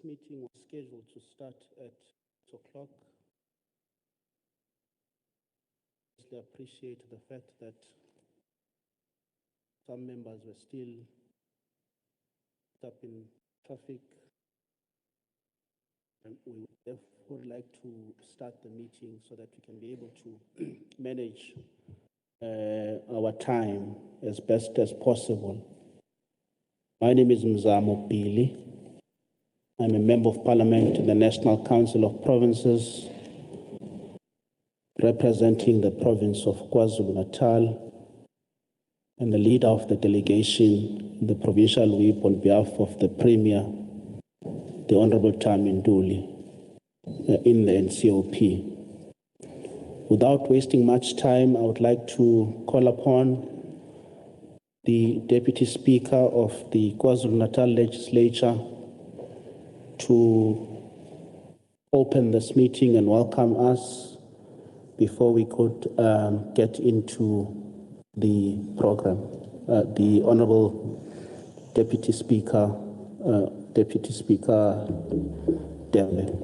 meeting was scheduled to start at 8 o'clock. I appreciate the fact that some members were still stuck in traffic. And we would therefore like to start the meeting so that we can be able to manage our time as best as possible. My name is Mzamo Pili. I'm a member of Parliament in the National Council of Provinces, representing the province of KwaZulu-Natal, and the leader of the delegation in the provincial whip on behalf of the Premier, the Honorable NTULI, in the NCOP. Without wasting much time, I would like to call upon the Deputy Speaker of the KwaZulu-Natal Legislature to open this meeting and welcome us before we could get into the program. The Honorable Deputy Speaker TEMBE.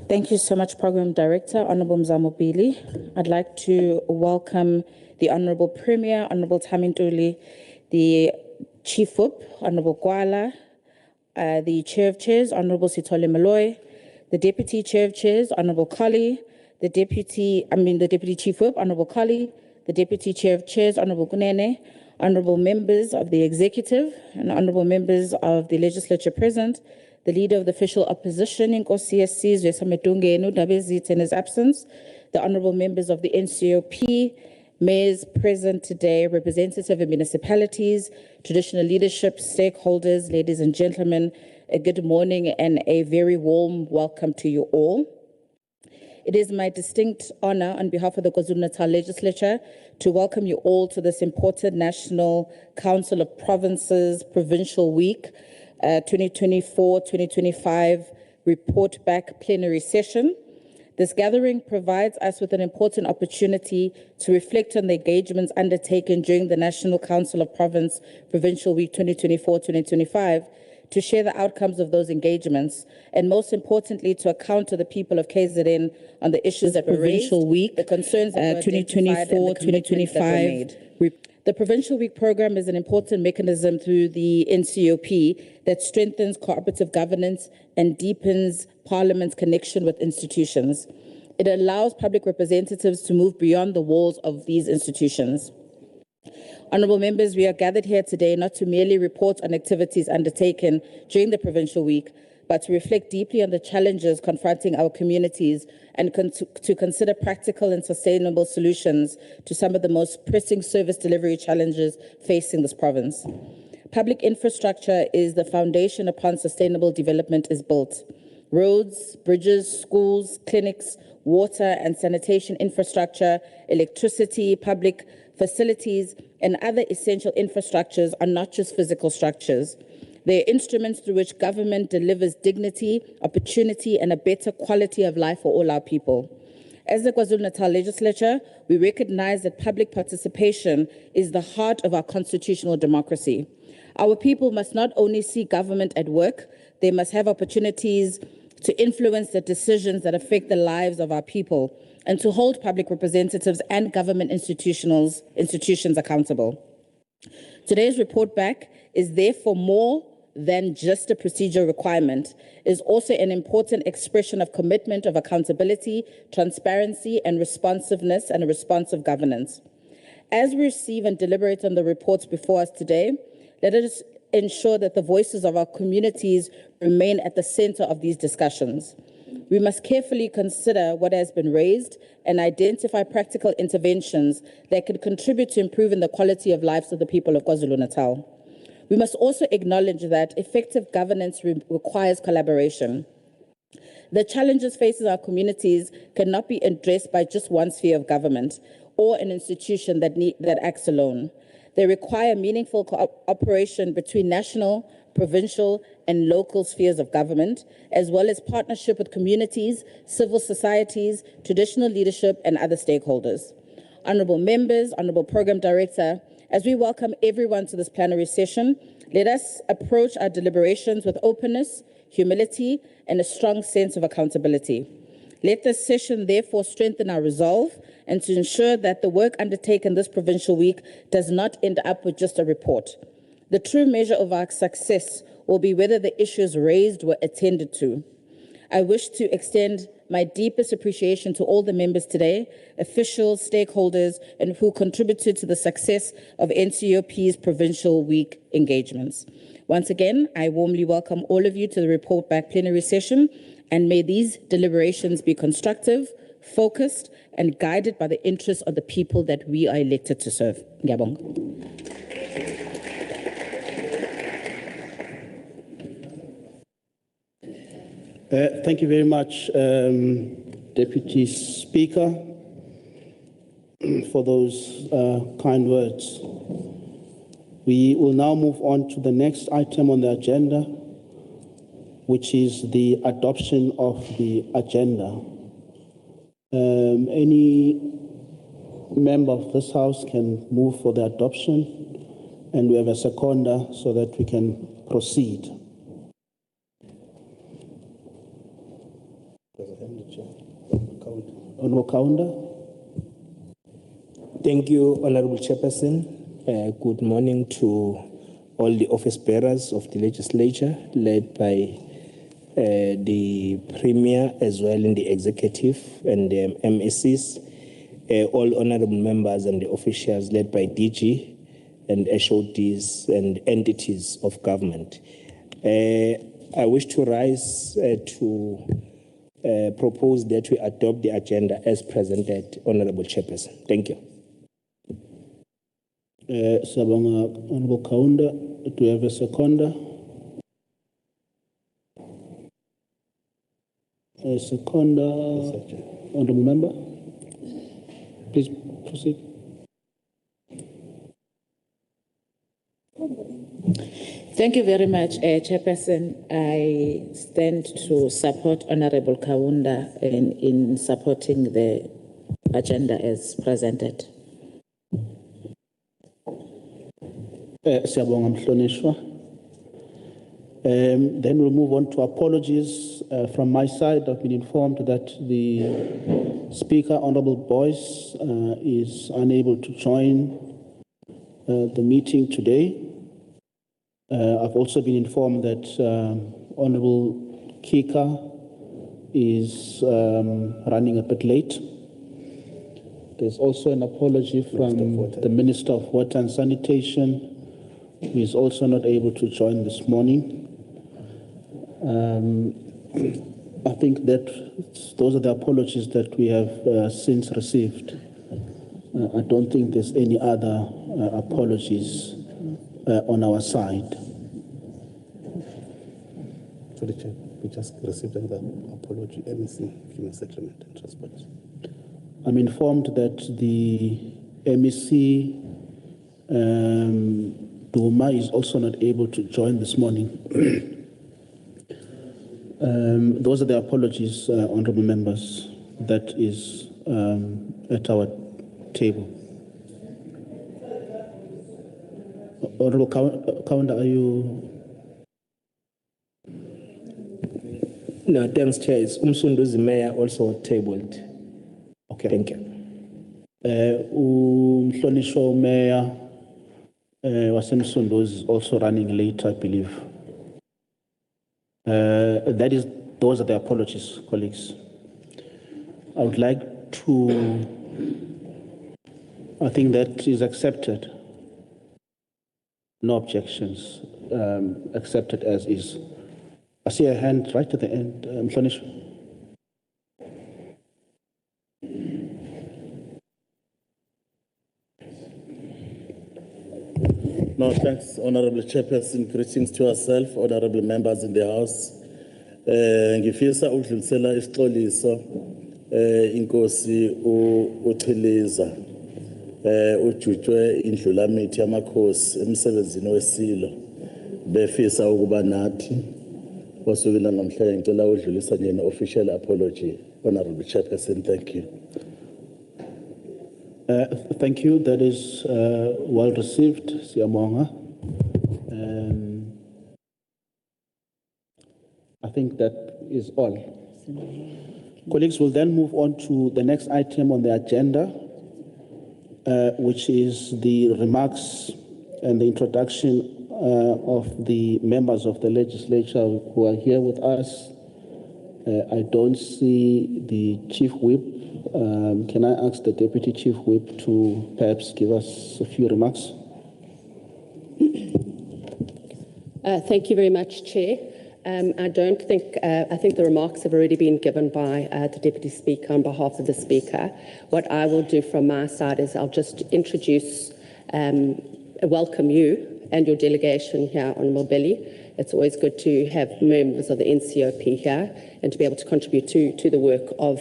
Thank you so much, Program Director, Honorable Mzamo Pili. I'd like to welcome the Honorable Premier, Honorable NTULI, the Chief Whip, Honorable GWALA, the Chair of Chairs, Honorable Sithole Moloi, the Deputy Chair of Chairs, Honorable Kali, the Deputy Chief Whip, Honorable Kali, the Deputy Chair of Chairs, Honorable Kunene, Honorable Members of the Executive, and Honorable Members of the Legislature present, the Leader of the Official Opposition, Nkosi Yesizwe Sametungenu Dabezitha in his absence, the Honorable Members of the NCOP, Mayors present today, representatives of municipalities, traditional leadership, stakeholders, ladies and gentlemen, a good morning and a very warm welcome to you all. It is my distinct honor on behalf of the KwaZulu-Natal Legislature to welcome you all to this important National Council of Provinces Provincial Week 2024-2025 report back plenary session. This gathering provides us with an important opportunity to reflect on the engagements undertaken during the National Council of Province Provincial Week 2024-2025, to share the outcomes of those engagements, and most importantly, to account to the people of KZN on the issues that were raised, the concerns that were 2024-2025. The Provincial Week program is an important mechanism through the NCOP that strengthens cooperative governance and deepens Parliament's connection with institutions. It allows public representatives to move beyond the walls of these institutions. Honourable members, we are gathered here today not to merely report on activities undertaken during the Provincial Week, but to reflect deeply on the challenges confronting our communities and to consider practical and sustainable solutions to some of the most pressing service delivery challenges facing this province. Public infrastructure is the foundation upon sustainable development is built. Roads, bridges, schools, clinics, water and sanitation infrastructure, electricity, public facilities, and other essential infrastructures are not just physical structures. They are instruments through which government delivers dignity, opportunity, and a better quality of life for all our people. As the KwaZulu-Natal Legislature, we recognize that public participation is the heart of our constitutional democracy. Our people must not only see government at work, they must have opportunities to influence the decisions that affect the lives of our people and to hold public representatives and government institutions accountable. Today's report back is therefore more than just a procedural requirement. It is also an important expression of commitment of accountability, transparency, and responsiveness and a responsive governance. As we receive and deliberate on the reports before us today, let us ensure that the voices of our communities remain at the center of these discussions. We must carefully consider what has been raised and identify practical interventions that can contribute to improving the quality of lives of the people of KwaZulu-Natal. We must also acknowledge that effective governance requires collaboration. The challenges facing our communities cannot be addressed by just one sphere of government or an institution that acts alone. They require meaningful cooperation between national, provincial, and local spheres of government, as well as partnership with communities, civil societies, traditional leadership, and other stakeholders. Honourable members, Honourable Programme Director, as we welcome everyone to this plenary session, let us approach our deliberations with openness, humility, and a strong sense of accountability. Let this session therefore strengthen our resolve and to ensure that the work undertaken this provincial week does not end up with just a report. The true measure of our success will be whether the issues raised were attended to. I wish to extend my deepest appreciation to all the members today, officials, stakeholders, and who contributed to the success of NCOP's Provincial Week engagements. Once again, I warmly welcome all of you to the Report Back plenary session, and may these deliberations be constructive, focused, and guided by the interests of the people that we are elected to serve. Ngiyabonga. Thank you very much, Deputy Speaker, for those kind words. We will now move on to the next item on the agenda, which is the adoption of the agenda. Any member of this House can move for the adoption, and we have a seconder so that we can proceed. Honourable Kaunda. Thank you, Honourable Chairperson. Good morning to all the office bearers of the legislature, led by the Premier as well in the executive and the MECs, all honourable members and the officials led by DG and HODs and entities of government. I wish to rise to propose that we adopt the agenda as presented, Honourable Chairperson. Thank you. Sabanga, Honourable Kaunda, do you have a seconder? A seconder, Honourable Member. Please proceed. Thank you very much, Chairperson. I stand to support Honourable Kaunda in supporting the agenda as presented. Siyabonga Mhlonishwa. Then we'll move on to apologies from my side. I've been informed that the Speaker, Honourable Boyce, is unable to join the meeting today. I've also been informed that Honourable Kika is running a bit late. There's also an apology from the Minister of Water and Sanitation, who is also not able to join this morning. I think that those are the apologies that we have since received. I don't think there's any other apologies on our side. Sorry, Chair, we just received another apology, MEC, Human Settlement and Transport. I'm informed that the MEC Duma is also not able to join this morning. Those are the apologies, honourable members, that is at our table. Honourable Kaunda, are you? No, thanks, Chair. Umsunduzi Mayor also tabled. Okay. Thank you. Mhlonishwa Mayor Wasemsunduzi is also running late, I believe. Those are the apologies, colleagues. I would like to, I think that is accepted. No objections, accepted as is. I see a hand right at the end, Mhlonishwa. No, thanks, Honourable Chairperson. Greetings to yourself, honourable members in the House. Ngifisa ukudlulisela isixoliso inkosi uChiliza ujutshwe indlulamithi yamakhosi emsebenzini wesilo befisa ukuba nathi wasukela namhlanje ngicela udlulisa nje official apology, Honourable Chairperson. Thank you. Thank you. That is well received, Siamonga. I think that is all. Colleagues, will then move on to the next item on the agenda, which is the remarks and the introduction of the members of the legislature who are here with us. I don't see the Chief Whip. Can I ask the Deputy Chief Whip to perhaps give us a few remarks? Thank you very much, Chair. I think the remarks have already been given by the Deputy Speaker on behalf of the Speaker. What I will do from my side is I'll just introduce, welcome you and your delegation here on Mobility. It's always good to have members of the NCOP here and to be able to contribute to the work of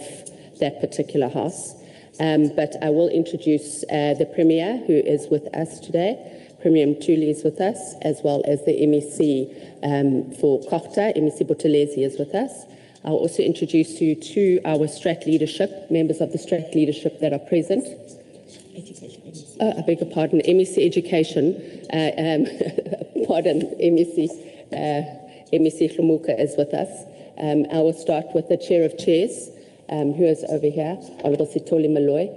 that particular house. But I will introduce the Premier, who is with us today. Premier NTULI is with us, as well as the MEC for COGTA, MEC Buthelezi is with us. I'll also introduce you to our Strat leadership, members of the Strat leadership that are present. I beg your pardon, MEC Education, pardon, MEC Hlumuka is with us. I will start with the Chair of Chairs, who is over here, Honourable Sithole Maloyi.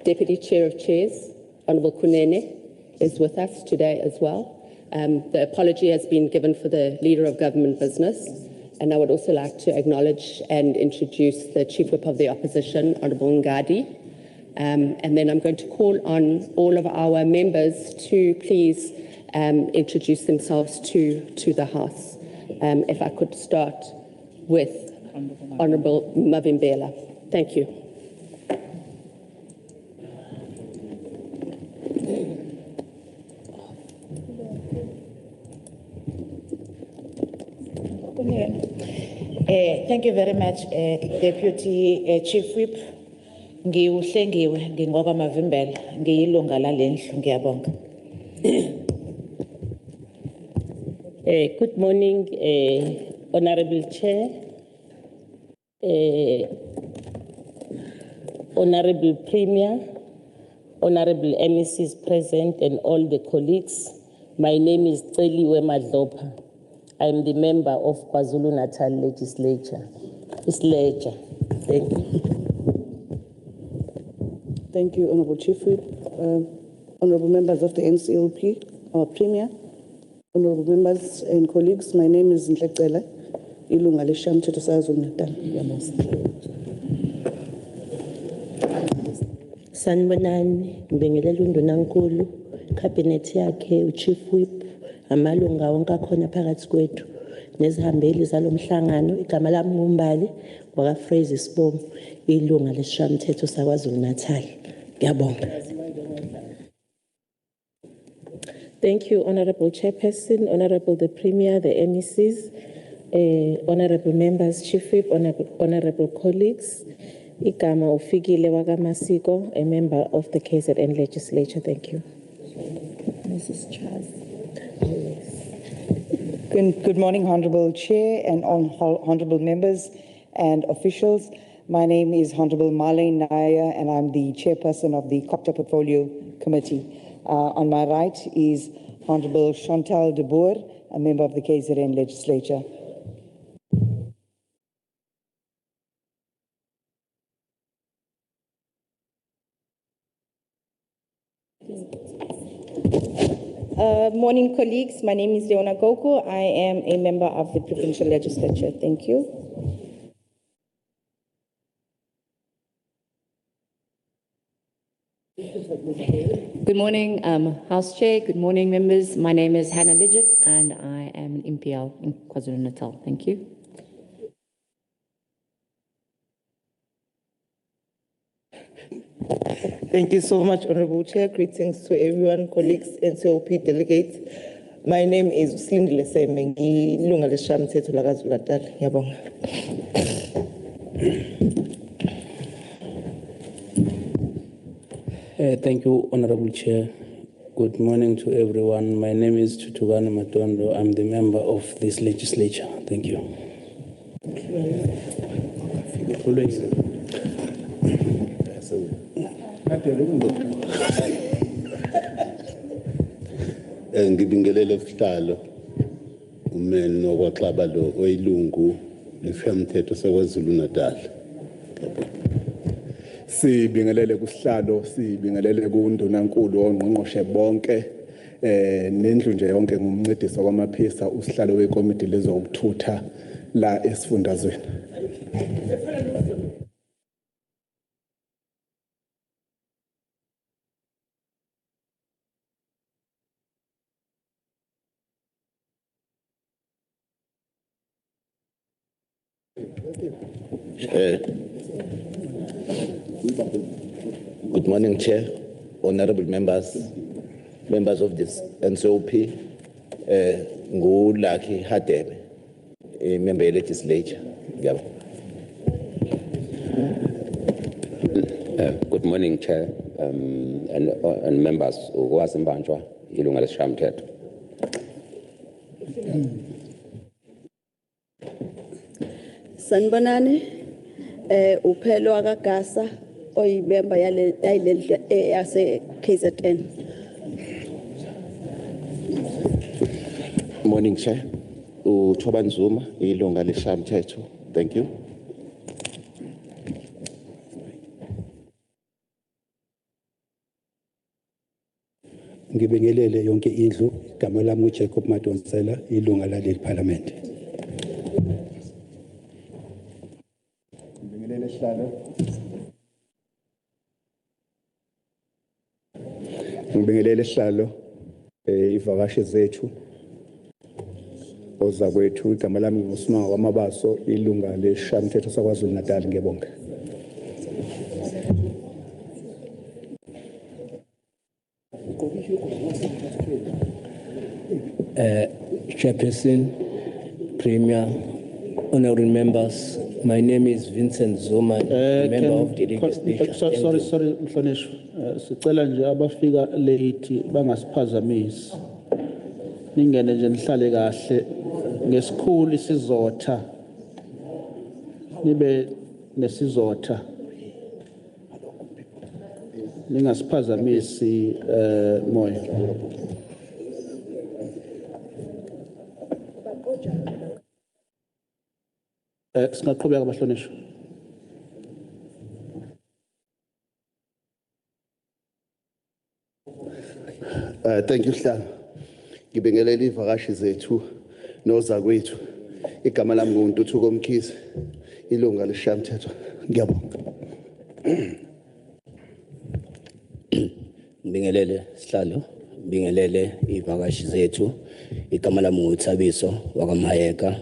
Deputy Chair of Chairs, Honourable Kunene, is with us today as well. The apology has been given for the Leader of Government Business, and I would also like to acknowledge and introduce the Chief Whip of the Opposition, Honourable Ngadi. And then I'm going to call on all of our members to please introduce themselves to the House. If I could start with Honourable Mavimbela. Thank you. Thank you very much, Deputy Chief Whip. Ngiwuhlengiwe ngingoba Mavimbela ngiyilunga lalendlu ngiyabonga. Good morning, Honorable Chair, Honorable Premier, Honorable MECs present and all the colleagues. My name is Celiwe Madlopa. I am the member of KwaZulu-Natal Legislature. Thank you. Thank you, Honourable Chief Whip. Honourable members of the NCOP, our Premier, honourable members and colleagues, my name is Untitled Ilunga leShamthetho KwaZulu-Natal. Sanibonani, ngibingelela uNdunankulu, cabinet yakhe, uChief Whip, amalunga wonke akhona phakathi kwethu, nezihambeli zalomhlangano. Igama lami nguMbali wakaFraser Sibongo, ilunga leShamthetho KwaZulu-Natal. Ngiyabonga. Thank you, Honourable Chairperson, Honourable the Premier, the MECs, Honourable members, Chief Whip, Honourable colleagues. Igama ufikile wakamasiko, a member of the KZN Legislature. Thank you. Mrs. Charles. Good morning, Honourable Chair and Honourable members and officials. My name is Honourable Marlene Naya and I'm the Chairperson of the COGTA Portfolio Committee. On my right is Honourable Chantal de Boer, a member of the KZN Legislature. Morning, colleagues. My name is Leona Goku. I am a member of the Provincial Legislature. Thank you. Good morning, House Chair. Good morning, members. My name is Hannah Lidgett, and I am an MPL in KwaZulu-Natal. Thank you. Thank you so much, Honourable Chair. Greetings to everyone, colleagues, NCOP delegates. My name is Slindile Sembe, ngilunga leShamthetho KwaZulu-Natal. Ngiyabonga. Thank you, Honourable Chair. Good morning to everyone. My name is Tutugane Matondo. I'm the member of this legislature. Thank you. Ngibingelele kuhlalo umeno kwaXaba lo oyilungu lefemthetho seKwaZulu-Natal. Sibingelele kusihlalo, sibingelele kuNdunankulu ongqongqoshe bonke nendlu nje yonke ngumncediso kwamaphisa usihlalo wekomiti lezokuthutha la esifundazweni. Good morning, Chair, honorable members of this NCOP, Lucky Hadebe, a member of the legislature. Good morning, Chair, and members of Wazimbanjwa, Ilunga Leshamthetho. Sanibonani, uphelo akagasa oyibemba yase KZN. Morning, Chair. Uchoban Zuma, Ilunga Leshamthetho. Thank you. Ngibingelele yonke indlu, igama lami uJacob Madonsela, ilunga laleli parliament. Ngibingelele sihlalo. Ngibingelele sihlalo ivakashi zethu oza kwethu, igama lami nguSimanga Wamabaso, ilunga leshamthetho saKwaZulu-Natal. Ngiyabonga. Chairperson, Premier, honorable members, my name is Vincent Zuma, member of the legislature. Sorry, Mhlonishwa. Sicela nje abafika late bangasiphazamisi. Ningene nje nihlale kahle ngesikhulu isizotha. Nibe nesizotha. Ningasiphazamisi moya. Singaqhubeka abahlonishwa. Thank you, Sihlalo. Ngibingelele ivakashi zethu noza kwethu. Igama lami nguNtuthuko Mkhize, ilunga leshamthetho. Ngiyabonga. Bingelele Sihlalo, bingelele ivakashi zethu, igama lami nguThabiso wakamaheka,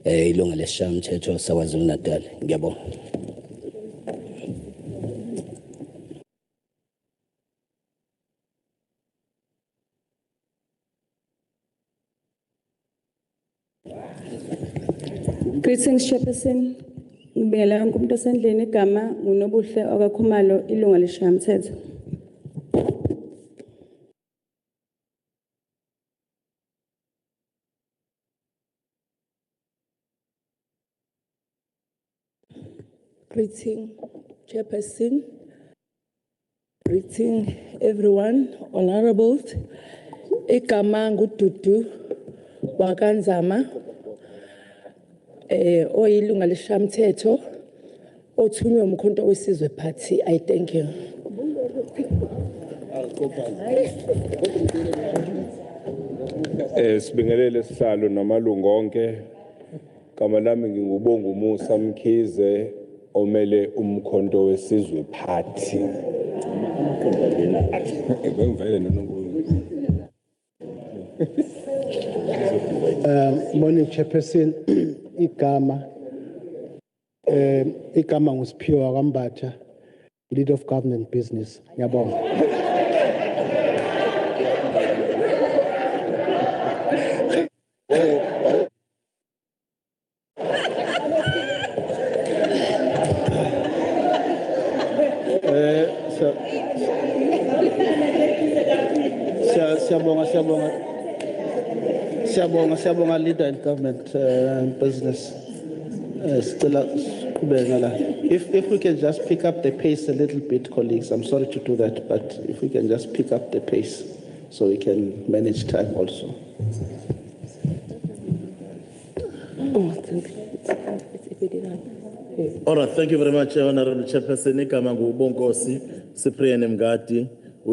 ilunga leshamthetho saKwaZulu-Natal. Ngiyabonga. Greetings, Chairperson. Ngibingelela wonke umuntu osendlini, igama nguNobuhle okaKhumalo, ilunga leshamthetho. Greeting, Chairperson. Greeting, everyone, honorables. Igama nguDudu wakanzama. Oyilunga leshamthetho othunywe umkhonto wesizwe party. I thank you. Sibingelele sihlalo namalungu onke. Igama lami ngingubonga uMusa Mkhize omele umkhonto wesizwe party. Bengivele Morning, Chairperson. Igama nguSiphiwe Wakambatha, Lead of Government Business. Ngiyabonga. Siyabonga leader in government business. Sicela If we can just pick up the pace a little bit, colleagues, I'm sorry to do that, but if we can just pick up the pace so we can manage time also. All right, thank you very much, Honorable Chairperson. Igama nguBonkosi Cyprian Mngadi,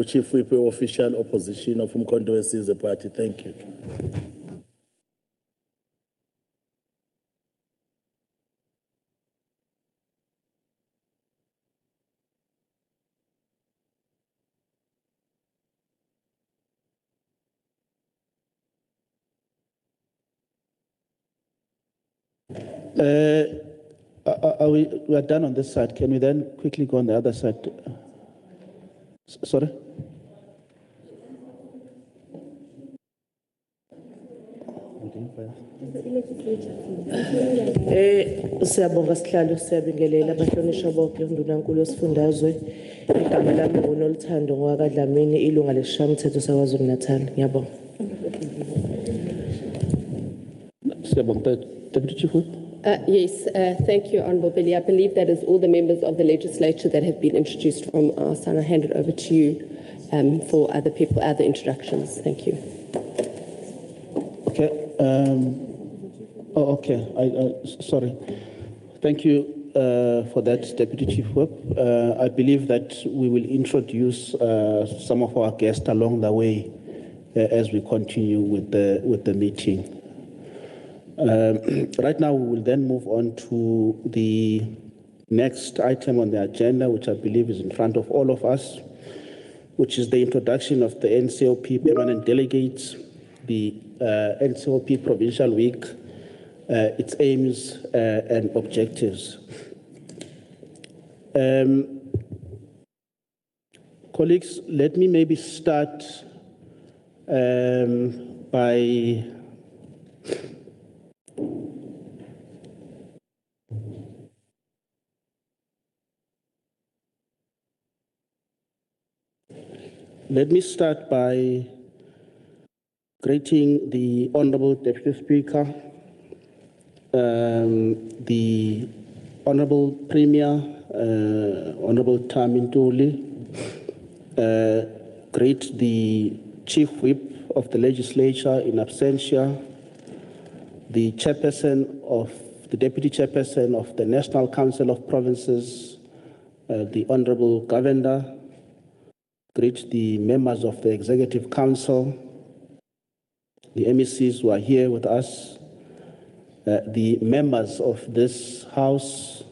Chief Whip Official Opposition of Umkhonto weSizwe Party. Thank you. We are done on this side. Can we then quickly go on the other side? Sorry? Siyabonga sihlalo siyabingelela abahlonishwa bonke undunankulu wesifundazwe. Igama lami nguNoluthando ngowaKadlamini, ilunga lesishayamthetho saKwaZulu-Natal. Ngiyabonga. Siyabonga, Deputy Chief Whip. Yes, thank you, Honourable Billy. I believe that is all the members of the legislature that have been introduced from our side. I'll hand it over to you for other people, other introductions. Thank you. Okay. Sorry. Thank you for that, Deputy Chief Whip. I believe that we will introduce some of our guests along the way as we continue with the meeting. Right now, we will then move on to the next item on the agenda, which I believe is in front of all of us, which is the introduction of the NCOP permanent delegates, the NCOP Provincial Week, its aims and objectives. Colleagues, let me maybe start by greeting the Honourable Deputy Speaker, the Honourable Premier, Honourable NTULI, greet the Chief Whip of the Legislature in absentia, the Deputy Chairperson of the National Council of Provinces, the Honourable Governor, greet the members of the Executive Council, the MECs who are here with us, the members of this House,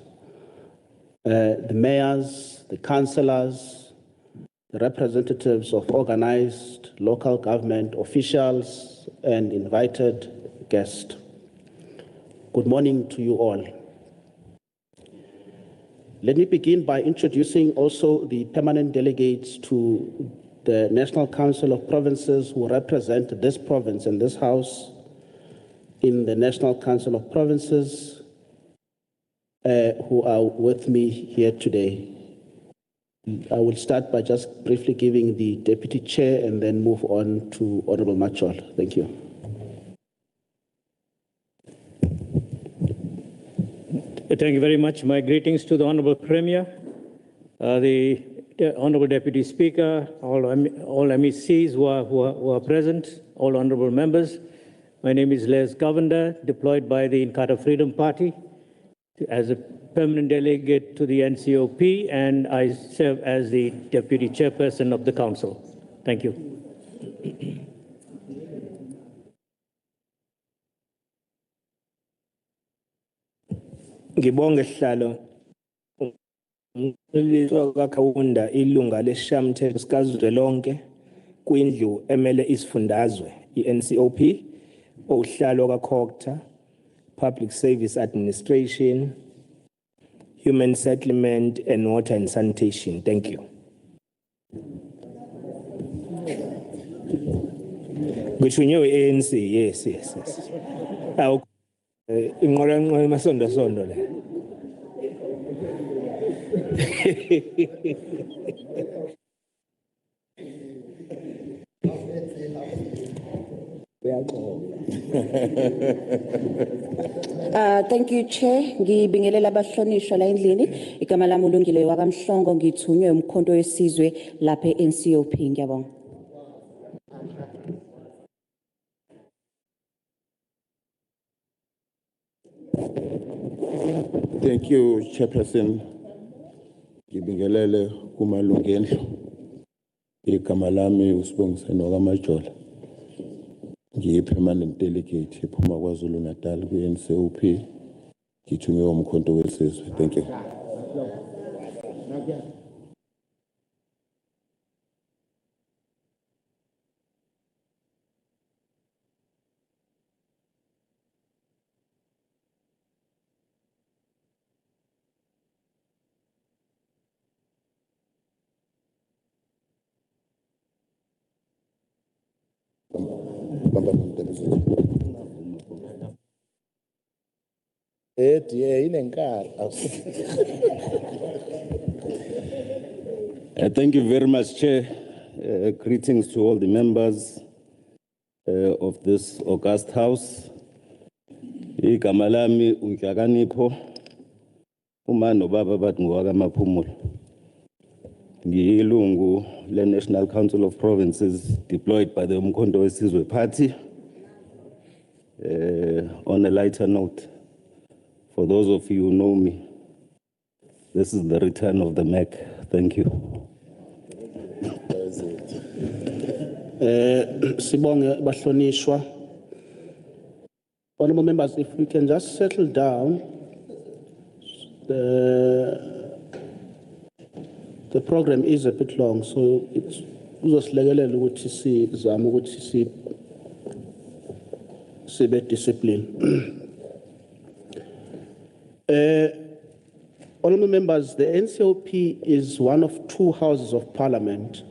the mayors, the councillors, the representatives of organized local government officials, and invited guests. Good morning to you all. Let me begin by introducing also the permanent delegates to the National Council of Provinces who represent this province and this House in the National Council of Provinces who are with me here today. I will start by just briefly giving the Deputy Chair and then move on to Honourable Machol. Thank you. Thank you very much. My greetings to the Honourable Premier, the Honourable Deputy Speaker, all MECs who are present, all Honourable Members. My name is Les Govender, deployed by the Inkatha Freedom Party as a permanent delegate to the NCOP, and I serve as the Deputy Chairperson of the Council. Thank you. Ngibonge sihlalo kaKhawunda ilunga lesishayamthetho sikazwelonke kwindlu emele isifundazwe iNCOP uhlalo kaCOGTA Public Service Administration Human Settlement and Water and Sanitation. Thank you. Ngisho ANC, yes. Awu inqola masonto le. Thank you, Chair. Ngibingelela abahlonishwa la endlini. Igama lami uLungile wakamhlongo ngithunywe umkhonto wesizwe lapha eNCOP. Ngiyabonga. Thank you, Chairperson. Ngibingelele kumalungendlu. Igama lami uSibongiseni wakamajola. Ngiyi-permanent delegate ephuma KwaZulu-Natal kwi-NCOP. Ngithunywe umkhonto wesizwe. Thank you. Thank you very much, Chair. Greetings to all the members of this august house. Igama lami uNhlakanipho uma nobaba bathi ngowakamaphumulo. Ngiyilungu le-National Council of Provinces deployed by the Umkhonto Wesizwe Party. On a lighter note, for those of you who know me, this is the return of the MEC. Thank you. Sibonge bahlonishwa. Honorable members, if we can just settle down. The program is a bit long, so it's uzosilekelela ukuthi sizame ukuthi sibe discipline. Honorable members, the NCOP is one of two houses of parliament.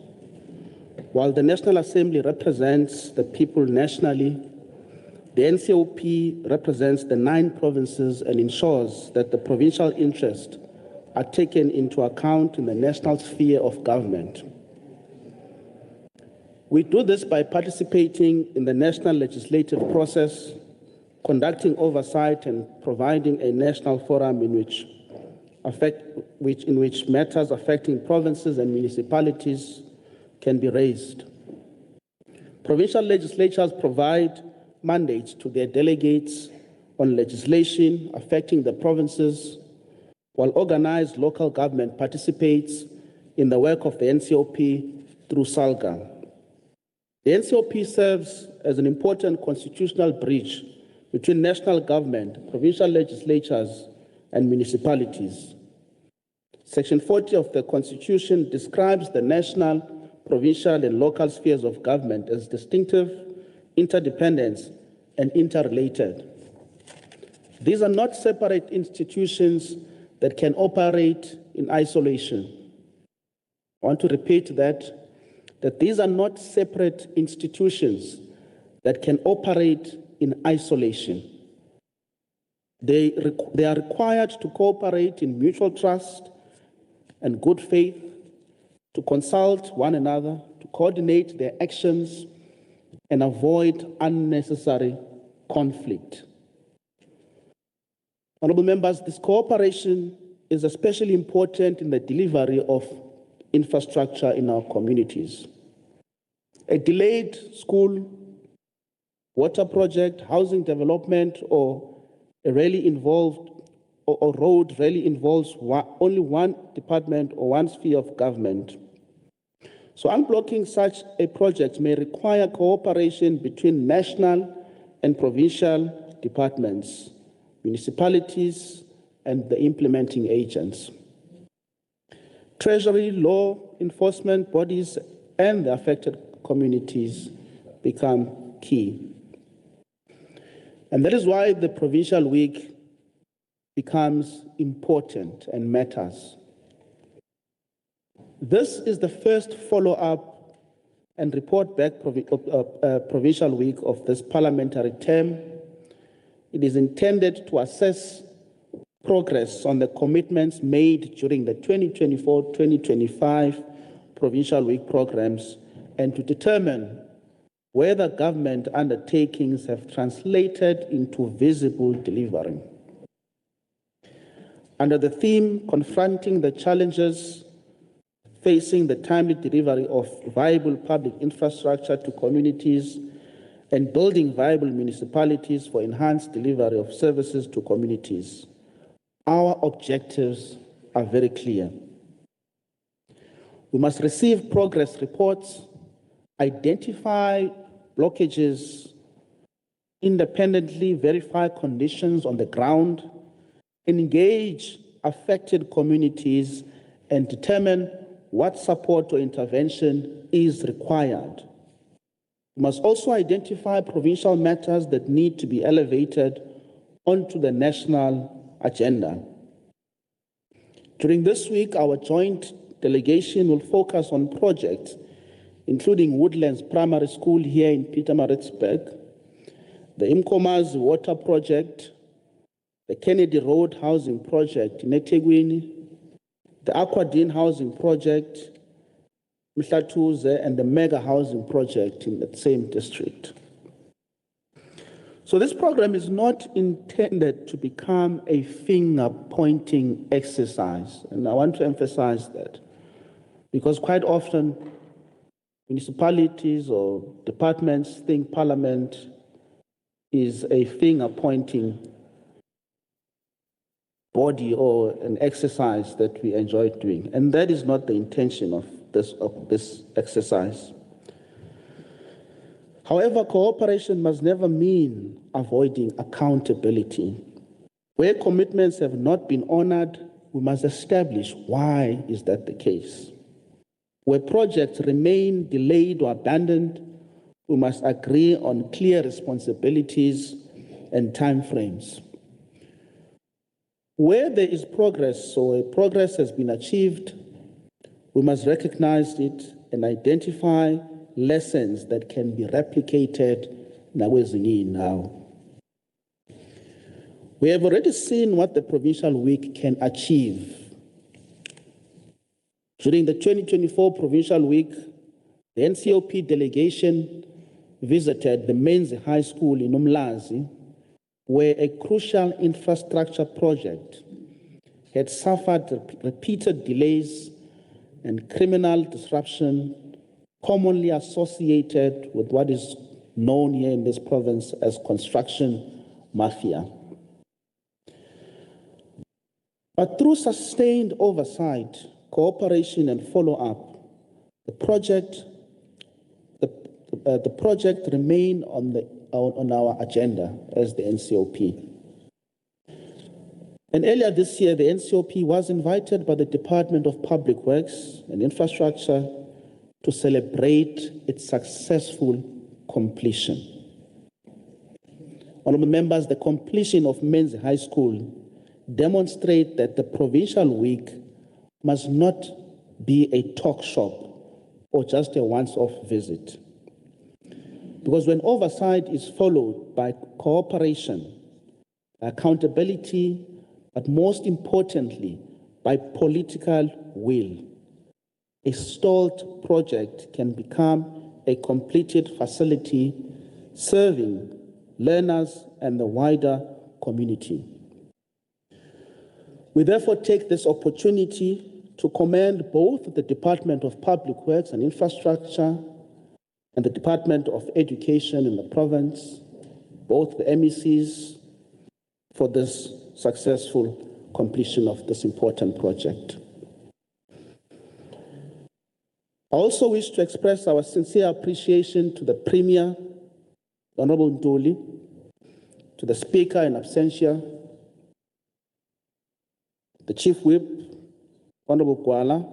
While the National Assembly represents the people nationally, the NCOP represents the 9 provinces and ensures that the provincial interests are taken into account in the national sphere of government. We do this by participating in the national legislative process, conducting oversight and providing a national forum in which matters affecting provinces and municipalities can be raised. Provincial legislatures provide mandates to their delegates on legislation affecting the provinces, while organized local government participates in the work of the NCOP through SALGA. The NCOP serves as an important constitutional bridge between national government, provincial legislatures, and municipalities. Section 40 of the Constitution describes the national, provincial, and local spheres of government as distinctive, interdependent, and interrelated. These are not separate institutions that can operate in isolation. I want to repeat that these are not separate institutions that can operate in isolation. They are required to cooperate in mutual trust and good faith, to consult one another, to coordinate their actions, and avoid unnecessary conflict. Honorable members, this cooperation is especially important in the delivery of infrastructure in our communities. A delayed school, water project, housing development, or a road really involves only one department or one sphere of government. So unblocking such a project may require cooperation between national and provincial departments, municipalities, and the implementing agents. Treasury, law enforcement bodies, and the affected communities become key. And that is why the provincial week becomes important and matters. This is the first follow-up and report back provincial week of this parliamentary term. It is intended to assess progress on the commitments made during the 2024-2025 provincial week programs and to determine whether government undertakings have translated into visible delivery. under the theme Confronting the Challenges Facing the Timely Delivery of Viable Public Infrastructure to Communities and Building Viable Municipalities for Enhanced Delivery of Services to Communities. Our objectives are very clear. We must receive progress reports, identify blockages, independently verify conditions on the ground, engage affected communities, and determine what support or intervention is required. We must also identify provincial matters that need to be elevated onto the national agenda. During this week, our joint delegation will focus on projects including Woodlands Primary School here in Pietermaritzburg, the Imkomazi Water Project, the Kennedy Road Housing Project in eThekwini, the Aquadine Housing Project, UMHLATHUZE, and the Mega Housing Project in the same district. So this program is not intended to become a finger-pointing exercise, and I want to emphasize that, because quite often municipalities or departments think Parliament is a finger-pointing body or an exercise that we enjoy doing, and that is not the intention of this exercise. However, cooperation must never mean avoiding accountability. Where commitments have not been honored, we must establish why is that the case. Where projects remain delayed or abandoned, we must agree on clear responsibilities and timeframes. Where there is progress or progress has been achieved, we must recognize it and identify lessons that can be replicated now. We have already seen what the Provincial Week can achieve. During the 2024 Provincial Week, the NCOP delegation visited the Men's High School in Umlazi, where a crucial infrastructure project had suffered repeated delays and criminal disruption commonly associated with what is known here in this province as construction mafia. But through sustained oversight, cooperation and follow-up, the project remained on our agenda as the NCOP. And earlier this year, the NCOP was invited by the Department of Public Works and Infrastructure to celebrate its successful completion. Honourable members, the completion of Men's High School demonstrates that the Provincial Week must not be a talk shop or just a once-off visit. Because when oversight is followed by cooperation, accountability, but most importantly, by political will, a stalled project can become a completed facility serving learners and the wider community. We therefore take this opportunity to commend both the Department of Public Works and Infrastructure and the Department of Education in the province, both the MECs, for this successful completion of this important project. I also wish to express our sincere appreciation to the Premier, Honourable NTULI, to the Speaker in absentia, the Chief Whip, Honourable GWALA,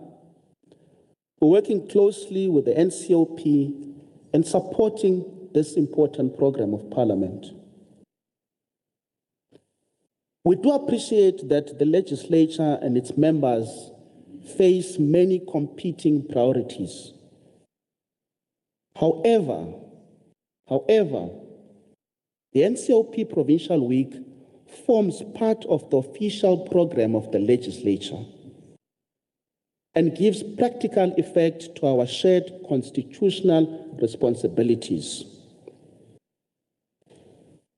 for working closely with the NCOP and supporting this important program of Parliament. We do appreciate that the legislature and its members face many competing priorities. However, the NCOP Provincial Week forms part of the official program of the legislature and gives practical effect to our shared constitutional responsibilities.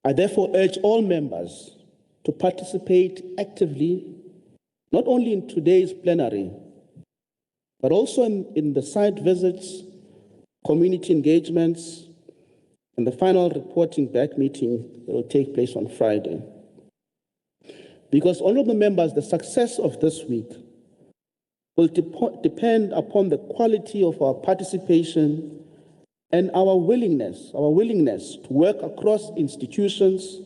I therefore urge all members to participate actively not only in today's plenary, but also in the site visits, community engagements, and the final reporting back meeting that will take place on Friday. Because, honorable members, the success of this week will depend upon the quality of our participation and our willingness to work across institutions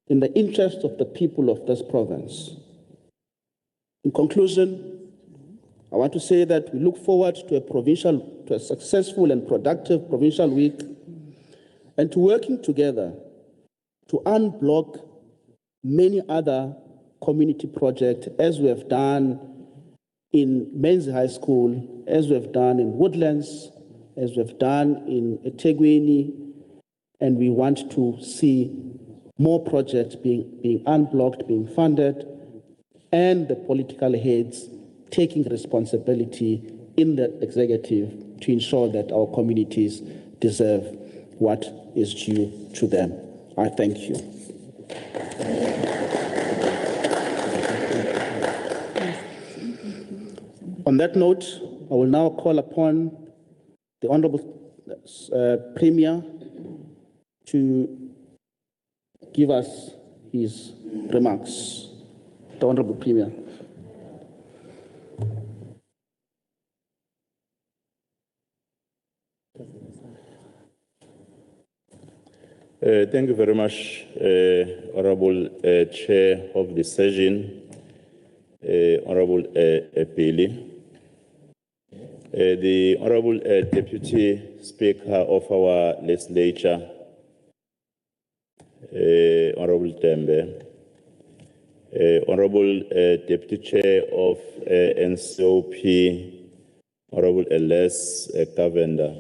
in the interest of the people of this province. In conclusion, I want to say that we look forward to a successful and productive provincial week and to working together to unblock many other community projects, as we have done in Men's High School, as we have done in Woodlands, as we have done in eThekwini, and we want to see more projects being unblocked, being funded, and the political heads taking responsibility in the executive to ensure that our communities deserve what is due to them. I thank you. On that note, I will now call upon the Honorable Premier to give us his remarks. The Honorable Premier. Thank you very much, Honorable Chair of the session, Honorable Billy. The Honorable Deputy Speaker of our legislature, Honorable TEMBE, Honorable Deputy Chair of NCOP, Honorable Elias Kavenda,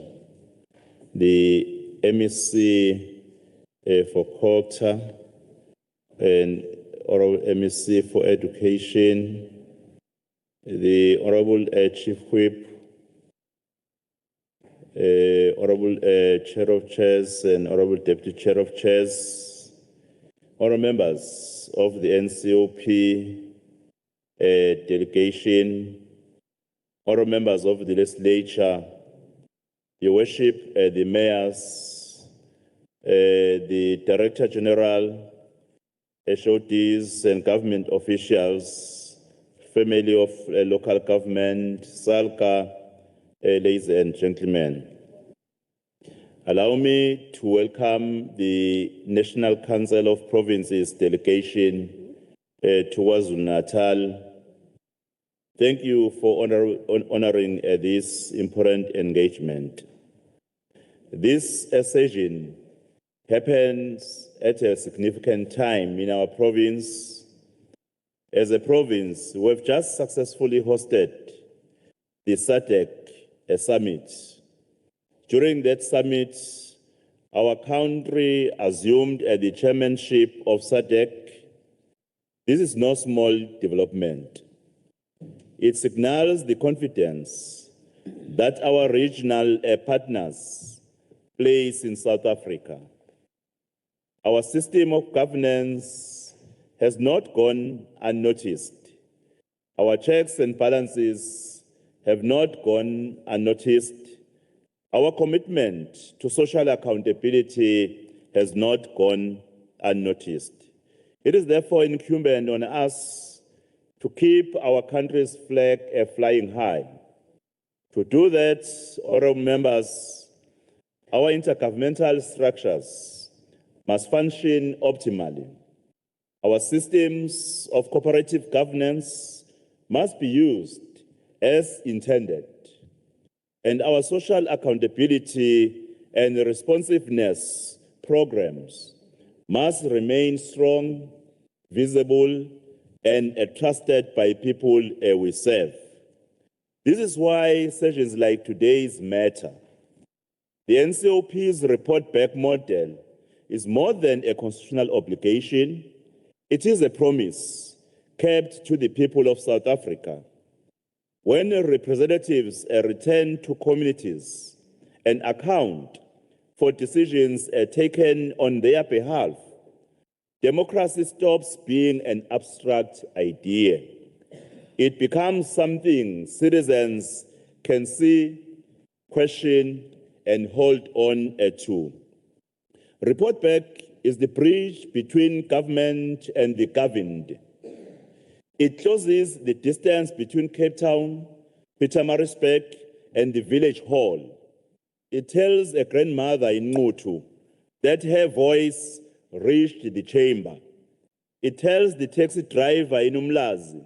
the MEC for COGTA, and Honorable MEC for Education, the Honorable Chief Whip, Honorable Chair of Chairs and Honorable Deputy Chair of Chairs, Honorable members of the NCOP delegation, Honorable members of the legislature, Your Worship, the mayors, the Director General, HODs and government officials, family of local government, SALCA, ladies and gentlemen. Allow me to welcome the National Council of Provinces delegation to KwaZulu-Natal. Thank you for honoring this important engagement. This session happens at a significant time in our province. As a province, we have just successfully hosted the SADC summit. During that summit, our country assumed the chairmanship of SADC. This is no small development. It signals the confidence that our regional partners place in South Africa. Our system of governance has not gone unnoticed. Our checks and balances have not gone unnoticed. Our commitment to social accountability has not gone unnoticed. It is therefore incumbent on us to keep our country's flag flying high. To do that, honorable members, our intergovernmental structures must function optimally. Our systems of cooperative governance must be used as intended, and our social accountability and responsiveness programs must remain strong, visible, and trusted by people we serve. This is why sessions like today's matter. The NCOP's report back model is more than a constitutional obligation. It is a promise kept to the people of South Africa. When representatives return to communities and account for decisions taken on their behalf, democracy stops being an abstract idea. it becomes something citizens can see, question, and hold on to. Report back is the bridge between government and the governed. It closes the distance between Cape Town, Pietermaritzburg, and the village hall. It tells a grandmother in Ngutu that her voice reached the chamber. It tells the taxi driver in Umlazi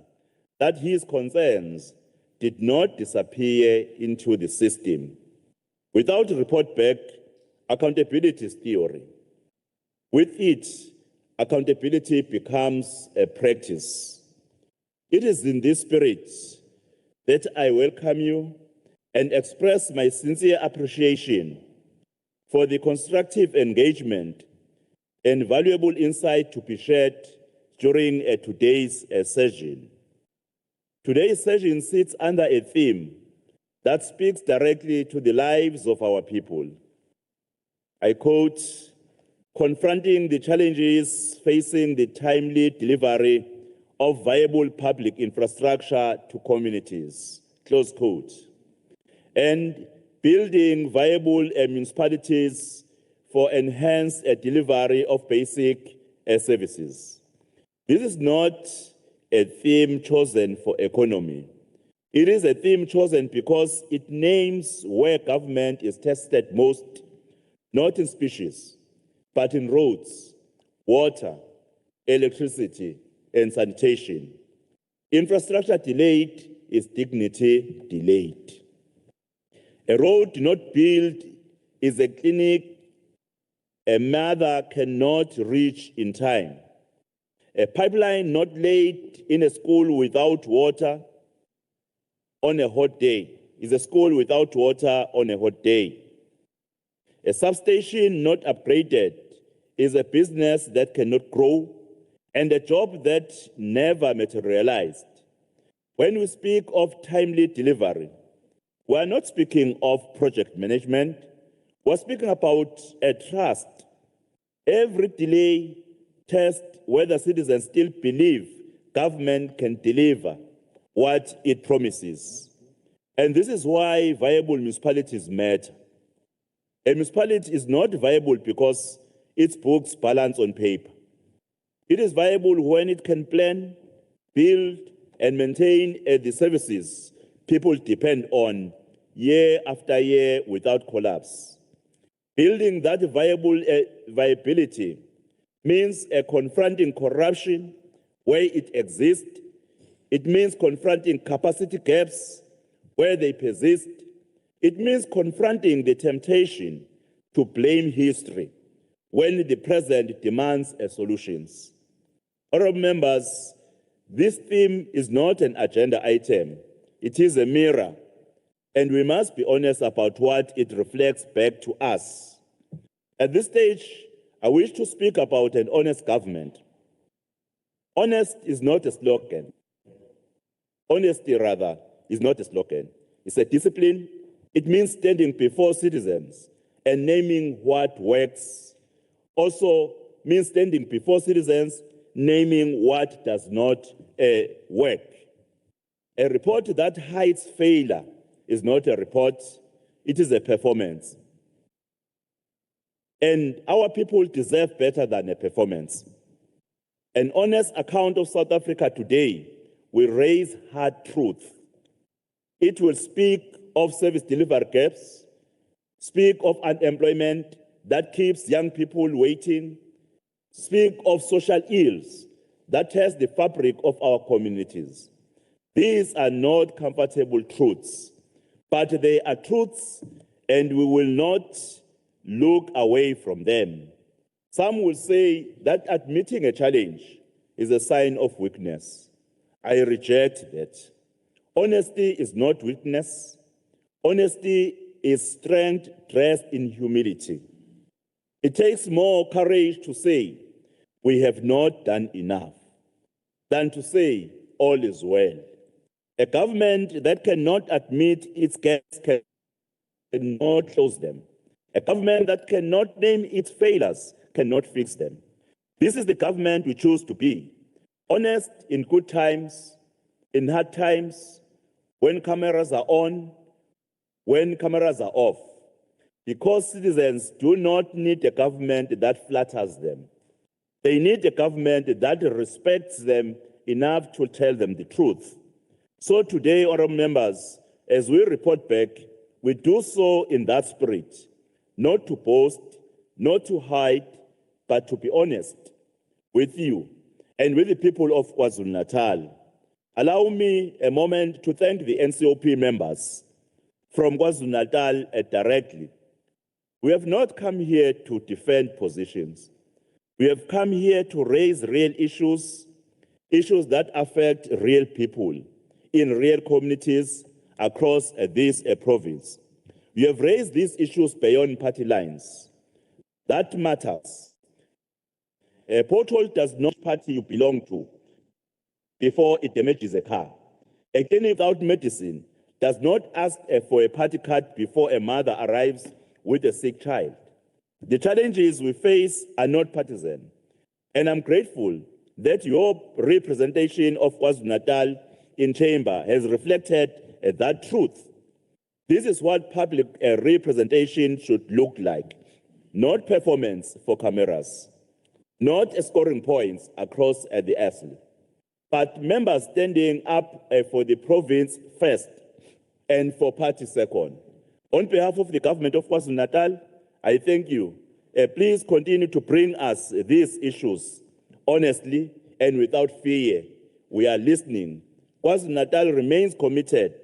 that his concerns did not disappear into the system. Without report back, accountability is theory. With it, accountability becomes a practice. It is in this spirit that I welcome you and express my sincere appreciation for the constructive engagement and valuable insight to be shared during today's session. Today's session sits under a theme that speaks directly to the lives of our people. I quote, confronting the challenges facing the timely delivery of viable public infrastructure to communities, close quote, and building viable municipalities for enhanced delivery of basic services. This is not a theme chosen for economy. It is a theme chosen because it names where government is tested most, not in species, but in roads, water, electricity, and sanitation. Infrastructure delayed is dignity delayed. A road not built is a clinic a mother cannot reach in time. A pipeline not laid in a school without water on a hot day is a school without water on a hot day. A substation not upgraded is a business that cannot grow and a job that never materialized. When we speak of timely delivery, we are not speaking of project management. We're speaking about a trust. Every delay tests whether citizens still believe government can deliver what it promises. And this is why viable municipalities matter. A municipality is not viable because its books balance on paper. It is viable when it can plan, build, and maintain the services people depend on year after year without collapse. Building that viability means confronting corruption where it exists. It means confronting capacity gaps where they persist. It means confronting the temptation to blame history when the present demands solutions. Honorable members, this theme is not an agenda item. It is a mirror, and we must be honest about what it reflects back to us. At this stage, I wish to speak about an honest government. Honest is not a slogan. Honesty, rather, is not a slogan. It's a discipline. It means standing before citizens and naming what works. Also means standing before citizens, naming what does not work. A report that hides failure is not a report, it is a performance. And our people deserve better than a performance. An honest account of South Africa today will raise hard truth. It will speak of service delivery gaps, speak of unemployment that keeps young people waiting, speak of social ills that test the fabric of our communities. These are not comfortable truths, but they are truths, and we will not look away from them. Some will say that admitting a challenge is a sign of weakness. I reject that. Honesty is not weakness. Honesty is strength dressed in humility. It takes more courage to say, we have not done enough, than to say, all is well. A government that cannot admit its gaps cannot close them. A government that cannot name its failures cannot fix them. This is the government we choose to be. Honest in good times, in hard times, when cameras are on, when cameras are off, because citizens do not need a government that flatters them. They need a government that respects them enough to tell them the truth. So today, honorable members, as we report back, we do so in that spirit, not to boast, not to hide, but to be honest with you and with the people of KwaZulu-Natal. Allow me a moment to thank the NCOP members from KwaZulu-Natal directly. We have not come here to defend positions. We have come here to raise real issues, issues that affect real people in real communities across this province. We have raised these issues beyond party lines. That matters. A pothole does not party you belong to before it damages a car. A clinic without medicine does not ask for a party card before a mother arrives with a sick child. The challenges we face are not partisan, and I'm grateful that your representation of KwaZulu-Natal in chamber has reflected that truth. This is what public representation should look like, not performance for cameras, not scoring points across the ASL, but members standing up for the province first and for party second. On behalf of the government of KwaZulu-Natal, I thank you. Please continue to bring us these issues honestly and without fear. We are listening. KwaZulu-Natal remains committed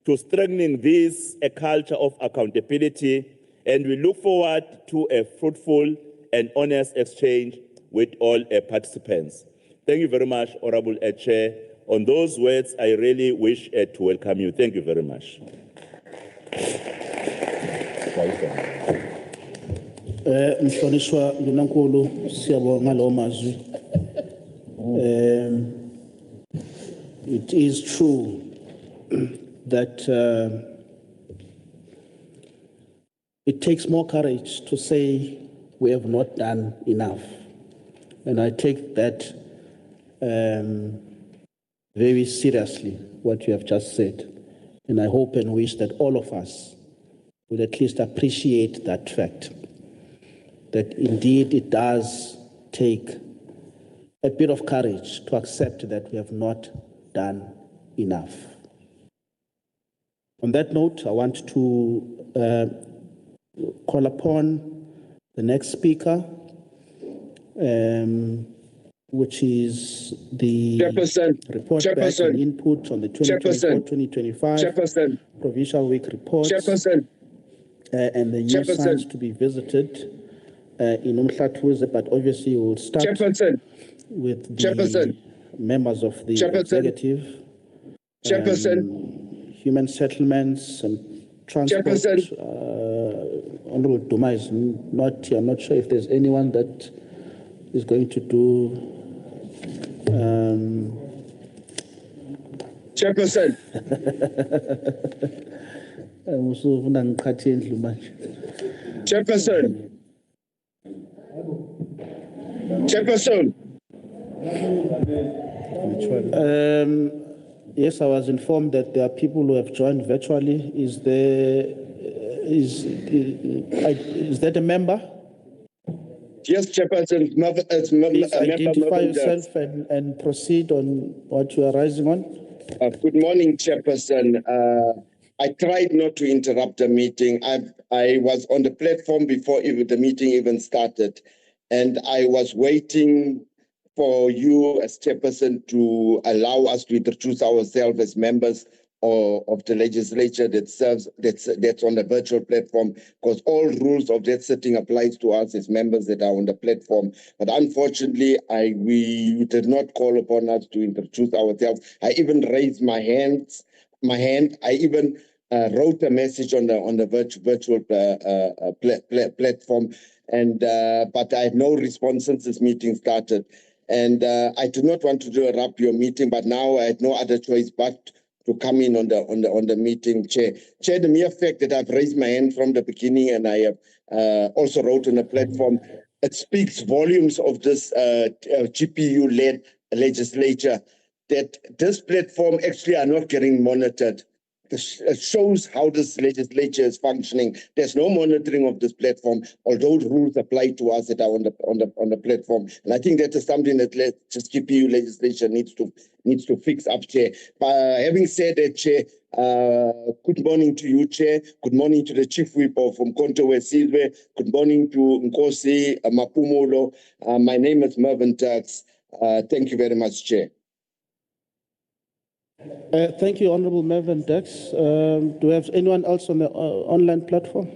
to strengthening this a culture of accountability, and we look forward to a fruitful and honest exchange with all participants. Thank you very much, Honorable Chair. On those words, I really wish to welcome you. Thank you very much. Mhlonishwa Ndunankulu siyabonga lo mazwi. It is true that it takes more courage to say we have not done enough. And I take that very seriously, what you have just said. And I hope and wish that all of us would at least appreciate that fact, that indeed it does take a bit of courage to accept that we have not done enough. On that note, I want to call upon the next speaker, which is the report back and input on the 2024-2025 Provincial Week report and the new sites to be visited in UMHLATHUZE, but obviously we will start with the members of the executive, human settlements and transport. Honorable Duma is not here. I'm not sure if there's anyone that is going to do. Chairperson. Chairperson. Chairperson. Yes, I was informed that there are people who have joined virtually. Is that a member? Yes, Chairperson. Please identify yourself and proceed on what you are rising on. Good morning, Chairperson. I tried not to interrupt the meeting. I was on the platform before even the meeting even started, and I was waiting for you as Chairperson to allow us to introduce ourselves as members of the legislature that's on the virtual platform, because all rules of that setting applies to us as members that are on the platform. But unfortunately, we did not call upon us to introduce ourselves. I even raised my hand. I even wrote a message on the virtual platform, and but I had no response since this meeting started. And I do not want to interrupt your meeting, but now I had no other choice but to come in on the meeting, Chair. Chair, the mere fact that I've raised my hand from the beginning and I have also wrote on the platform, it speaks volumes of this GPU-led legislature. that this platform actually are not getting monitored. It shows how this legislature is functioning. There's no monitoring of this platform, although the rules apply to us that are on the platform. And I think that is something that just GPU legislation needs to fix up, Chair. Having said that, Chair, good morning to you, Chair. Good morning to the Chief Whip of Umkhonto weSizwe. Good morning to Nkosi Mapumulo. My name is Mervyn Turks. Thank you very much, Chair. Thank you, Honorable Mervyn Dex. Do we have anyone else on the online platform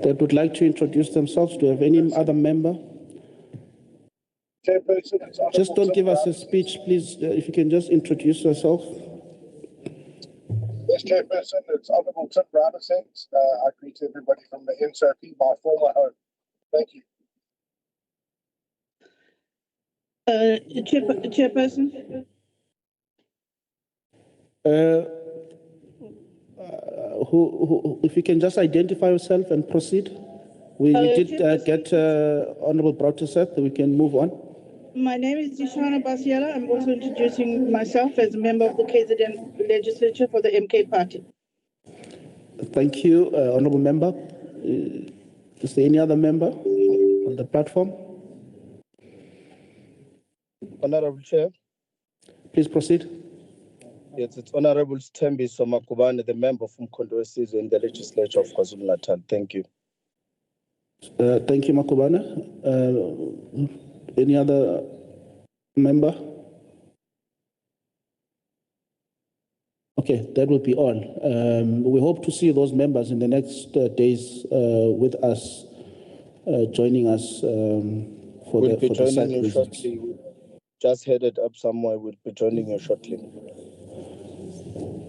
that would like to introduce themselves? Do we have any other member? Just don't give us a speech, please. If you can just introduce yourself. Yes, Chairperson, it's Honorable Tim Brown-Ascent. I greet everybody from the NCOP, my former home. Thank you. Chairperson. If you can just identify yourself and proceed. We did get Honorable Brown-Ascent, we can move on. My name is Dishwana Basiela. I'm also introducing myself as a member of the KZN Legislature for the MK Party. Thank you, Honorable Member. Is there any other member on the platform? Honorable Chair. Please proceed. Yes, it's Honorable TEMBE Somakubane, the member from Umkhonto weSizwe in the Legislature of KwaZulu-Natal. Thank you. Thank you, Makubane. Any other member? Okay, that will be all. We hope to see those members in the next days with us, joining us for the site visits. Just headed up somewhere. We'll be joining you shortly.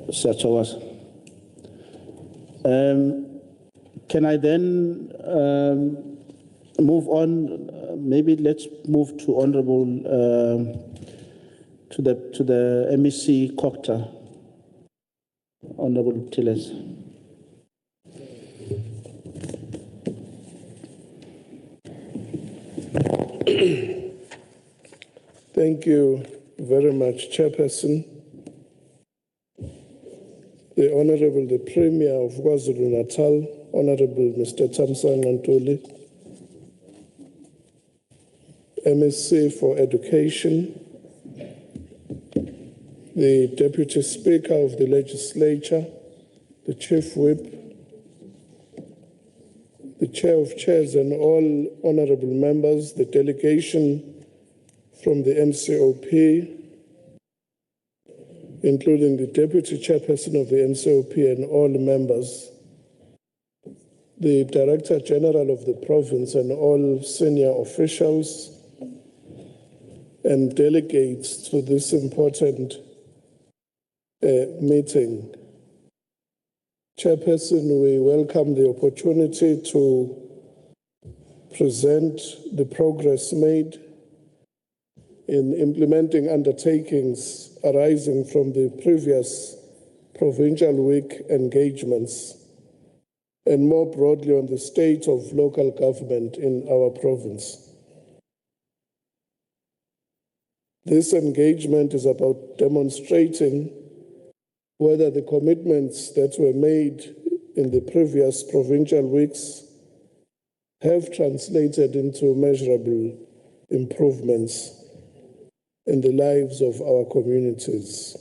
CETSHWAYO. Can I then move on? Maybe let's move to Honorable to the MEC COGTA. Honorable Tillis. Thank you very much, Chairperson. The Honorable, the Premier of KwaZulu-Natal, Honorable Mr. NTULI, MSc for Education, the Deputy Speaker of the Legislature, the Chief Whip, the Chair of Chairs and all honorable members, the delegation from the NCOP, including the Deputy Chairperson of the NCOP and all members, the Director General of the province and all senior officials, and delegates to this important meeting. Chairperson, we welcome the opportunity to present the progress made in implementing undertakings arising from the previous Provincial Week engagements, and more broadly on the state of local government in our province. This engagement is about demonstrating whether the commitments that were made in the previous provincial weeks have translated into measurable improvements in the lives of our communities.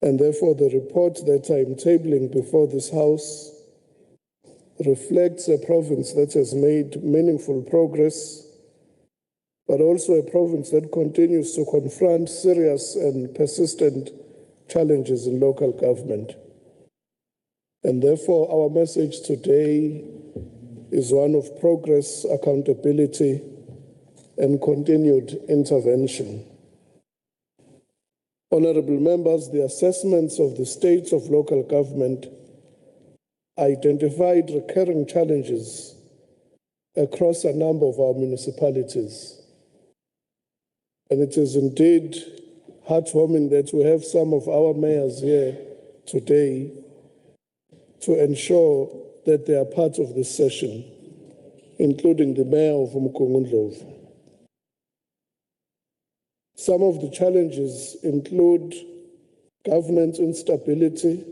And therefore, the report that I'm tabling before this House reflects a province that has made meaningful progress, but also a province that continues to confront serious and persistent challenges in local government. And therefore, our message today is one of progress, accountability, and continued intervention. Honorable members, the assessments of the state of local government identified recurring challenges across a number of our municipalities. And it is indeed heartwarming that we have some of our mayors here today to ensure that they are part of this session, including the mayor of Umkhonto. Some of the challenges include governance instability,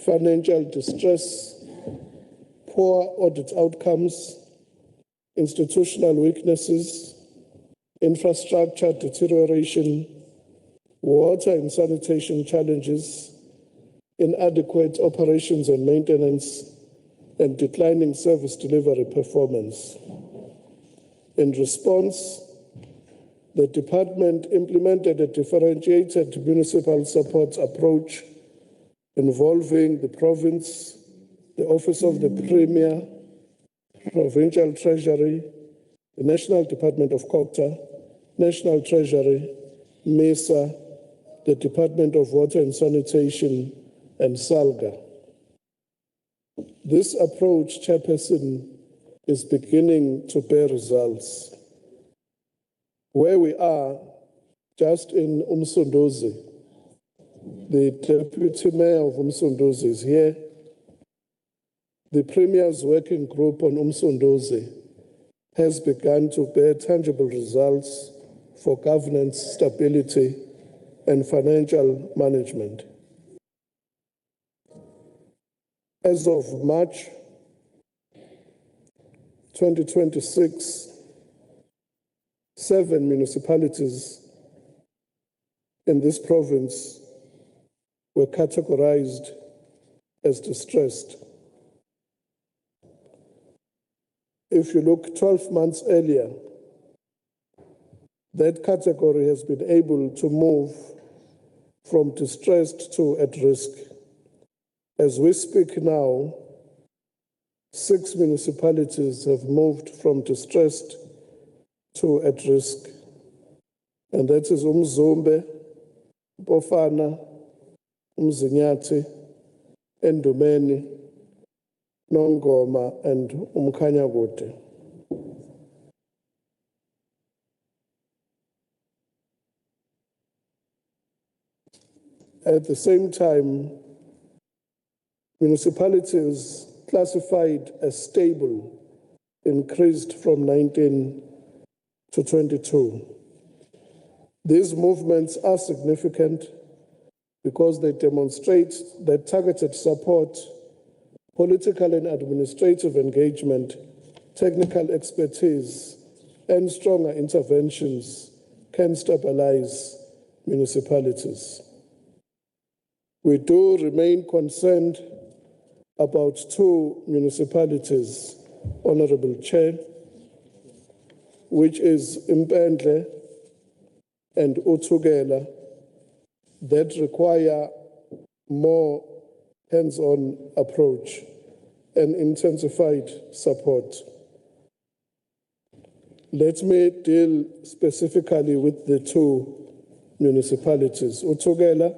financial distress, poor audit outcomes, institutional weaknesses, infrastructure deterioration, water and sanitation challenges, inadequate operations and maintenance, and declining service delivery performance. In response, the department implemented a differentiated municipal support approach involving the province, the Office of the Premier, Provincial Treasury, the National Department of COGTA, National Treasury, MESA, the Department of Water and Sanitation, and SALGA. This approach, Chairperson, is beginning to bear results. Where we are, just in Umsunduzi, the Deputy Mayor of Umsunduzi is here. The Premier's working group on Umsunduzi has begun to bear tangible results for governance, stability, and financial management. As of March 2026, 7 municipalities in this province were categorized as distressed. If you look 12 months earlier, that category has been able to move from distressed to at risk. As we speak now, 6 municipalities have moved from distressed to at risk, and that is Umzumbe, Bofana, Umzinyathi, Endumeni, Nongoma, and Umkhanyakude. At the same time, municipalities classified as stable increased from 19 to 22. These movements are significant because they demonstrate that targeted support, political and administrative engagement, technical expertise, and stronger interventions can stabilize municipalities. We do remain concerned about 2 municipalities, Honorable Chair, which is Impendle and Uthukela, that require more hands-on approach and intensified support. Let me deal specifically with the 2 municipalities. Uthukela.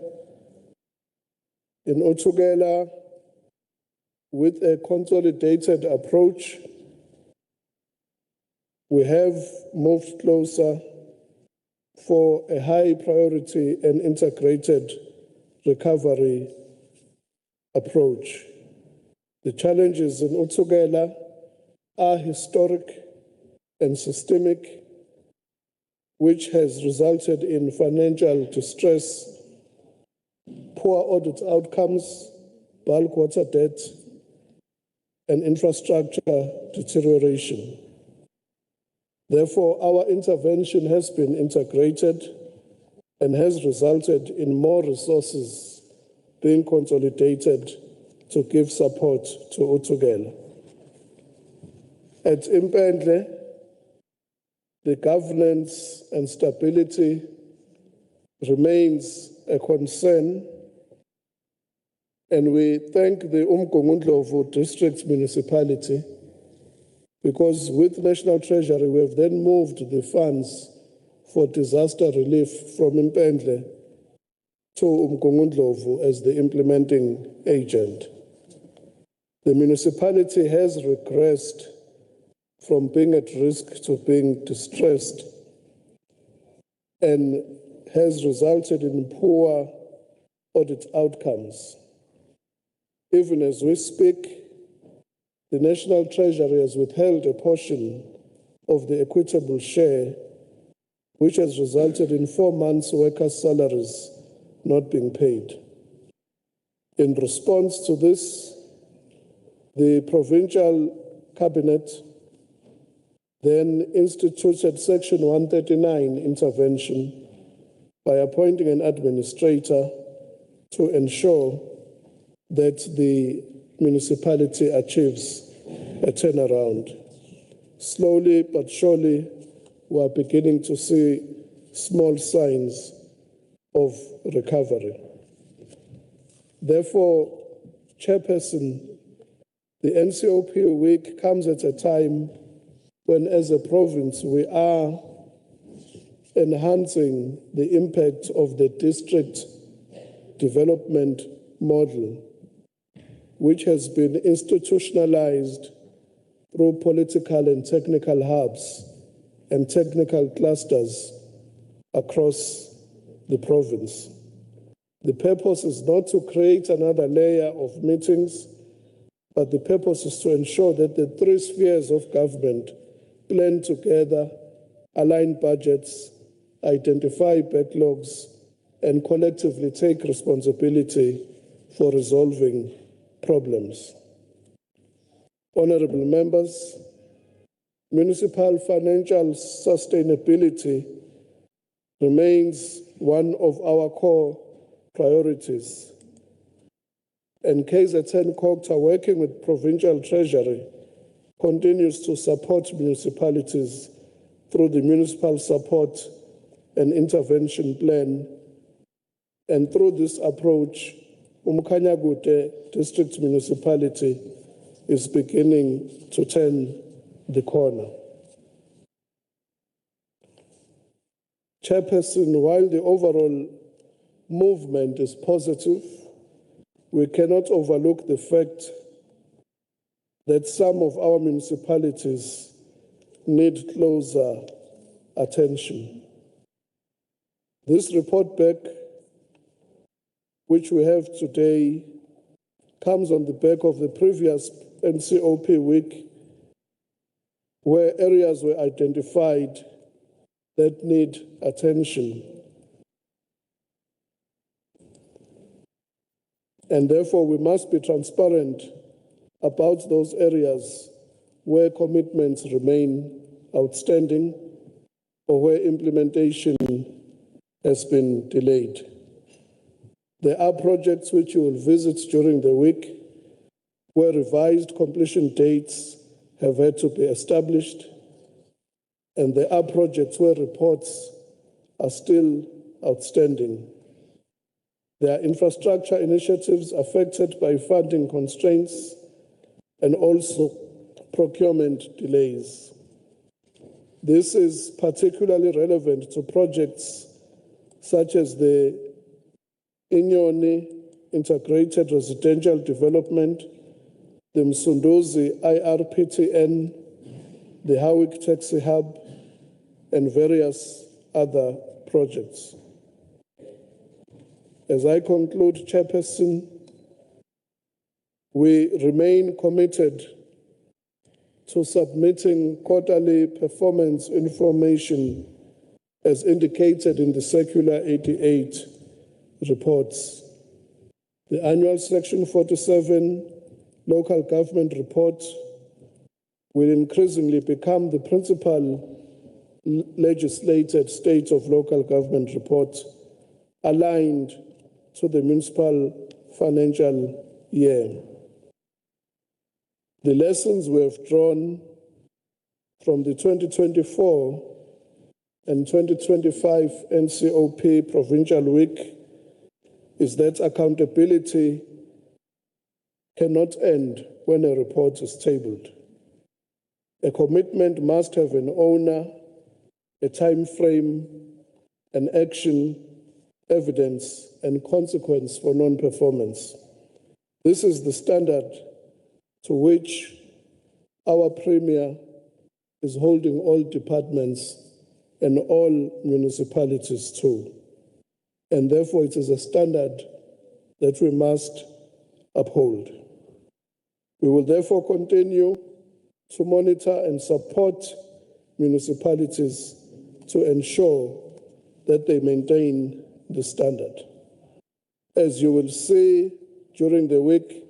In Uthukela, with a consolidated approach, we have moved closer for a high priority and integrated recovery approach. The challenges in Uthukela are historic and systemic, which has resulted in financial distress, poor audit outcomes, bulk water debt, and infrastructure deterioration. Therefore, our intervention has been integrated and has resulted in more resources being consolidated to give support to Uthukela. At Impendle, the governance and stability remains a concern, and we thank the UMNGENI-UTHUKELA District Municipality because with National Treasury we have then moved the funds for disaster relief from Impendle to UMNGENI-UTHUKELA as the implementing agent. The municipality has regressed from being at risk to being distressed and has resulted in poor audit outcomes. Even as we speak, the National Treasury has withheld a portion of the equitable share which has resulted in 4 months' workers' salaries not being paid. In response to this, the provincial cabinet then instituted Section 139 intervention by appointing an administrator to ensure that the municipality achieves a turnaround. Slowly but surely, we are beginning to see small signs of recovery. Therefore, Chairperson, the NCOP week comes at a time when, as a province, we are enhancing the impact of the district development model, which has been institutionalized through political and technical hubs and technical clusters across the province. The purpose is not to create another layer of meetings, but the purpose is to ensure that the 3 spheres of government plan together, align budgets, identify backlogs, and collectively take responsibility for resolving problems. Honorable members, municipal financial sustainability remains one of our core priorities, and KZN COGTA, working with Provincial Treasury, continues to support municipalities through the Municipal Support and Intervention Plan. And through this approach, Umkhanyakude District Municipality is beginning to turn the corner. Chairperson, while the overall movement is positive, we cannot overlook the fact that some of our municipalities need closer attention. This report back, which we have today, comes on the back of the previous NCOP week, where areas were identified that need attention. And therefore, we must be transparent about those areas where commitments remain outstanding or where implementation has been delayed. There are projects which you will visit during the week where revised completion dates have had to be established, and there are projects where reports are still outstanding. There are infrastructure initiatives affected by funding constraints and also procurement delays. This is particularly relevant to projects such as the Inyoni Integrated Residential Development, the Msunduzi IRPTN, the Howick Taxi Hub, and various other projects. As I conclude, Chairperson, we remain committed to submitting quarterly performance information as indicated in the Circular 88 reports. The annual Section 47 local government report will increasingly become the principal legislated state of local government report aligned to the municipal financial year. The lessons we have drawn from the 2024 and 2025 NCOP Provincial Week is that accountability cannot end when a report is tabled. A commitment must have an owner, a time frame, an action, evidence, and consequence for non-performance. This is the standard to which our Premier is holding all departments and all municipalities to. And therefore, it is a standard that we must uphold. We will therefore continue to monitor and support municipalities to ensure that they maintain the standard. As you will see during the week,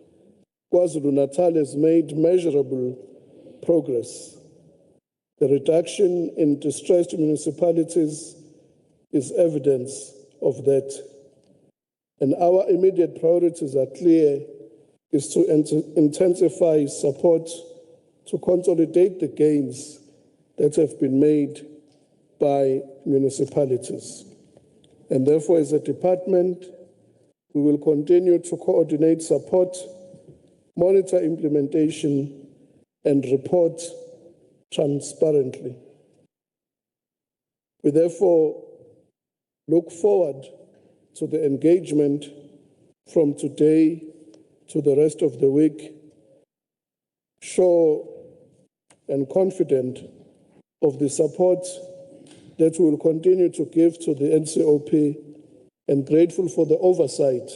KwaZulu-Natal has made measurable progress. The reduction in distressed municipalities is evidence of that. And our immediate priorities are clear, is to intensify support to consolidate the gains that have been made by municipalities. And therefore, as a department, we will continue to coordinate support, monitor implementation, and report transparently. We therefore look forward to the engagement from today to the rest of the week, sure and confident of the support that we will continue to give to the NCOP, and grateful for the oversight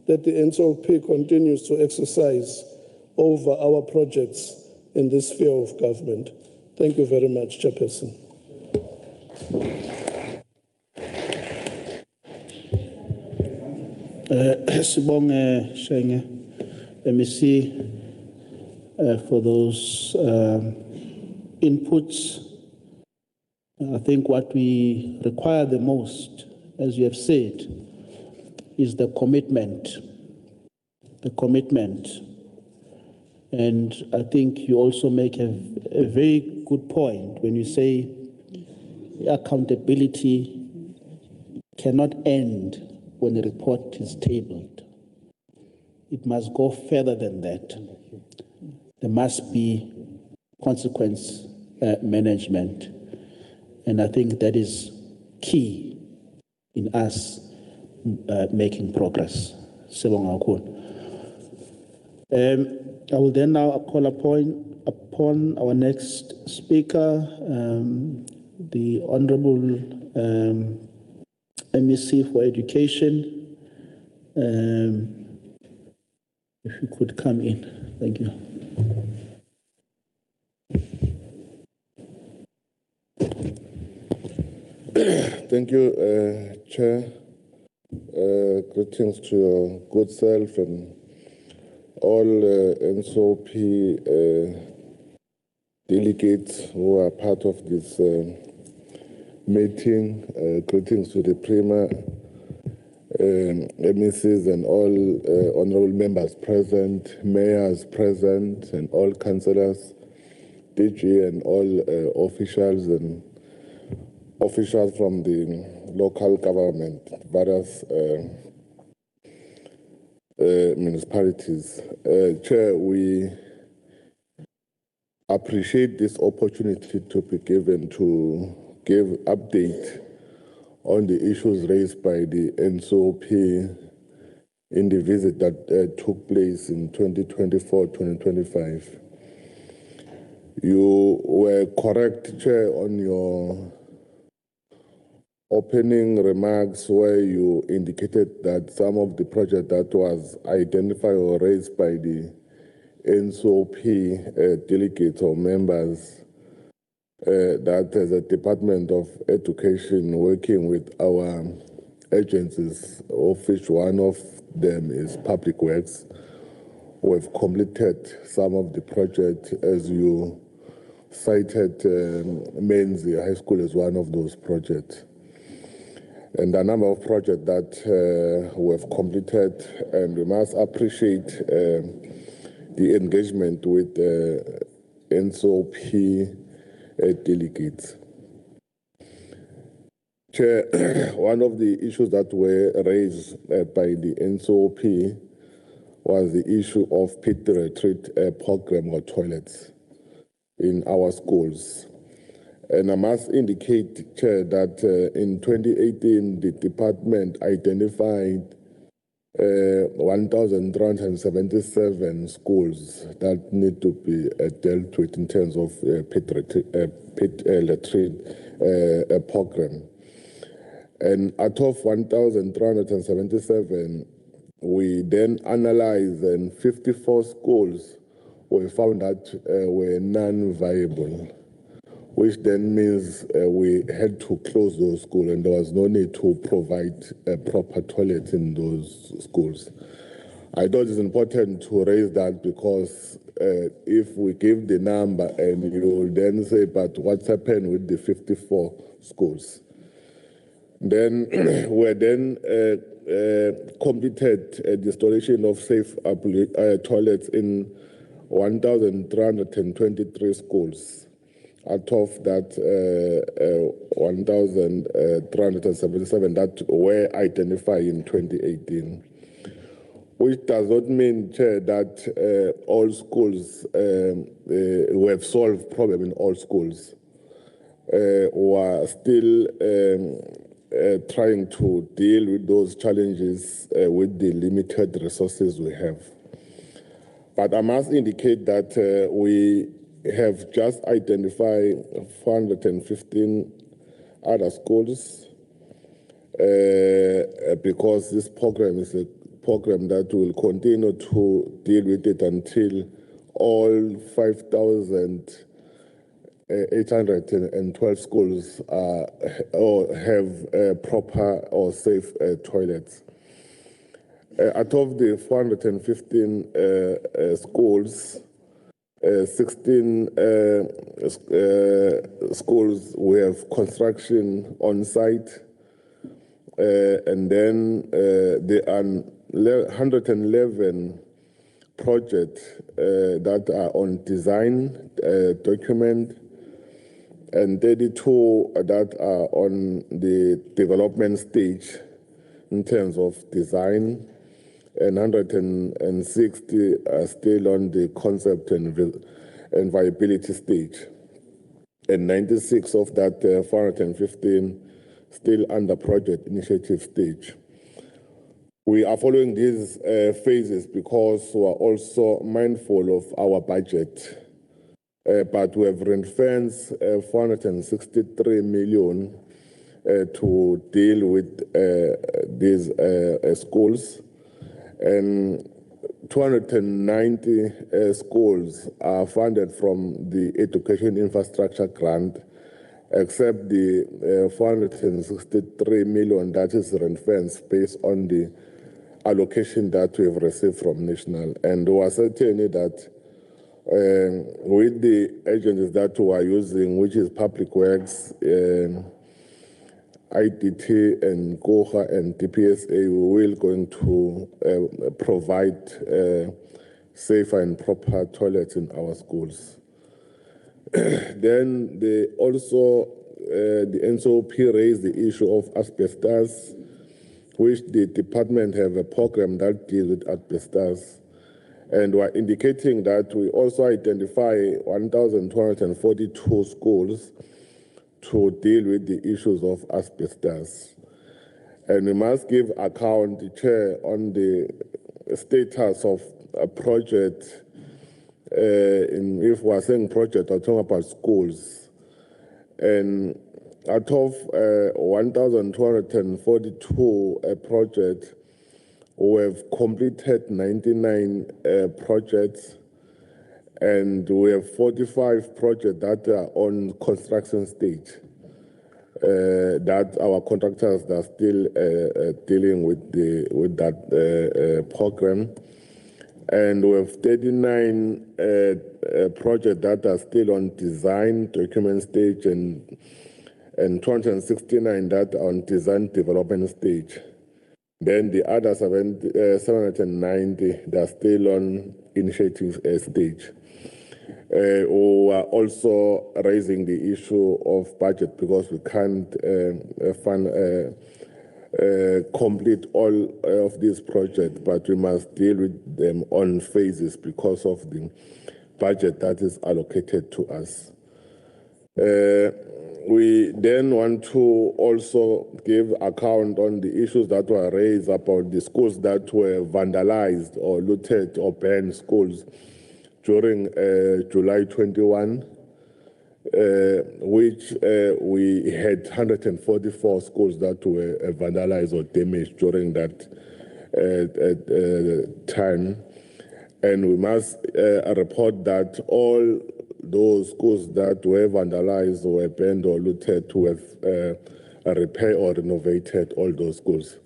that the NCOP continues to exercise over our projects in this sphere of government. Thank you very much, Chairperson. Sibonge Shenge, MEC, for those inputs. I think what we require the most, as you have said, is the commitment. The commitment. And I think you also make a very good point when you say accountability cannot end when the report is tabled. It must go further than that. There must be consequence management. And I think that is key in us making progress. I will then now call upon our next speaker, the Honorable MEC for Education. If you could come in. Thank you. Thank you, Chair. Greetings to your good self and all NCOP delegates who are part of this meeting. Greetings to the Premier, MECs and all honorable members present, mayors present, and all councillors, DG and all officials and officials from the local government, various municipalities. Chair, we appreciate this opportunity to be given to give update on the issues raised by the NCOP in the visit that took place in 2024-2025. You were correct, Chair, on your opening remarks where you indicated that some of the project that was identified or raised by the NCOP delegates or members, that as a Department of Education working with our agencies, of which one of them is Public Works, we've completed some of the projects as you cited Menzi High School as one of those projects. And a number of projects that we have completed, and we must appreciate the engagement with NCOP delegates. Chair, one of the issues that were raised by the NCOP was the issue of pit retreat program or toilets in our schools. And I must indicate, Chair, that in 2018, the department identified 1,377 schools that need to be dealt with in terms of pit latrine program. And out of 1,377, we then analyzed, and 54 schools were found that were non-viable. which then means we had to close those schools, and there was no need to provide proper toilets in those schools. I thought it's important to raise that because if we give the number and you then say, but what's happened with the 54 schools? Then we then completed the installation of safe toilets in 1,323 schools. Out of that 1,377 that were identified in 2018. Which does not mean, Chair, that all schools, we have solved problem in all schools. We are still trying to deal with those challenges with the limited resources we have. But I must indicate that we have just identified 415 other schools because this program is a program that will continue to deal with it until all 5,812 schools or have proper or safe toilets. Out of the 415 schools, 16 schools we have construction on site, and then there are 111 projects that are on design document, and 32 that are on the development stage in terms of design, and 160 are still on the concept and viability stage, and 96 of that 415 still under project initiative stage. We are following these phases because we are also mindful of our budget, but we have ring-fenced 463 million to deal with these schools, and 290 schools are funded from the Education Infrastructure Grant, except the 463 million that is ring-fenced based on the allocation that we have received from national. And we are certain that with the agencies that we are using, which is Public Works, IDT and KOGA and DPSA, we will going to provide safer and proper toilets in our schools. Then the NCOP raised the issue of asbestos, which the department have a program that deals with asbestos. And we are indicating that we also identify 1,242 schools to deal with the issues of asbestos. And we must give account, the Chair, on the status of a project. If we are saying project, I'm talking about schools. And out of 1,242 projects, we have completed 99 projects, and we have 45 projects that are on construction stage, that our contractors are still dealing with that program. And we have 39 projects that are still on design document stage, and 269 that are on design development stage. Then the other 790 that are still on initiative stage. We are also raising the issue of budget because we can't complete all of these projects, but we must deal with them on phases because of the budget that is allocated to us. We then want to also give account on the issues that were raised about the schools that were vandalized or looted or burned schools during July 21, which we had 144 schools that were vandalized or damaged during that time. And we must report that all those schools that were vandalized or burned or looted to have repair or renovated all those schools.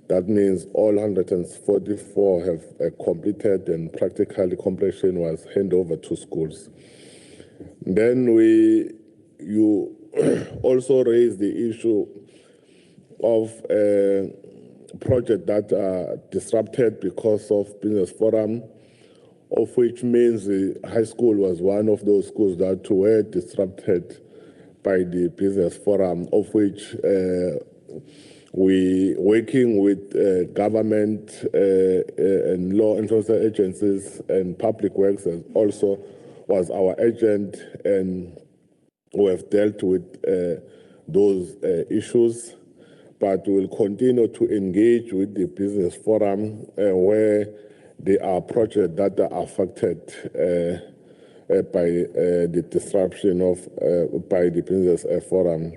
That means all 144 have completed, and practically completion was handed over to schools. Then you also raised the issue of projects that are disrupted because of business forum, of which means the high school was one of those schools that were disrupted by the business forum, of which we working with government and law enforcement agencies and public works also was our agent, and we have dealt with those issues, but we will continue to engage with the business forum where there are projects that are affected by the disruption of by the business forum.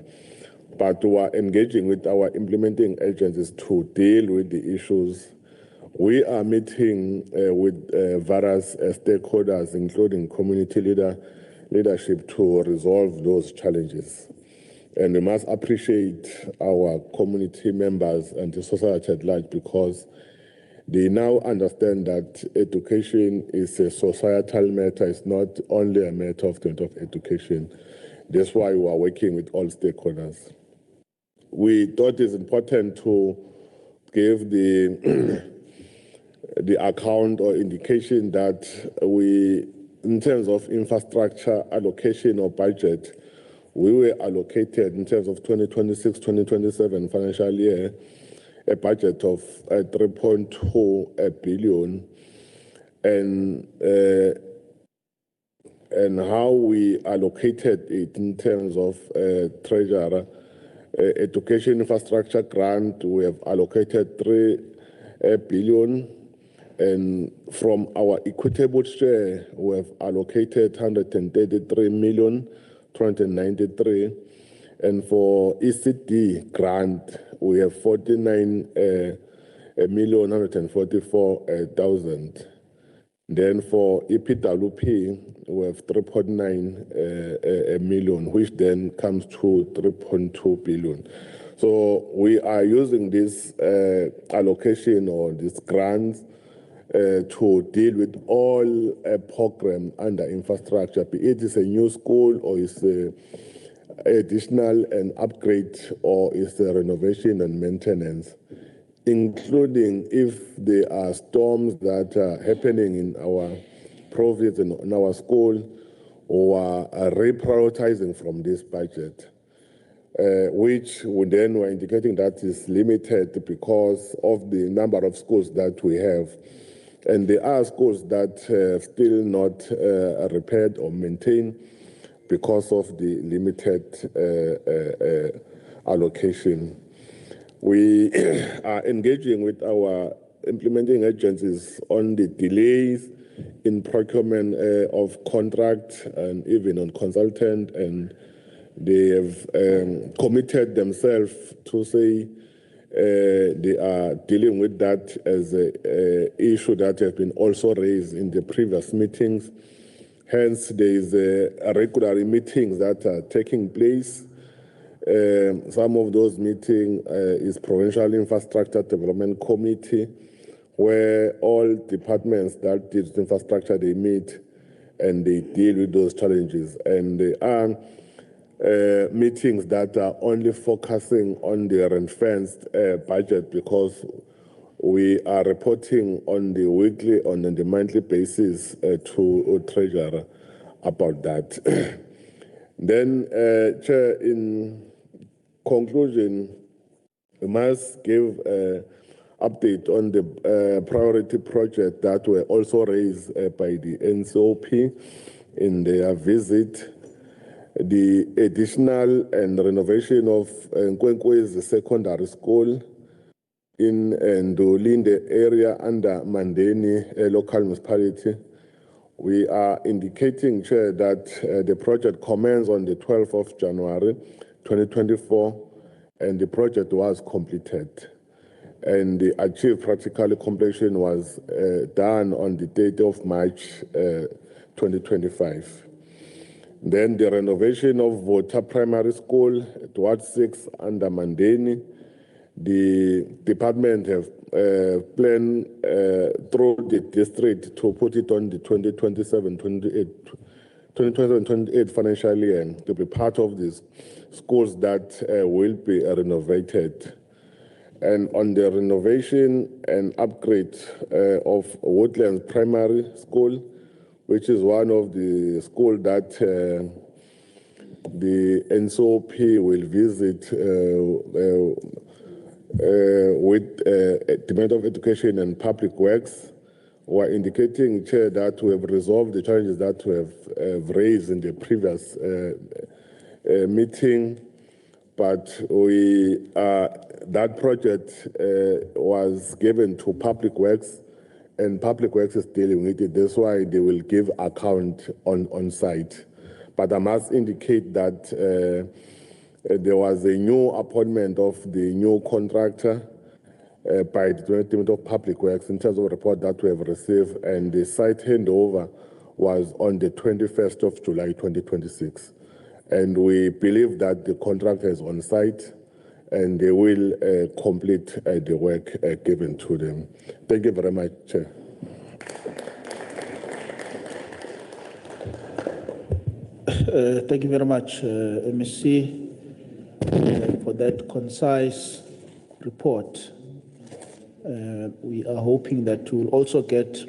But we are engaging with our implementing agencies to deal with the issues. We are meeting with various stakeholders, including community leadership, to resolve those challenges. And we must appreciate our community members and the society at large, because they now understand that education is a societal matter. It's not only a matter of education. That's why we are working with all stakeholders. We thought it's important to give the account or indication that we, in terms of infrastructure allocation or budget, we were allocated in terms of 2026-2027 financial year a budget of 3.2 billion, and how we allocated it in terms of treasurer. Education infrastructure grant, we have allocated 3 billion, and from our equitable share, we have allocated 133 million, 293, and for ECD grant, we have 49 million, 144,000. Then for EPWP, we have 3.9 million, which then comes to 3.2 billion. So we are using this allocation or this grants to deal with all program under infrastructure, be it is a new school or it's a additional and upgrade or it's a renovation and maintenance, including if there are storms that are happening in our province and in our school, or are reprioritizing from this budget, which we then were indicating that is limited because of the number of schools that we have. And there are schools that still not repaired or maintained because of the limited allocation. We are engaging with our implementing agencies on the delays in procurement of contract and even on consultant, and they have committed themselves to say they are dealing with that as an issue that has been also raised in the previous meetings. Hence, there is regular meetings that are taking place. Some of those meetings is Provincial Infrastructure Development Committee, where all departments that deal with infrastructure, they meet and they deal with those challenges. And there are meetings that are only focusing on the ring-fenced budget, because we are reporting on the weekly, on the monthly basis to Treasurer about that. Then, Chair, in conclusion, we must give an update on the priority project that were also raised by the NCOP in their visit. The additional and renovation of Nkwenkwezi Secondary School in NTULI, in the area under MUNICIPALITY, a local municipality. We are indicating, Chair, that the project commenced on the 12th of January 2024, and the project was completed. And the achieved practical completion was done on the 8th of March 2025. Then the renovation of Vota Primary School at Ward 6 under Mandeni. The department have planned through the district to put it on the 2027-28 financial year to be part of these schools that will be renovated. And on the renovation and upgrade of Woodlands Primary School, which is one of the schools that the NCOP will visit with Department of Education and Public Works. We are indicating, Chair, that we have resolved the challenges that we have raised in the previous meeting, but that project was given to Public Works, and Public Works is dealing with it. That's why they will give account on site. But I must indicate that there was a new appointment of the new contractor by the Department of Public Works in terms of a report that we have received, and the site handover was on the 21st of July 2026. And we believe that the contractor is on site and they will complete the work given to them. Thank you very much, Chair. Thank you very much, MEC, for that concise report. We are hoping that we will also get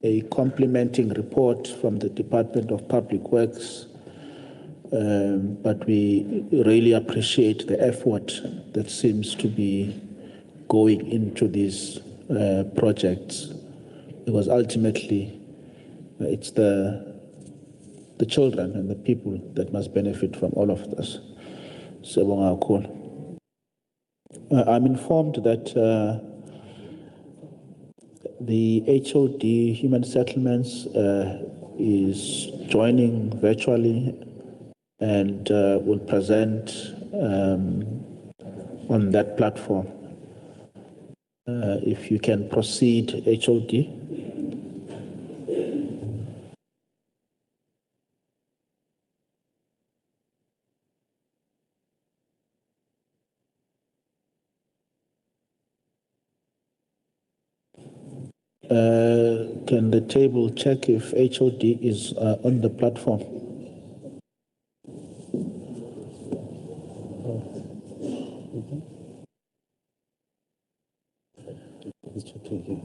a complementing report from the Department of Public Works, but we really appreciate the effort that seems to be going into these projects, because ultimately it's the children and the people that must benefit from all of this. I'm informed that the HOD Human Settlements is joining virtually and will present on that platform. If you can proceed, HOD. Can the table check if HOD is on the platform? He's checking here.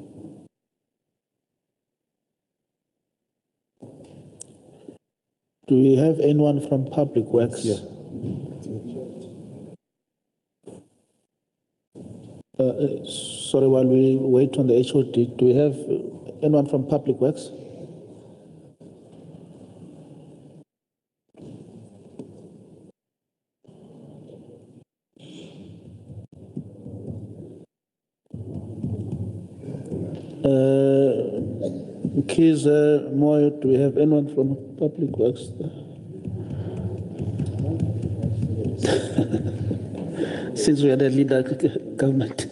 Do we have anyone from Public Works? Yeah. Sorry, while we wait on the HOD, do we have anyone from Public Works? KZN Moyo, do we have anyone from Public Works? Since we had a leader government.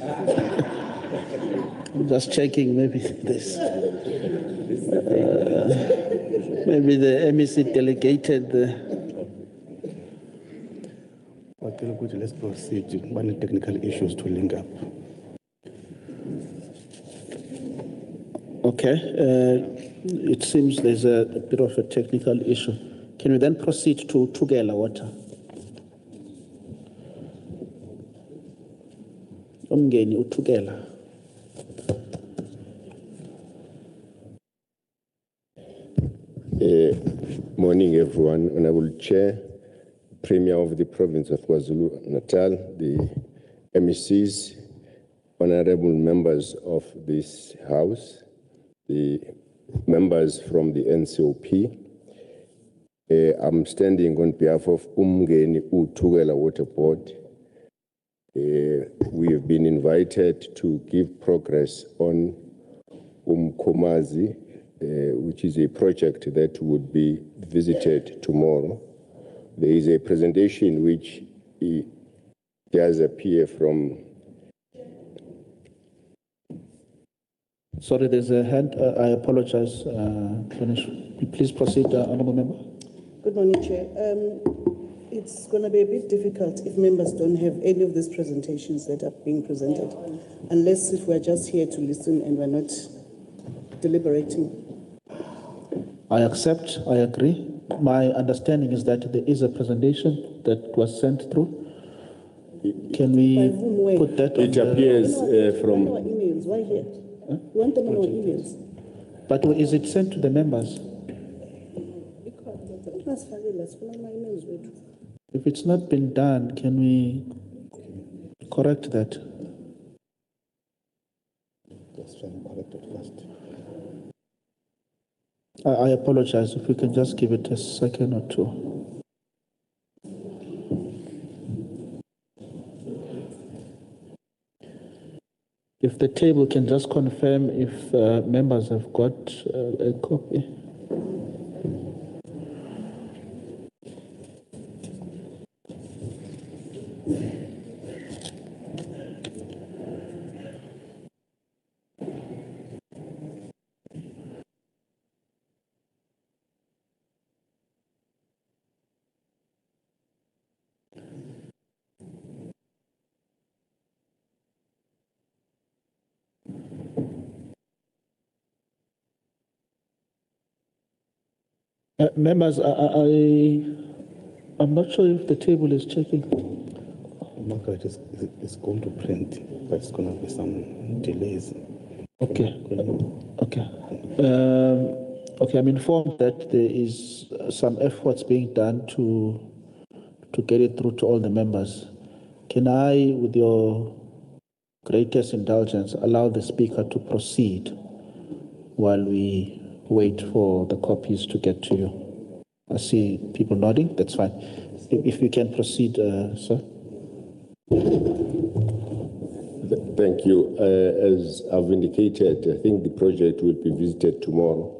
I'm just checking, maybe this. Maybe the MEC delegated. Okay, let's proceed. One technical issues to link up. Okay, it seems there's a bit of a technical issue. Can we then proceed to UMNGENI water? UMNGENI-UTHUKELA. Morning, everyone. Honorable Chair, Premier of the Province of KwaZulu-Natal, the MECs, honorable members of this House, the members from the NCOP. I'm standing on behalf of UMNGENI-UTHUKELA Water Board. We have been invited to give progress on Umkomazi, which is a project that would be visited tomorrow. There is a presentation which does appear from Sorry, there's a hand. I apologize. Please proceed, Honourable Member. Good morning, Chair. It's going to be a bit difficult if members don't have any of these presentations that are being presented, unless if we're just here to listen and we're not deliberating. I accept. I agree. My understanding is that there is a presentation that was sent through. Can we put that on It appears from... Our emails, why here? You want them on our emails? But is it sent to the members? If it's not been done, can we correct that? Let's try and correct it first. I apologize. If we can just give it a second or two. If the table can just confirm if members have got a copy. Members, I'm not sure if the table is checking. Margaret, it's going to print, but it's going to be some delays. Okay. Okay. Okay, I'm informed that there is some efforts being done to get it through to all the members. Can I, with your greatest indulgence, allow the speaker to proceed while we wait for the copies to get to you? I see people nodding. That's fine. If you can proceed, sir. Thank you. As I've indicated, I think the project will be visited tomorrow.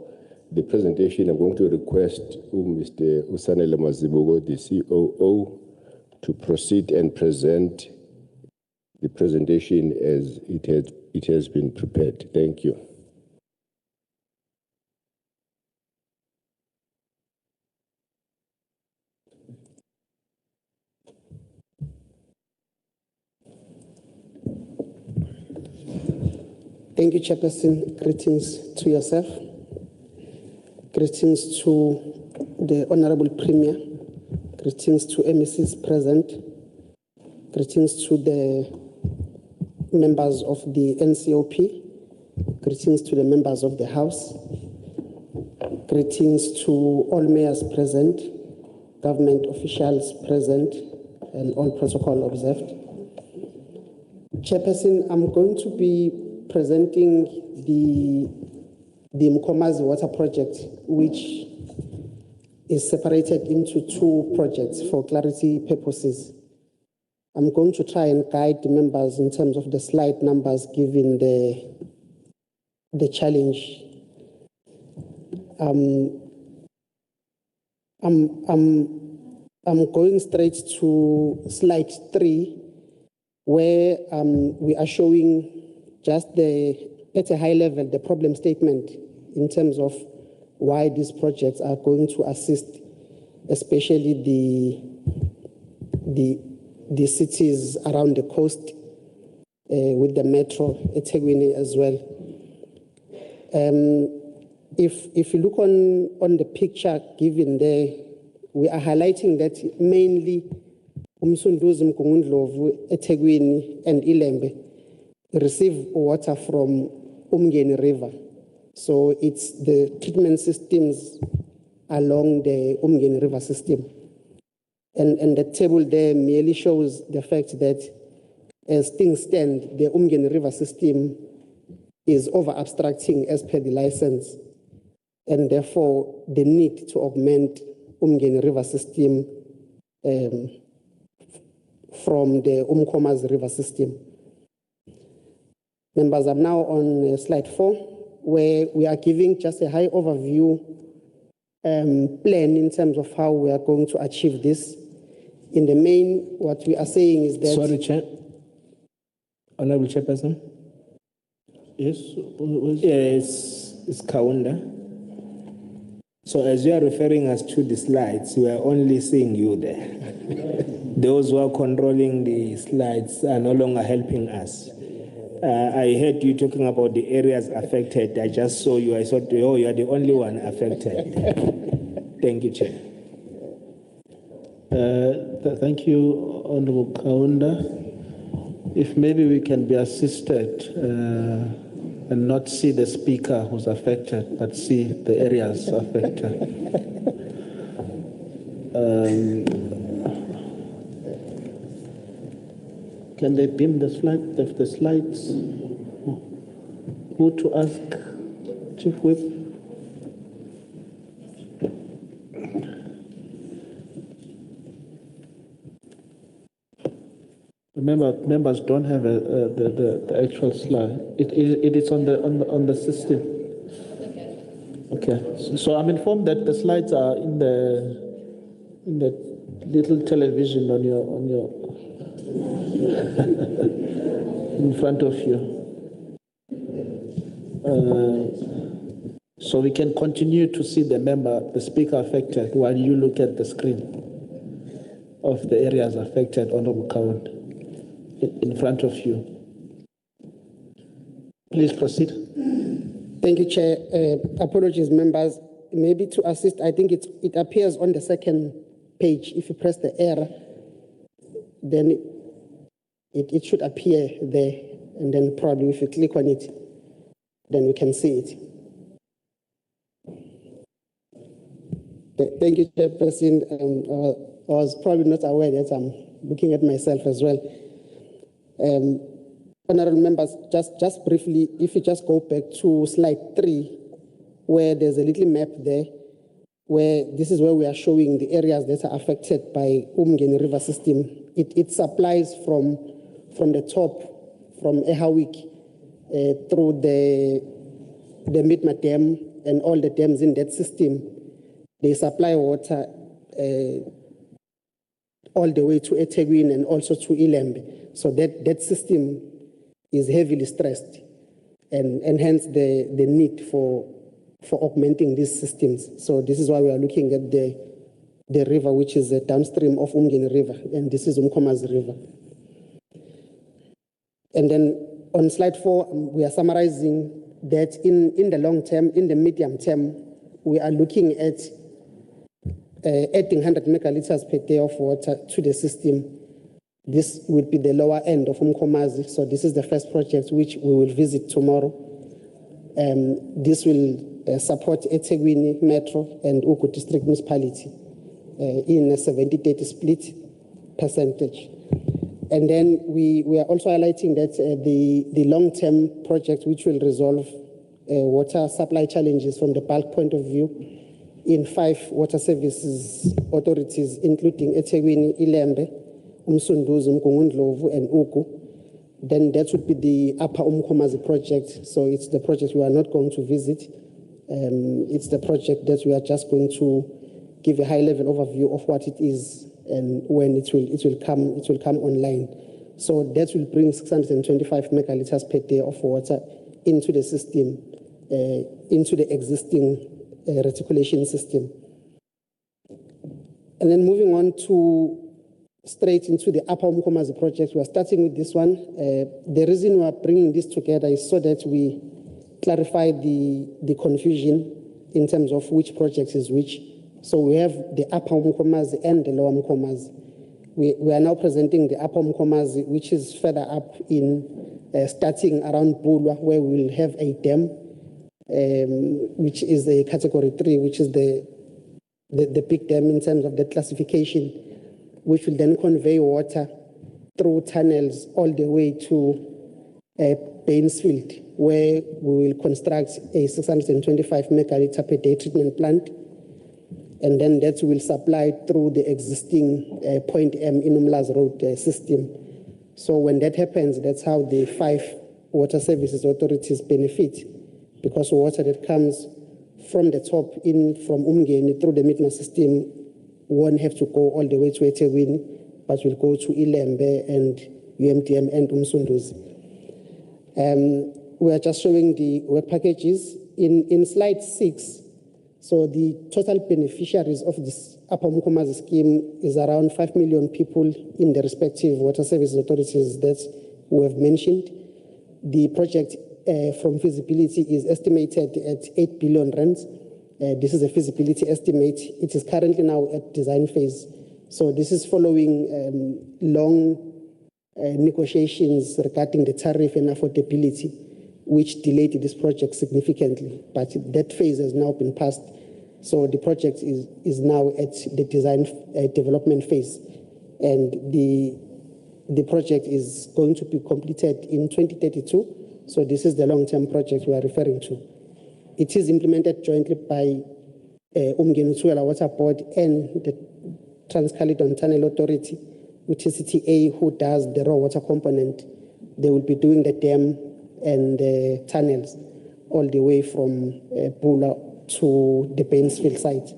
The presentation, I'm going to request Mr. Usanele Mazibugo, the COO, to proceed and present the presentation as it has been prepared. Thank you. Thank you, Chairperson. Greetings to yourself. Greetings to the Honorable Premier. Greetings to MECs present. Greetings to the members of the NCOP. Greetings to the members of the House. Greetings to all mayors present, government officials present, and all protocol observed. Chairperson, I'm going to be presenting the Mkomazi Water Project, which is separated into two projects for clarity purposes. I'm going to try and guide the members in terms of the slide numbers given the challenge. I'm going straight to slide 3, where we are showing just at a high level, the problem statement in terms of why these projects are going to assist, especially the cities around the coast, with the metro, eThekwini as well. If you look on the picture given there, we are highlighting that mainly Umsunduzi, Mgungundlovu, eThekwini, and Ilembe receive water from UMNGENI River. So it's the treatment systems along the UMNGENI River system. And the table there merely shows the fact that as things stand, the UMNGENI River system is over-abstracting as per the license, and therefore the need to augment UMNGENI River system from the Mkomazi River system. Members, I'm now on slide 4, where we are giving just a high overview plan in terms of how we are going to achieve this. In the main, what we are saying is that... Sorry, Chair. Honorable Chairperson. Yes. Yes, it's Kaunda. So as you are referring us to the slides, we are only seeing you there. Those who are controlling the slides are no longer helping us. I heard you talking about the areas affected. I just saw you. I thought, oh, you are the only one affected. Thank you, Chair. Thank you, Honorable Kaunda. If maybe we can be assisted and not see the speaker who's affected, but see the areas affected. Can they beam the slides? Who to ask? Chief Whip? Remember, members don't have the actual slide. It is on the system. Okay. So I'm informed that the slides are in the little television on your in front of you. So we can continue to see the speaker affected while you look at the screen of the areas affected, Honorable Count, in front of you. Please proceed. Thank you, Chair. Apologies, members. Maybe to assist, I think it appears on the second page. If you press the arrow, then it should appear there. And then probably if you click on it, then we can see it. Thank you, Chairperson. I was probably not aware that I'm looking at myself as well. Honorable members, just briefly, if you just go back to slide 3, where there's a little map there, where this is where we are showing the areas that are affected by UMNGENI River system. It supplies from the top, from Ehawik, through the Midma Dam and all the dams in that system. They supply water all the way to eThekwini and also to Ilembe. So that system is heavily stressed, and hence the need for augmenting these systems. So this is why we are looking at the river, which is downstream of UMNGENI River, and this is Umkomazi River. And then on slide 4, we are summarizing that in the long term, in the medium term, we are looking at adding 100 megaliters per day of water to the system. This will be the lower end of Umkomazi. So this is the first project which we will visit tomorrow. This will support eThekwini Metro and Ugu District Municipality in a 70-30 split percentage. And then we are also highlighting that the long-term project which will resolve water supply challenges from the bulk point of view in 5 water services authorities, including eThekwini, Ilembe, Umsunduzi, Mgungundlovu, and Ugu. Then that would be the Upper Umkomazi project. So it's the project we are not going to visit. It's the project that we are just going to give a high-level overview of what it is and when it will come online. So that will bring 625 megaliters per day of water into the system, into the existing reticulation system. And then moving on to straight into the Upper Umkomazi project, we are starting with this one. The reason we are bringing this together is so that we clarify the confusion in terms of which project is which. So we have the Upper Umkomazi and the Lower Umkomazi. We are now presenting the Upper Umkomazi, which is further up in starting around Bulwa, where we will have a dam, which is a category 3, which is the big dam in terms of the classification, which will then convey water through tunnels all the way to Bainsfield, where we will construct a 625 megaliter per day treatment plant. And then that will supply through the existing Point M in Umlazi Road system. So when that happens, that's how the 5 water services authorities benefit, because water that comes from the top in from UMNGENI through the Midna system won't have to go all the way to eThekwini, but will go to Ilembe and UMDM and Umsunduzi. we are just showing the work packages. In slide 6, so the total beneficiaries of this Upper Mkomazi scheme is around 5 million people in the respective water services authorities that we have mentioned. The project from feasibility is estimated at 8 billion rands. This is a feasibility estimate. It is currently now at design phase. So this is following long negotiations regarding the tariff and affordability, which delayed this project significantly. But that phase has now been passed. So the project is now at the design development phase. And the project is going to be completed in 2032. So this is the long-term project we are referring to. It is implemented jointly by UMNGENI-UTHUKELA Water Board and the Trans-Caledon Tunnel Authority, which is CTA, who does the raw water component. They will be doing the dam and the tunnels all the way from Bula to the Bainsfield site.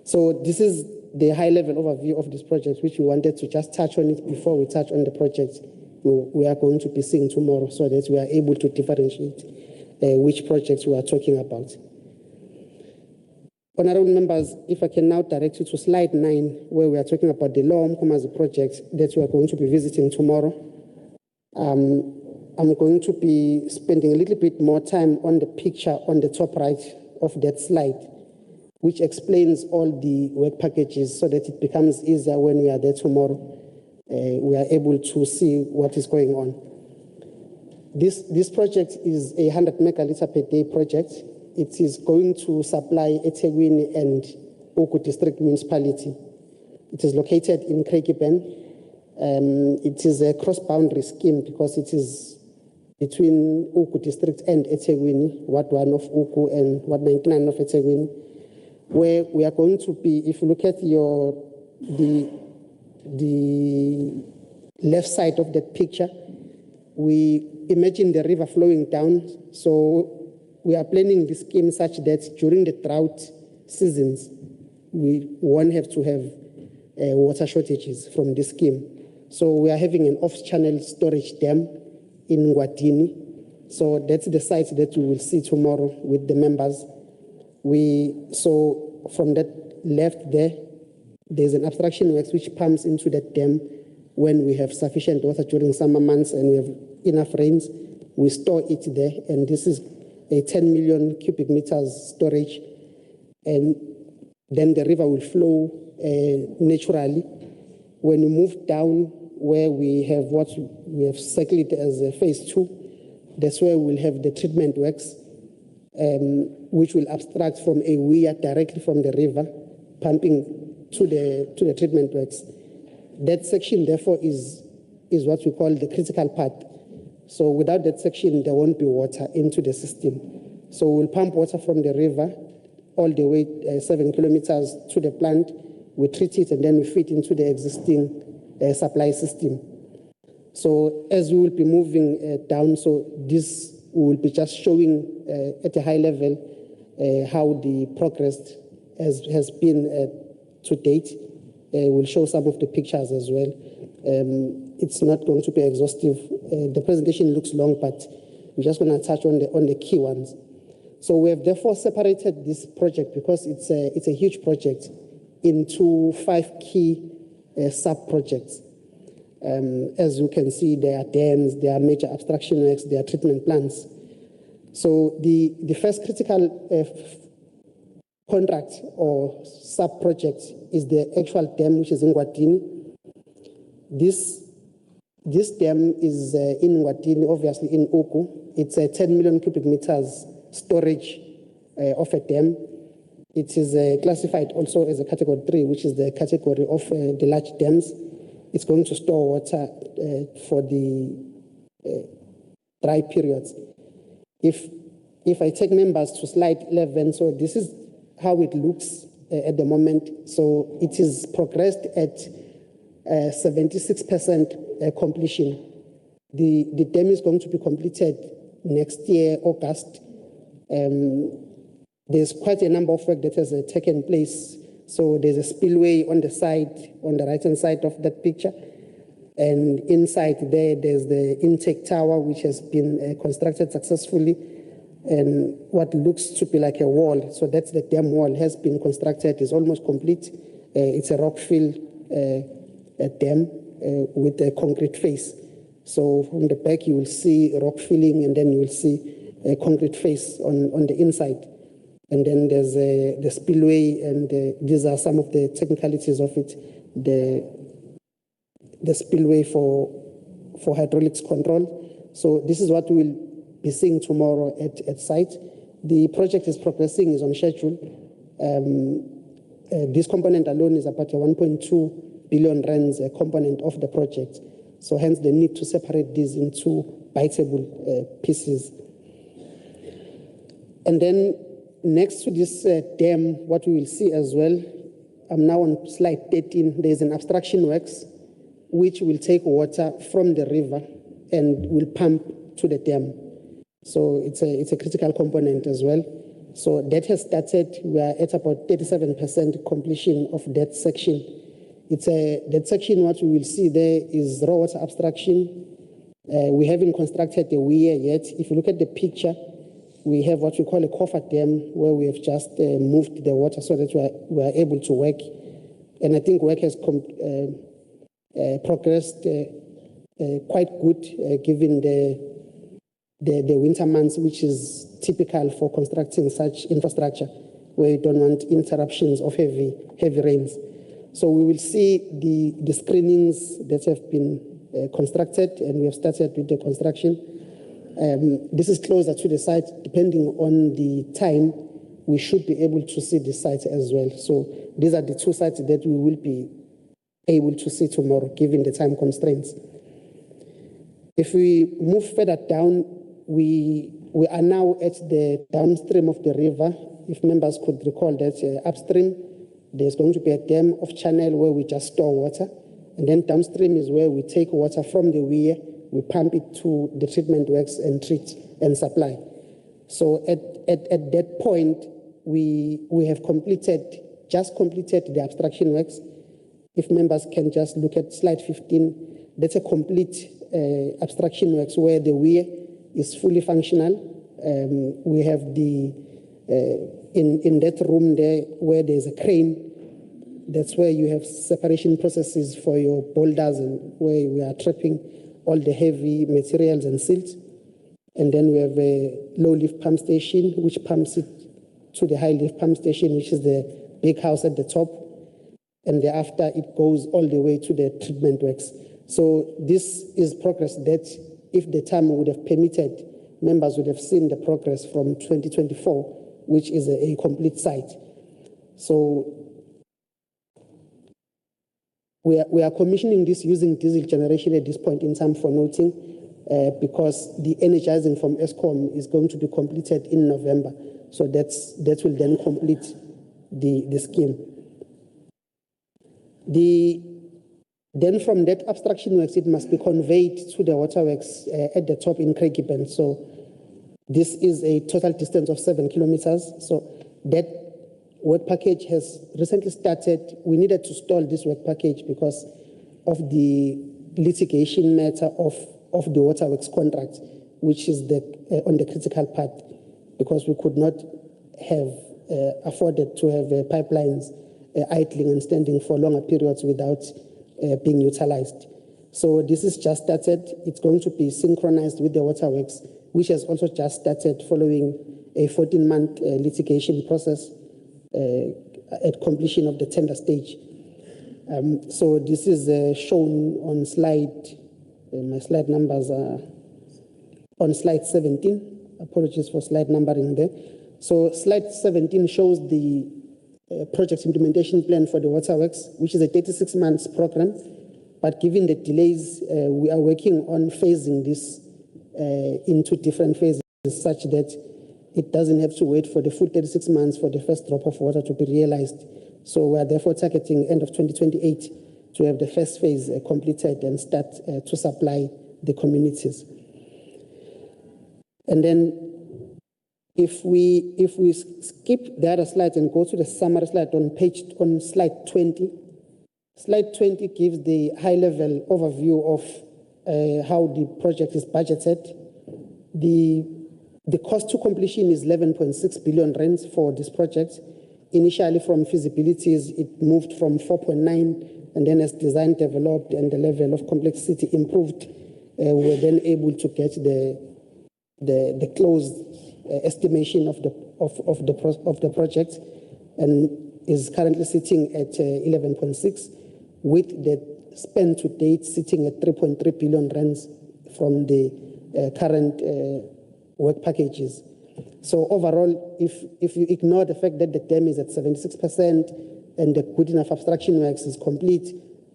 So this is the high-level overview of this project, which we wanted to just touch on it before we touch on the project we are going to be seeing tomorrow, so that we are able to differentiate which projects we are talking about. Honorable members, if I can now direct you to slide 9, where we are talking about the Lower Mkomazi project that we are going to be visiting tomorrow. I'm going to be spending a little bit more time on the picture on the top right of that slide, which explains all the work packages so that it becomes easier when we are there tomorrow. We are able to see what is going on. This project is a 100 megaliter per day project. It is going to supply eThekwini and Oku District Municipality. It is located in Krekibben. It is a cross-boundary scheme because it is between Oku District and eThekwini, Ward 1 of Oku and Ward 99 of eThekwini, where we are going to be, if you look at the left side of that picture, we imagine the river flowing down. So we are planning the scheme such that during the drought seasons, we won't have to have water shortages from this scheme. So we are having an off-channel storage dam in Ngwadini. So that's the site that we will see tomorrow with the members. So from that left there, there's an abstraction works which pumps into that dam when we have sufficient water during summer months and we have enough rains. We store it there, and this is a 10 million cubic meters storage. And then the river will flow naturally. When we move down where we have what we have circled as phase 2, that's where we'll have the treatment works, which will abstract from a weir directly from the river, pumping to the treatment works. That section, therefore, is what we call the critical part. So without that section, there won't be water into the system. So we'll pump water from the river all the way 7 kilometers to the plant. We treat it and then we feed into the existing supply system. So as we will be moving down, so this will be just showing at a high level how the progress has been to date. We'll show some of the pictures as well. It's not going to be exhaustive. The presentation looks long, but we're just going to touch on the key ones. So we have therefore separated this project because it's a huge project into 5 key sub-projects. As you can see, there are dams, there are major abstraction works, there are treatment plants. So the first critical contract or sub-project is the actual dam, which is in Ngwadini. This dam is in Ngwadini, obviously in Oku. It's a 10 million cubic meters storage of a dam. It is classified also as a category 3, which is the category of the large dams. It's going to store water for the dry periods. If I take members to slide 11, so this is how it looks at the moment. So it is progressed at 76% completion. The dam is going to be completed next year, August. There's quite a number of work that has taken place. So there's a spillway on the side, on the right-hand side of that picture. And inside there's the intake tower, which has been constructed successfully, and what looks to be like a wall. So that's the dam wall, has been constructed, is almost complete. It's a rock-filled dam with a concrete face. So from the back, you will see rock filling, and then you will see a concrete face on the inside. And then there's the spillway, and these are some of the technicalities of it. The spillway for hydraulics control. So this is what we'll be seeing tomorrow at site. The project is progressing, is on schedule. This component alone is about a 1.2 billion rands component of the project. So hence the need to separate these into biteable pieces. And then next to this dam, what we will see as well, I'm now on slide 13, there's an abstraction works which will take water from the river and will pump to the dam. So it's a critical component as well. So that has started. We are at about 37% completion of that section. That section, what we will see there is raw water abstraction. We haven't constructed a weir yet. If you look at the picture, we have what we call a coffer dam, where we have just moved the water so that we are able to work. And I think work has progressed quite good given the winter months, which is typical for constructing such infrastructure, where you don't want interruptions of heavy rains. So we will see the screenings that have been constructed, and we have started with the construction. This is closer to the site. Depending on the time, we should be able to see the site as well. So these are the two sites that we will be able to see tomorrow, given the time constraints. If we move further down, we are now at the downstream of the river. If members could recall that upstream, there's going to be a dam of channel where we just store water. And then downstream is where we take water from the weir, we pump it to the treatment works and treat and supply. So at that point, we have just completed the abstraction works. If members can just look at slide 15, that's a complete abstraction works where the weir is fully functional. We have in that room there where there's a crane, that's where you have separation processes for your boulders and where we are trapping all the heavy materials and silt. And then we have a low lift pump station, which pumps it to the high lift pump station, which is the big house at the top. And thereafter, it goes all the way to the treatment works. So this is progress that, if the time would have permitted, members would have seen the progress from 2024, which is a complete site. So we are commissioning this using diesel generation at this point in time for noting, because the energizing from ESCOM is going to be completed in November. So that will then complete the scheme. Then from that abstraction works, it must be conveyed to the waterworks at the top in Craigieburn. So this is a total distance of 7 kilometers. So that work package has recently started. We needed to stall this work package because of the litigation matter of the waterworks contract, which is on the critical part, because we could not have afforded to have pipelines idling and standing for longer periods without being utilized. So this is just started. It's going to be synchronized with the waterworks, which has also just started following a 14-month litigation process at completion of the tender stage. So this is shown on slide, my slide numbers are on slide 17. Apologies for slide numbering there. So slide 17 shows the project implementation plan for the waterworks, which is a 36 months program. But given the delays, we are working on phasing this into different phases such that it doesn't have to wait for the full 36 months for the first drop of water to be realized. So we are therefore targeting end of 2028 to have the first phase completed and start to supply the communities. And then if we skip the other slides and go to the summary slide on slide 20, Slide 20 gives the high-level overview of how the project is budgeted. The cost to completion is 11.6 billion rands for this project. Initially, from feasibilities, it moved from 4.9, and then as design developed and the level of complexity improved, we were then able to get the closed estimation of the project, and is currently sitting at 11.6, with the spend to date sitting at 3.3 billion rands from the current work packages. So overall, if you ignore the fact that the dam is at 76% and the good enough abstraction works is complete,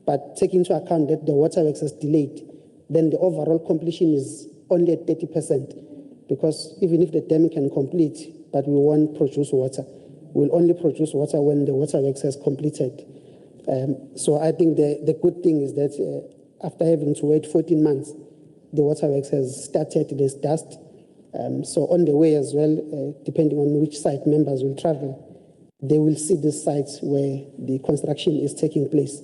but take into account that the waterworks is delayed, then the overall completion is only at 30%. Because even if the dam can complete, but we won't produce water, we'll only produce water when the waterworks has completed. So I think the good thing is that after having to wait 14 months, the waterworks has started this dust. So on the way as well, depending on which site members will travel, they will see the sites where the construction is taking place.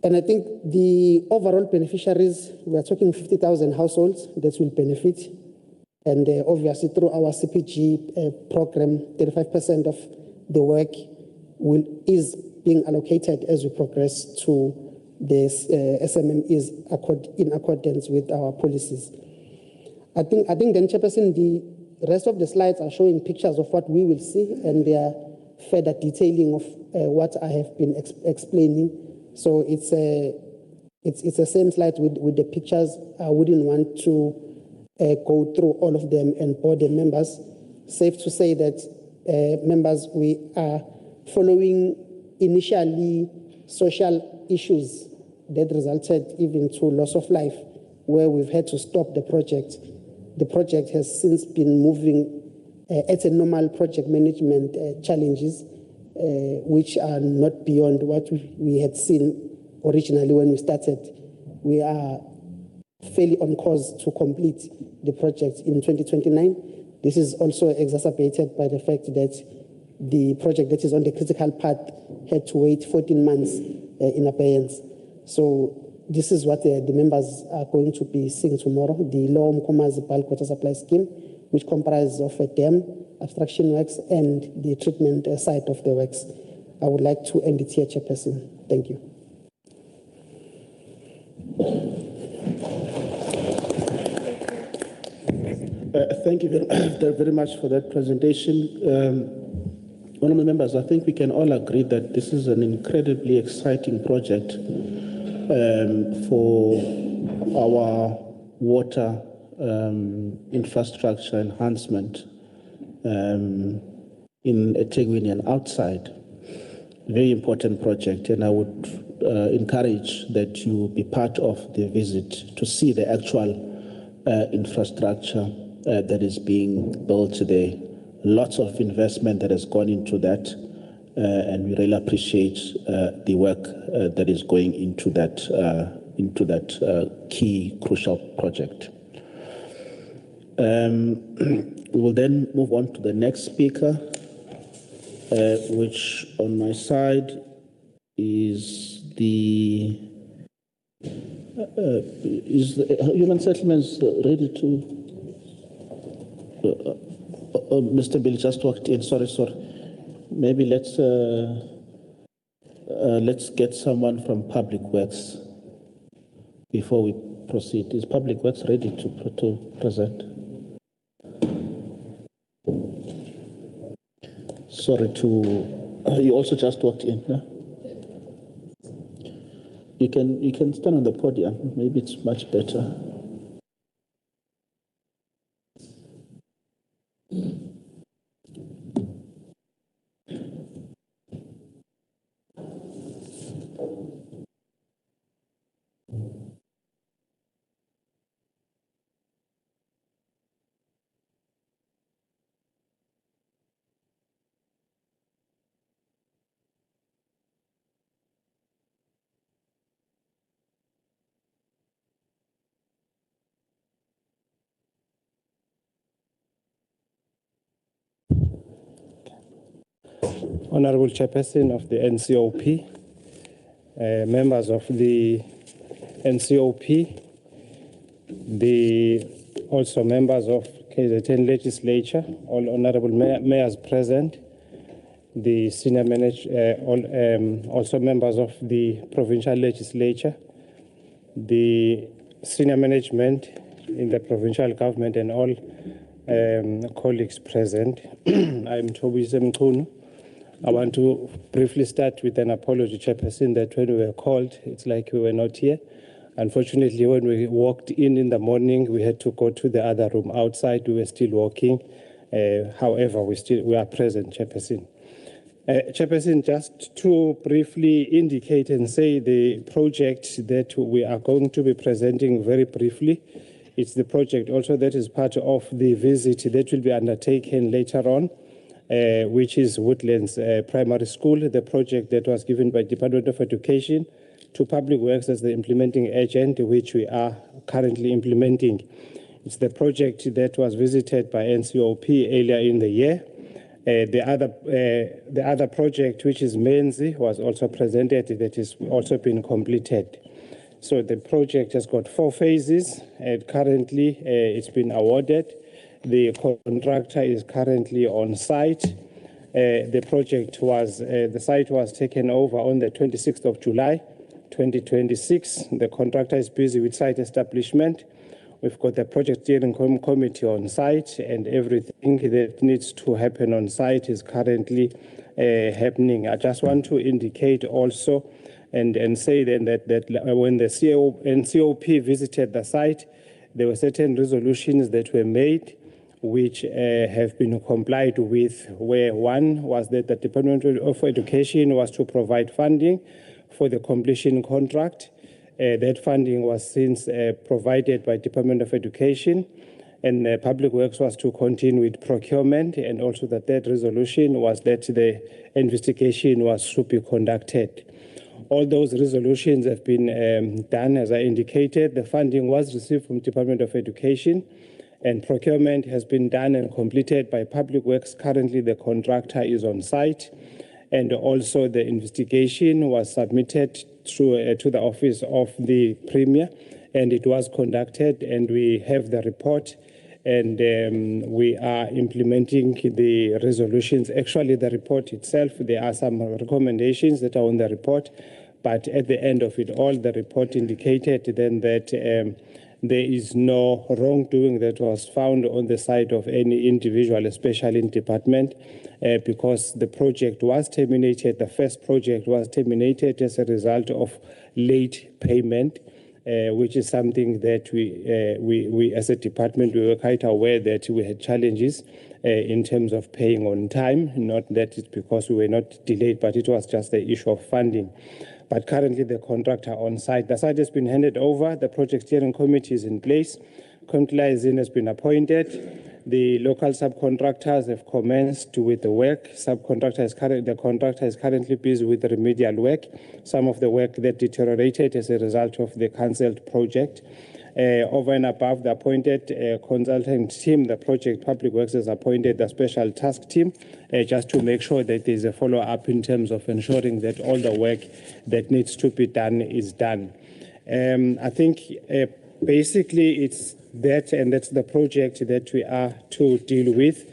And I think the overall beneficiaries, we are talking 50,000 households that will benefit. And obviously through our CPG program, 35% of the work is being allocated as we progress to this SMMEs in accordance with our policies. I think then, Chairperson, the rest of the slides are showing pictures of what we will see, and they are further detailing of what I have been explaining. So it's the same slide with the pictures. I wouldn't want to go through all of them and bore the members. Safe to say that members, we are following initially social issues that resulted even to loss of life, where we've had to stop the project. The project has since been moving at a normal project management challenges, which are not beyond what we had seen originally when we started. We are fairly on course to complete the project in 2029. This is also exacerbated by the fact that the project that is on the critical path had to wait 14 months in abeyance. So this is what the members are going to be seeing tomorrow, the Lower Mkomazi Bulk Water Supply Scheme, which comprises of a dam, abstraction works, and the treatment site of the works. I would like to end it here, Chairperson. Thank you. Thank you very much for that presentation. Honourable members, I think we can all agree that this is an incredibly exciting project for our water infrastructure enhancement in eThekwini and outside. Very important project, and I would encourage that you be part of the visit to see the actual infrastructure that is being built there. Lots of investment that has gone into that, and we really appreciate the work that is going into that key, crucial project. We will then move on to the next speaker, which on my side is the Human Settlements ready to... Mr. Bill just walked in. Sorry. Maybe let's get someone from Public Works before we proceed. Is Public Works ready to present? You also just walked in. No? You can stand on the podium. Maybe it's much better. Honorable Chairperson of the NCOP, members of the NCOP, also members of KZN Legislature, all honorable mayors present, the senior also members of the Provincial Legislature, the senior management in the provincial government, and all colleagues present. I'm Thobise Mchunu. I want to briefly start with an apology, Chairperson, that when we were called, it's like we were not here. Unfortunately, when we walked in the morning, we had to go to the other room outside. We were still walking. However, we are present, Chairperson. Chairperson, just to briefly indicate and say the project that we are going to be presenting very briefly, it's the project also that is part of the visit that will be undertaken later on, which is Woodlands Primary School, the project that was given by Department of Education to Public Works as the implementing agent, which we are currently implementing. It's the project that was visited by NCOP earlier in the year. The other project, which is MECs, was also presented, that is also been completed. So the project has got 4 phases, and currently it's been awarded. The contractor is currently on site. The site was taken over on the 26th of July, 2026. The contractor is busy with site establishment. We've got the project steering committee on site, and everything that needs to happen on site is currently happening. I just want to indicate also and say then that when the NCOP visited the site, there were certain resolutions that were made which have been complied with, where one was that the Department of Education was to provide funding for the completion contract. That funding was since provided by Department of Education, and Public Works was to continue with procurement, and also the third resolution was that the investigation was to be conducted. All those resolutions have been done, as I indicated. The funding was received from Department of Education, and procurement has been done and completed by Public Works. Currently, the contractor is on site, and also the investigation was submitted to the office of the Premier, and it was conducted, and we have the report, and we are implementing the resolutions. Actually, the report itself, there are some recommendations that are on the report, but at the end of it all, the report indicated then that there is no wrongdoing that was found on the side of any individual, especially in department, because the project was terminated. The first project was terminated as a result of late payment, which is something that we as a department, we were quite aware that we had challenges in terms of paying on time. Not that it's because we were not delayed, but it was just the issue of funding. But currently the contractor on site, the site has been handed over. The project steering committee is in place. COGTA has been appointed. The local subcontractors have commenced with the work. The contractor is currently busy with the remedial work. Some of the work that deteriorated as a result of the cancelled project. Over and above the appointed consultant team, the project Public Works has appointed the special task team just to make sure that there's a follow-up in terms of ensuring that all the work that needs to be done is done. I think basically it's that, and that's the project that we are to deal with.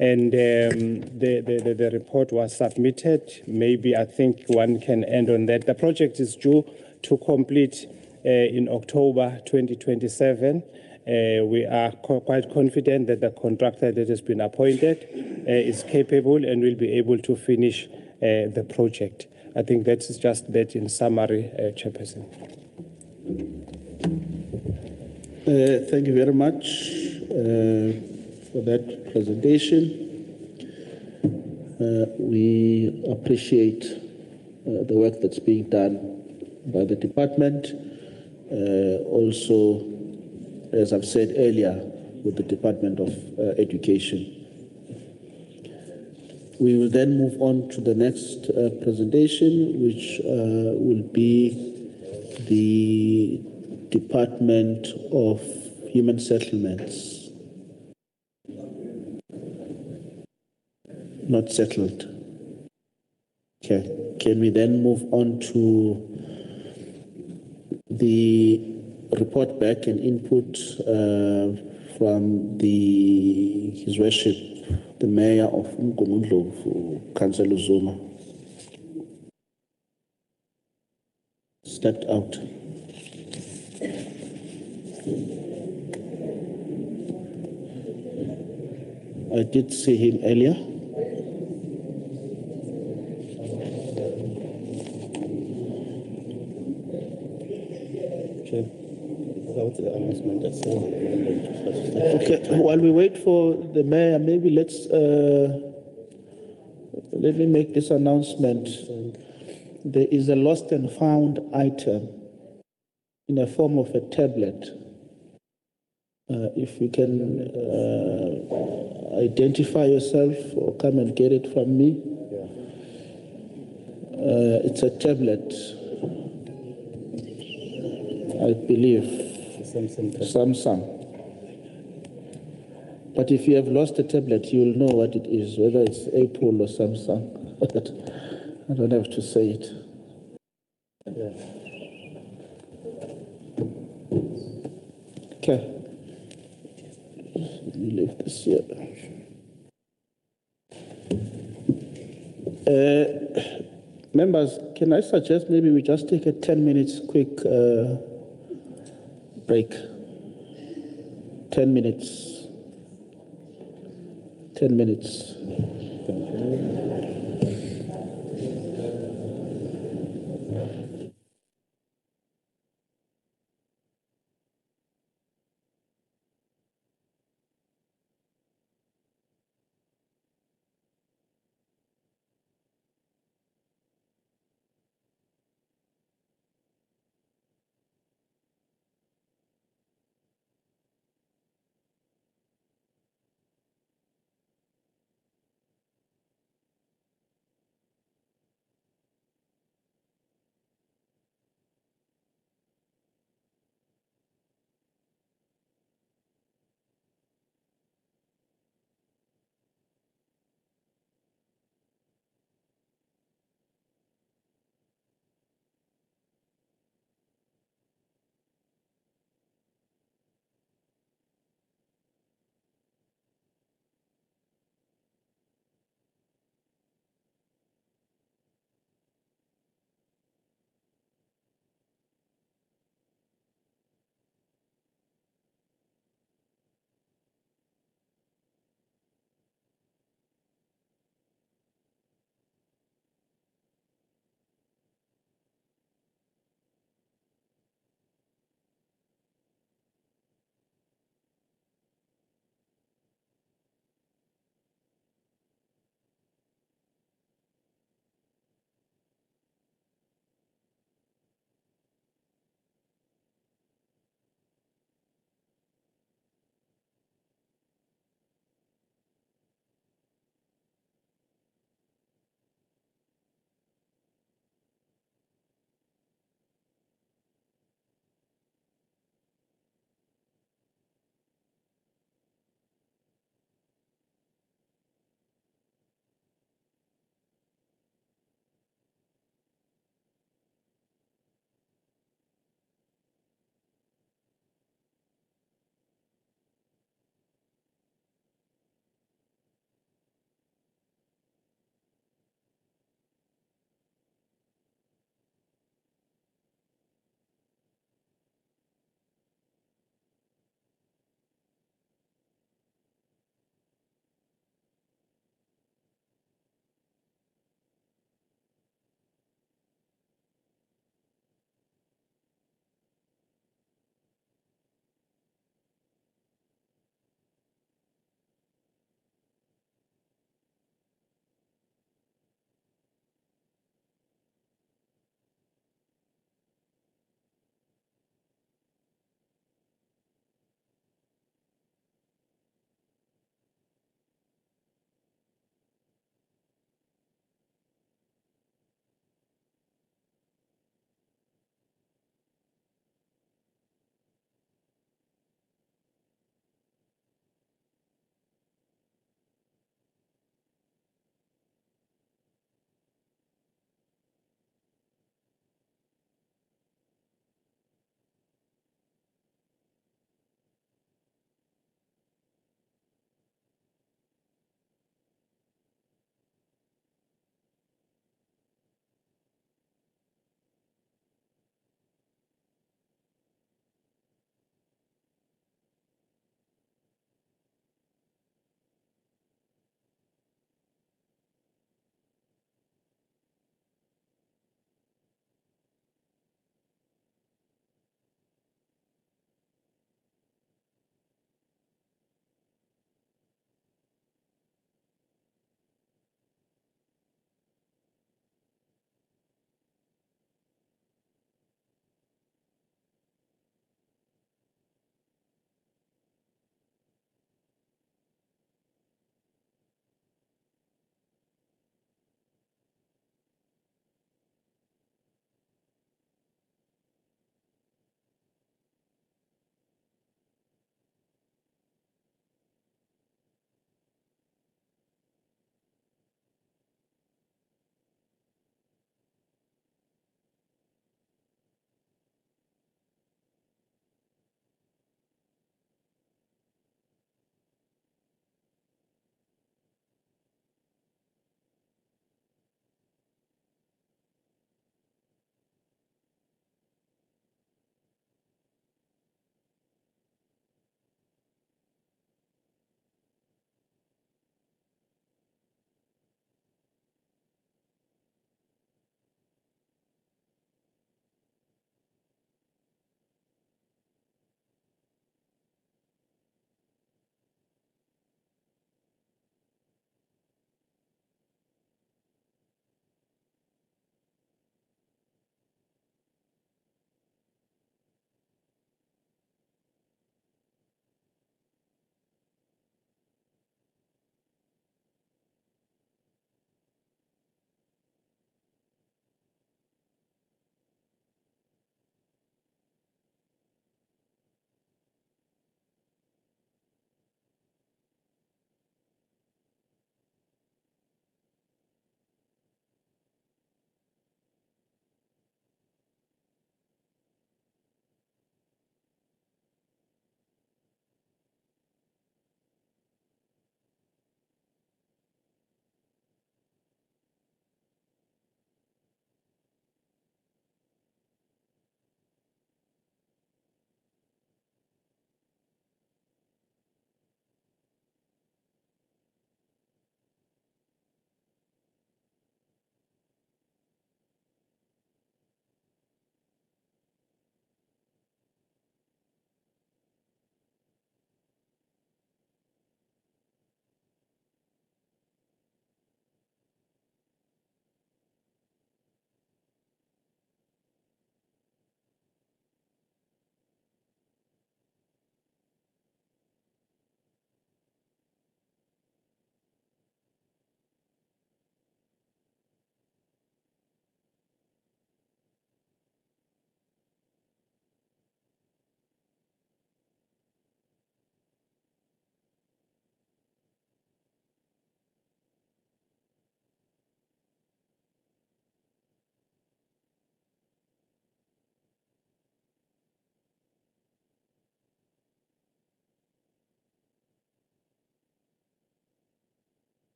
And the report was submitted. Maybe I think one can end on that. The project is due to complete in October 2027. We are quite confident that the contractor that has been appointed is capable and will be able to finish the project. I think that's just that in summary, Chairperson. Thank you very much for that presentation. We appreciate the work that's being done by the department. Also, as I've said earlier, with the Department of Education. We will then move on to the next presentation, which will be the Department of Human Settlements. Not settled. Okay. Can we then move on to the report back and input from His Worship, the Mayor of UMNGENI-UTHUKELA, Councillor Zuma. Stepped out. I did see him earlier. Okay, while we wait for the mayor, maybe let me make this announcement. There is a lost and found item in the form of a tablet. If you can identify yourself or come and get it from me. It's a tablet, I believe. Samsung. But if you have lost a tablet, you will know what it is, whether it's Apple or Samsung. I don't have to say it. Okay. Let me leave this here. Members, can I suggest maybe we just take a 10 minutes quick break? 10 minutes. 10 minutes.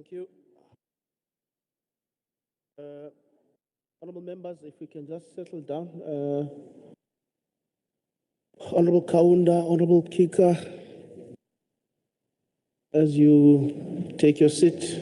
Thank you. Honorable members, if we can just settle down. Honorable Kaunda, Honorable Kika, as you take your seat.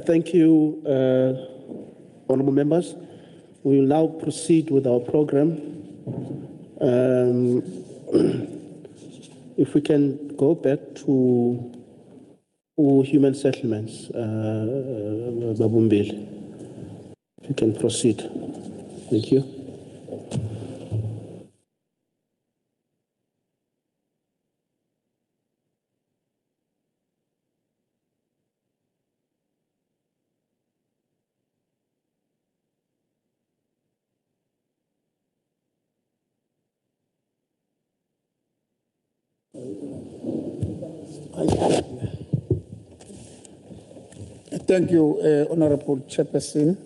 Thank you, honorable members. We will now proceed with our program. If we can go back to human settlements, Babumbili. If you can proceed. Thank you. Thank you, Honorable Chairperson.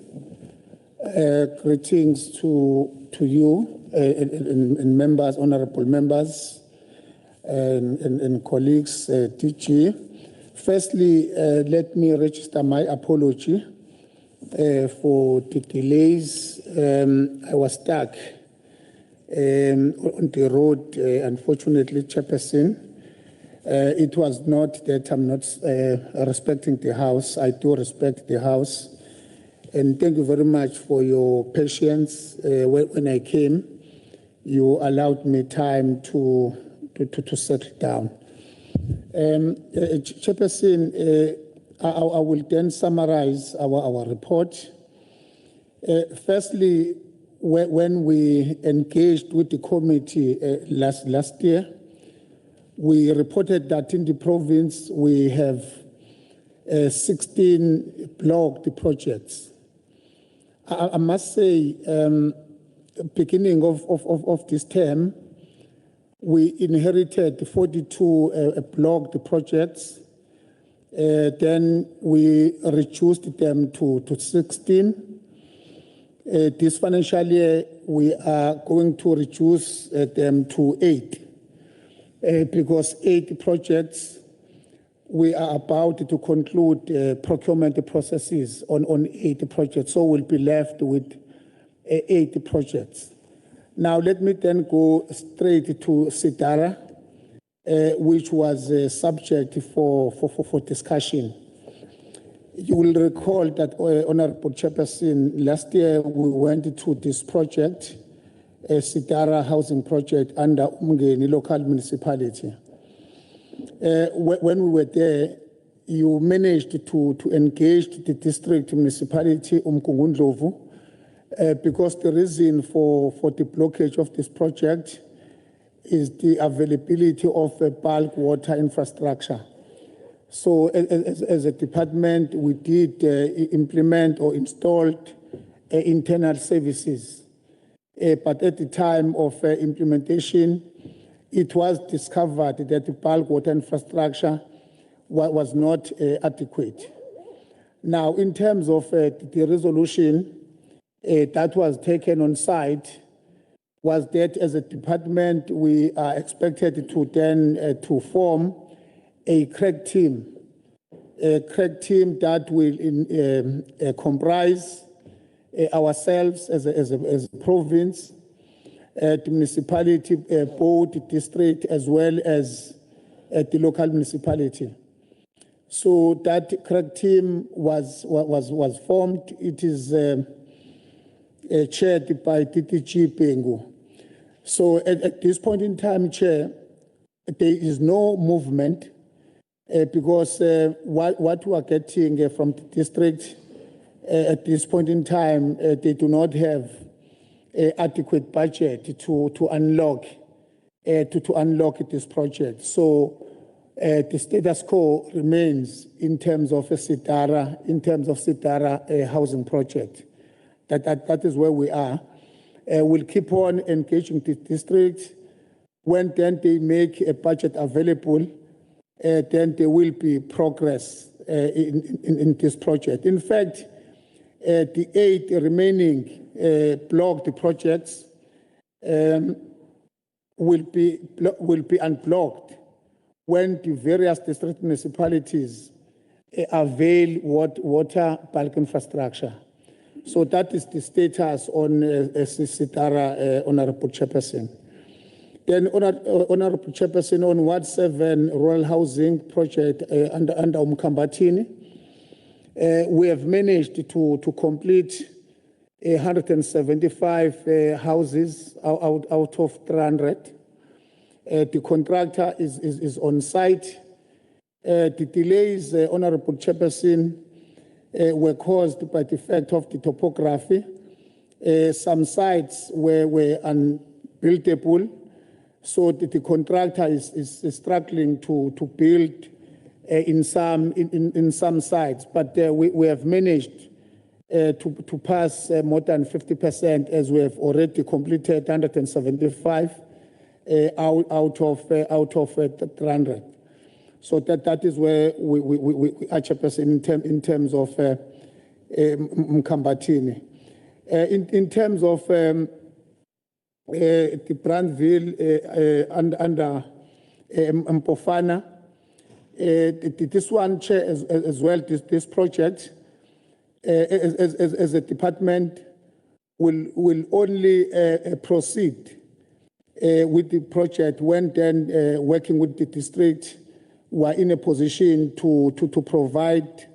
Greetings to you and members, honorable members, and colleagues, DG. Firstly, let me register my apology for the delays. I was stuck on the road, unfortunately, Chairperson. It was not that I'm not respecting the House. I do respect the House. And thank you very much for your patience. When I came, you allowed me time to settle down. Chairperson, I will then summarize our report. Firstly, when we engaged with the committee last year, we reported that in the province we have 16 blocked projects. I must say, beginning of this term, we inherited 42 blocked projects. Then we reduced them to 16. This financial year, we are going to reduce them to 8. Because 8 projects, we are about to conclude procurement processes on 8 projects. So we'll be left with 8 projects. Now let me then go straight to Sidara, which was a subject for discussion. You will recall that, Honorable Chairperson, last year we went to this project, a Sidara housing project under UMNGENI local municipality. When we were there, you managed to engage the district municipality, UMNGENI-UTHUKELA, because the reason for the blockage of this project is the availability of a bulk water infrastructure. So as a department, we did implement or installed internal services. But at the time of implementation, it was discovered that the bulk water infrastructure was not adequate. Now, in terms of the resolution that was taken on site, was that as a department, we are expected to then to form a crack team that will comprise ourselves as a province, the municipality, board, district, as well as the local municipality. So that crack team was formed. It is chaired by TTG Pengu. So at this point in time, Chair, there is no movement because what we are getting from the district at this point in time, they do not have adequate budget to unlock this project. So the status quo remains in terms of a Sitara housing project. That is where we are. We'll keep on engaging the district. When then they make a budget available, then there will be progress in this project. In fact, the 8 remaining blocked projects will be unblocked when the various district municipalities avail water bulk infrastructure. So that is the status on Sitara, Honorable Chairperson. Then, Honorable Chairperson, on Ward 7 rural housing project under Umkambatini, we have managed to complete 175 houses out of 300. The contractor is on site. The delays, Honorable Chairperson, were caused by the fact of the topography. Some sites were unbuildable, so the contractor is struggling to build in some sites. But we have managed to pass more than 50%, as we have already completed 175 out of 300. So that is where we are, Chairperson, in terms of Mkambatini. In terms of the Brandville under Mpofana, this one, Chair, as well, this project, as a department, will only proceed with the project when then working with the district, we are in a position to provide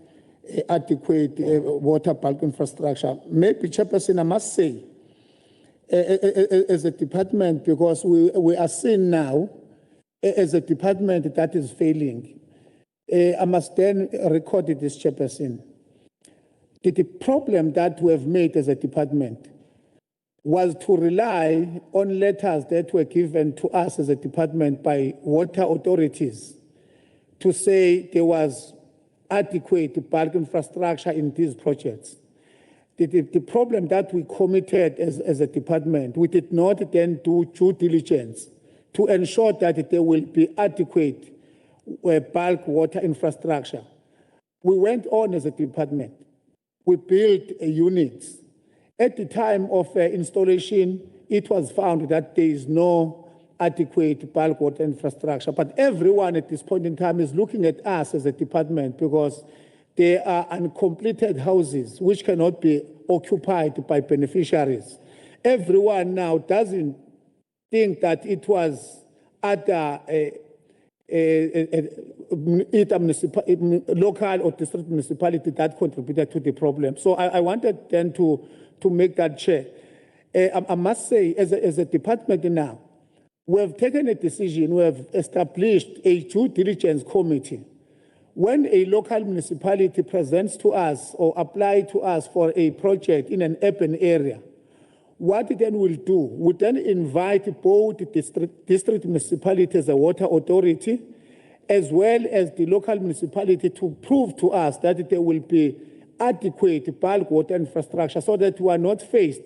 adequate water bulk infrastructure. Maybe, Chairperson, I must say, as a department, because we are seen now as a department that is failing, I must then record this, Chairperson. The problem that we have made as a department was to rely on letters that were given to us as a department by water authorities to say there was adequate bulk infrastructure in these projects. The problem that we committed as a department, we did not then do due diligence to ensure that there will be adequate bulk water infrastructure. We went on as a department. We built units. At the time of installation, it was found that there is no adequate bulk water infrastructure. But everyone at this point in time is looking at us as a department because there are uncompleted houses which cannot be occupied by beneficiaries. Everyone now doesn't think that it was either local or district municipality that contributed to the problem. So I wanted then to make that Chair. I must say, as a department now, we have taken a decision, we have established a due diligence committee. When a local municipality presents to us or apply to us for a project in an urban area, what then we'll do, we then invite both the district municipality as a water authority, as well as the local municipality to prove to us that there will be adequate bulk water infrastructure so that we are not faced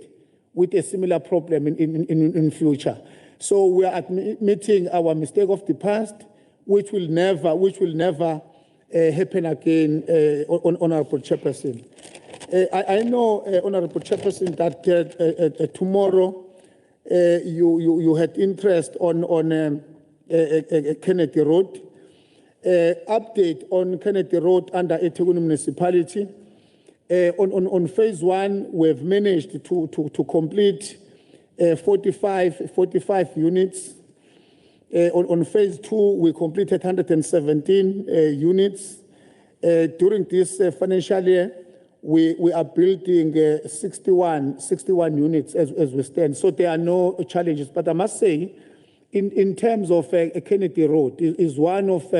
with a similar problem in future. So we are admitting our mistake of the past, which will never happen again, Honorable Chairperson. I know, Honorable Chairperson, that tomorrow you had interest on Kennedy Road. Update on Kennedy Road under eThekwini Municipality. On phase 1, we have managed to complete 45 units. On phase 2, we completed 117 units. During this financial year, we are building 61 units as we stand. So there are no challenges. But I must say, in terms of Kennedy Road, is one of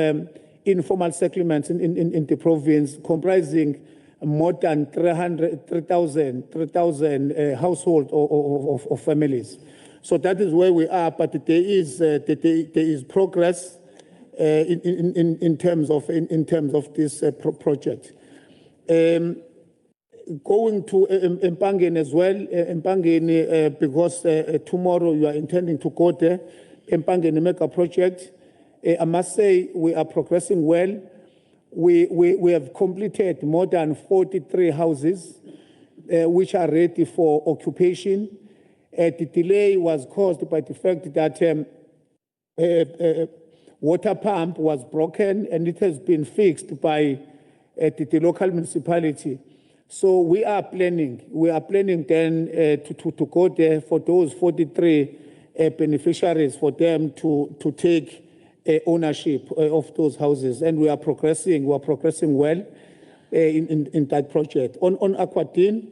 informal settlements in the province, comprising more than 3,000 households of families. So that is where we are. But there is progress in terms of this project. Going to Mpangeni as well, Mpangeni, because tomorrow you are intending to go there, Mpangeni mega project. I must say we are progressing well. We have completed more than 43 houses which are ready for occupation. The delay was caused by the fact that water pump was broken and it has been fixed by the local municipality. So we are planning then to go there for those 43 beneficiaries, for them to take ownership of those houses, and we are progressing well in that project. On Aquadene,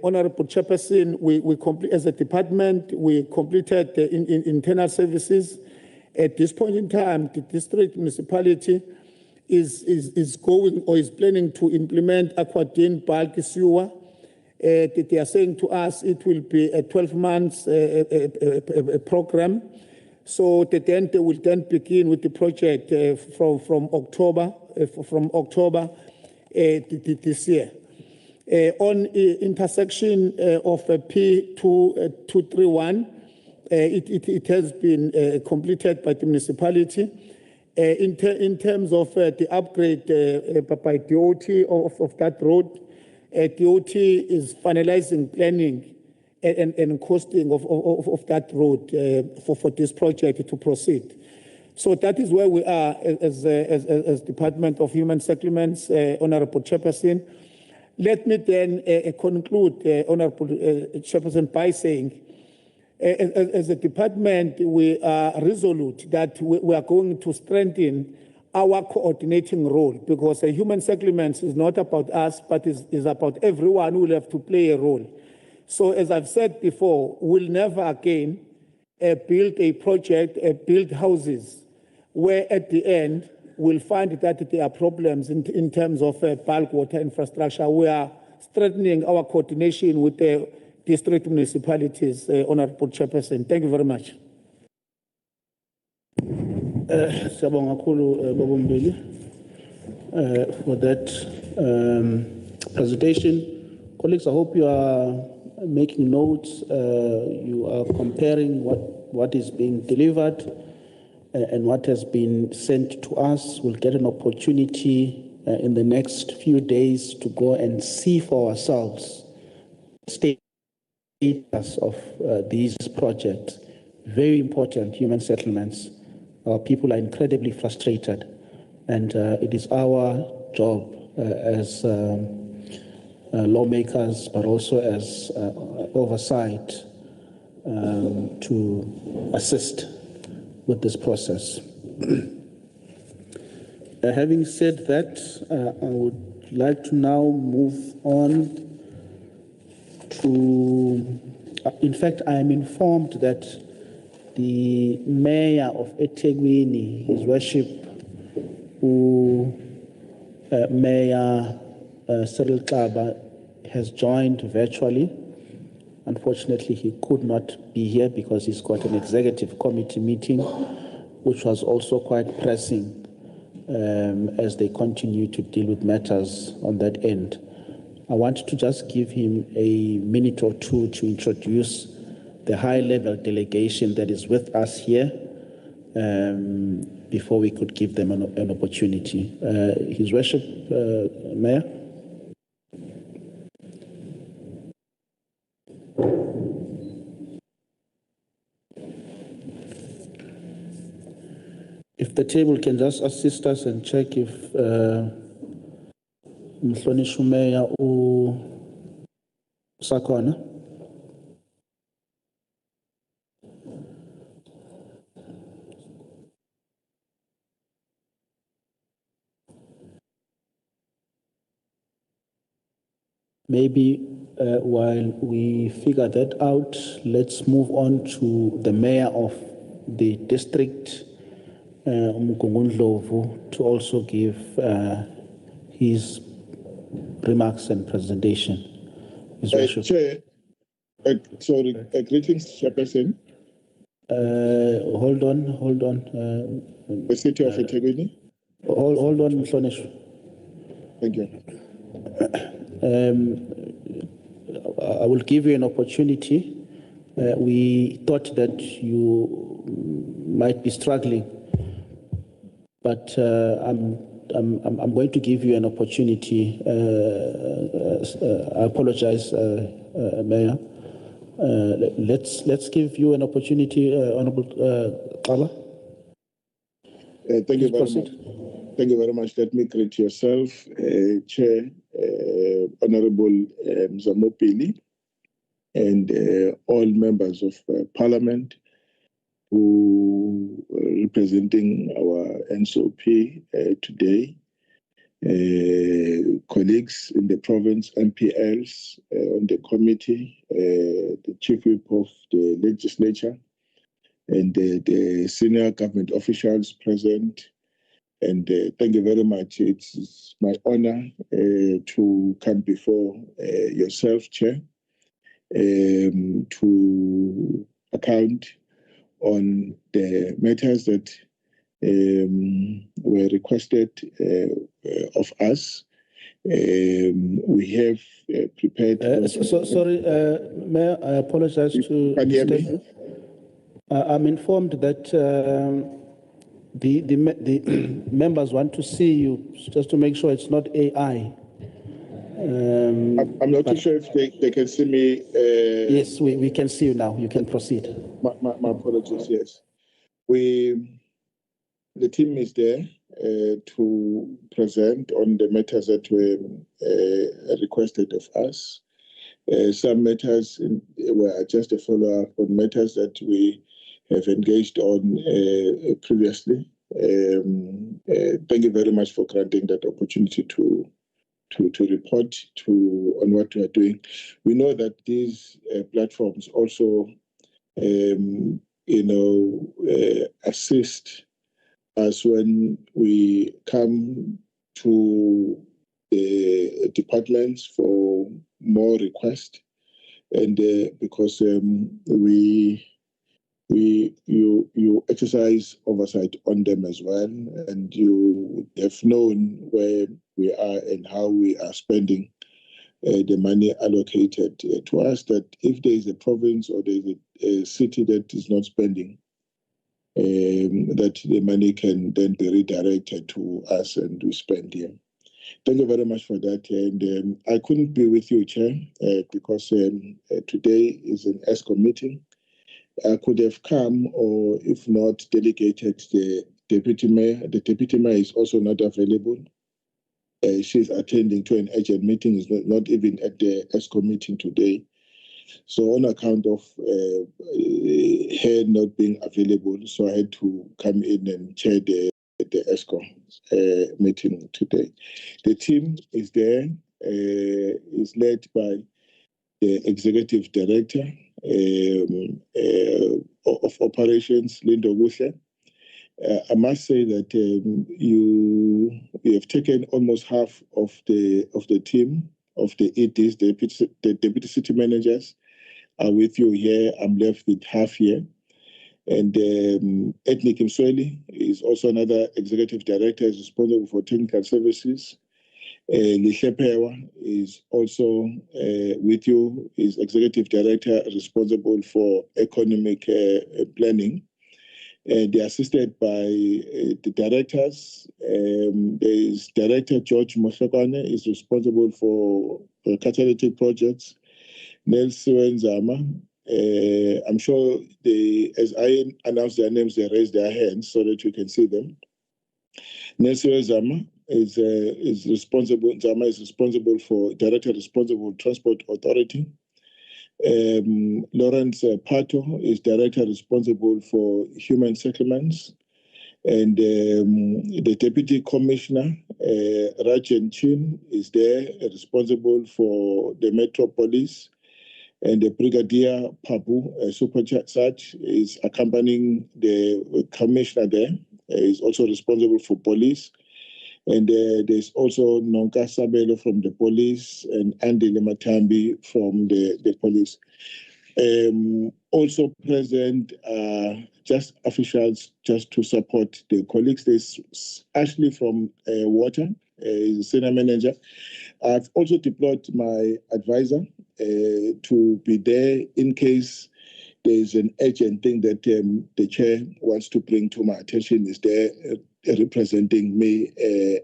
Honorable Chairperson, we complete, as a department, we completed the internal services. At this point in time, the district municipality is going or is planning to implement Aquadene bulk sewer. They are saying to us it will be a 12 months program. So they will then begin with the project from October this year. On intersection of P231, it has been completed by the municipality. In terms of the upgrade by DOT of that road, DOT is finalizing planning and costing of that road for this project to proceed. So that is where we are as Department of Human Settlements, Honorable Chairperson. Let me then conclude, Honorable Chairperson, by saying, as a department, we are resolute that we are going to strengthen our coordinating role, because human settlements is not about us, but is about everyone who will have to play a role. So as I've said before, we'll never again build a project, build houses, where at the end we'll find that there are problems in terms of bulk water infrastructure. We are strengthening our coordination with the district municipalities, Honorable Chairperson. Thank you very much. Siyabonga kakhulu Baba Mbili for that presentation. Colleagues, I hope you are making notes. You are comparing what is being delivered and what has been sent to us. We'll get an opportunity in the next few days to go and see for ourselves status of these projects. Very important human settlements. Our people are incredibly frustrated, and it is our job as lawmakers, but also as oversight, to assist with this process. Having said that, I would like to now move on to, in fact, I am informed that the Mayor of eThekwini, His Worship, Mayor Cyril Xaba, has joined virtually. Unfortunately, he could not be here because he's got an executive committee meeting, which was also quite pressing as they continue to deal with matters on that end. I want to just give him a minute or two to introduce the high-level delegation that is with us here before we could give them an opportunity. His Worship, Mayor. If the table can just assist us and check if Mhlonisho Mayor usakhona. maybe while we figure that out, let's move on to the mayor of the district, Umgungundlovu, to also give his remarks and presentation. Chair, sorry, greetings, Chairperson. Hold on. The city of eThekwini. Hold on, Mhlonesho. Thank you. I will give you an opportunity. We thought that you might be struggling, but I'm going to give you an opportunity. I apologize, Mayor. Let's give you an opportunity, Honorable Kala. Thank you very much. Thank you very much. Let me greet yourself, Chair, Honorable Mzamopili, and all members of Parliament who are representing our NCOP today, colleagues in the province, MPLs on the committee, the Chief Whip of the Legislature, and the senior government officials present. And thank you very much. It's my honor to come before yourself, Chair, to account on the matters that were requested of us. We have prepared. Sorry, Mayor, I apologize to disturb. I'm informed that the members want to see you, just to make sure it's not AI. I'm not too sure if they can see me. Yes, we can see you now. You can proceed. My apologies, yes. The team is there to present on the matters that were requested of us. Some matters were just a follow-up on matters that we have engaged on previously. Thank you very much for granting that opportunity to report on what we are doing. We know that these platforms also, assist us when we come to the departments for more requests, and because you exercise oversight on them as well, and you have known where we are and how we are spending the money allocated to us, that if there is a province or there is a city that is not spending, that the money can then be redirected to us and we spend here. Thank you very much for that. And I couldn't be with you, Chair, because today is an ESCO meeting. I could have come, or if not, delegated the Deputy Mayor. The Deputy Mayor is also not available. She's attending to an urgent meeting, is not even at the ESCO meeting today. So on account of her not being available, so I had to come in and chair the ESCO meeting today. The team is there, is led by the Executive Director of Operations, Lindo Buhle. I must say that you have taken almost half of the team of the EDs, the deputy city managers are with you here. I'm left with half here. And Ethnic Msweli is also another executive director, is responsible for technical services. Lihlepewa is also with you, is executive director responsible for economic planning. They are assisted by the directors. There is Director George Moshokwane is responsible for catalytic projects. Nelson Wenzama, I'm sure as I announce their names, they raise their hands so that you can see them. Nelson Wenzama is responsible. Zama is responsible for Director responsible Transport Authority. Lawrence Pato is Director responsible for Human Settlements. And the Deputy Commissioner, Rajan Chin, is there, responsible for the Metro Police. And the Brigadier Papu, Super Sarge, is accompanying the Commissioner there. Is also responsible for police. And there's also Nonka Sabelo from the police and Andy Lematambi from the police. Also present just officials just to support the colleagues. There's Ashley from Water, is a senior manager. I've also deployed my advisor to be there in case there's an urgent thing that the chair wants to bring to my attention. Is there representing me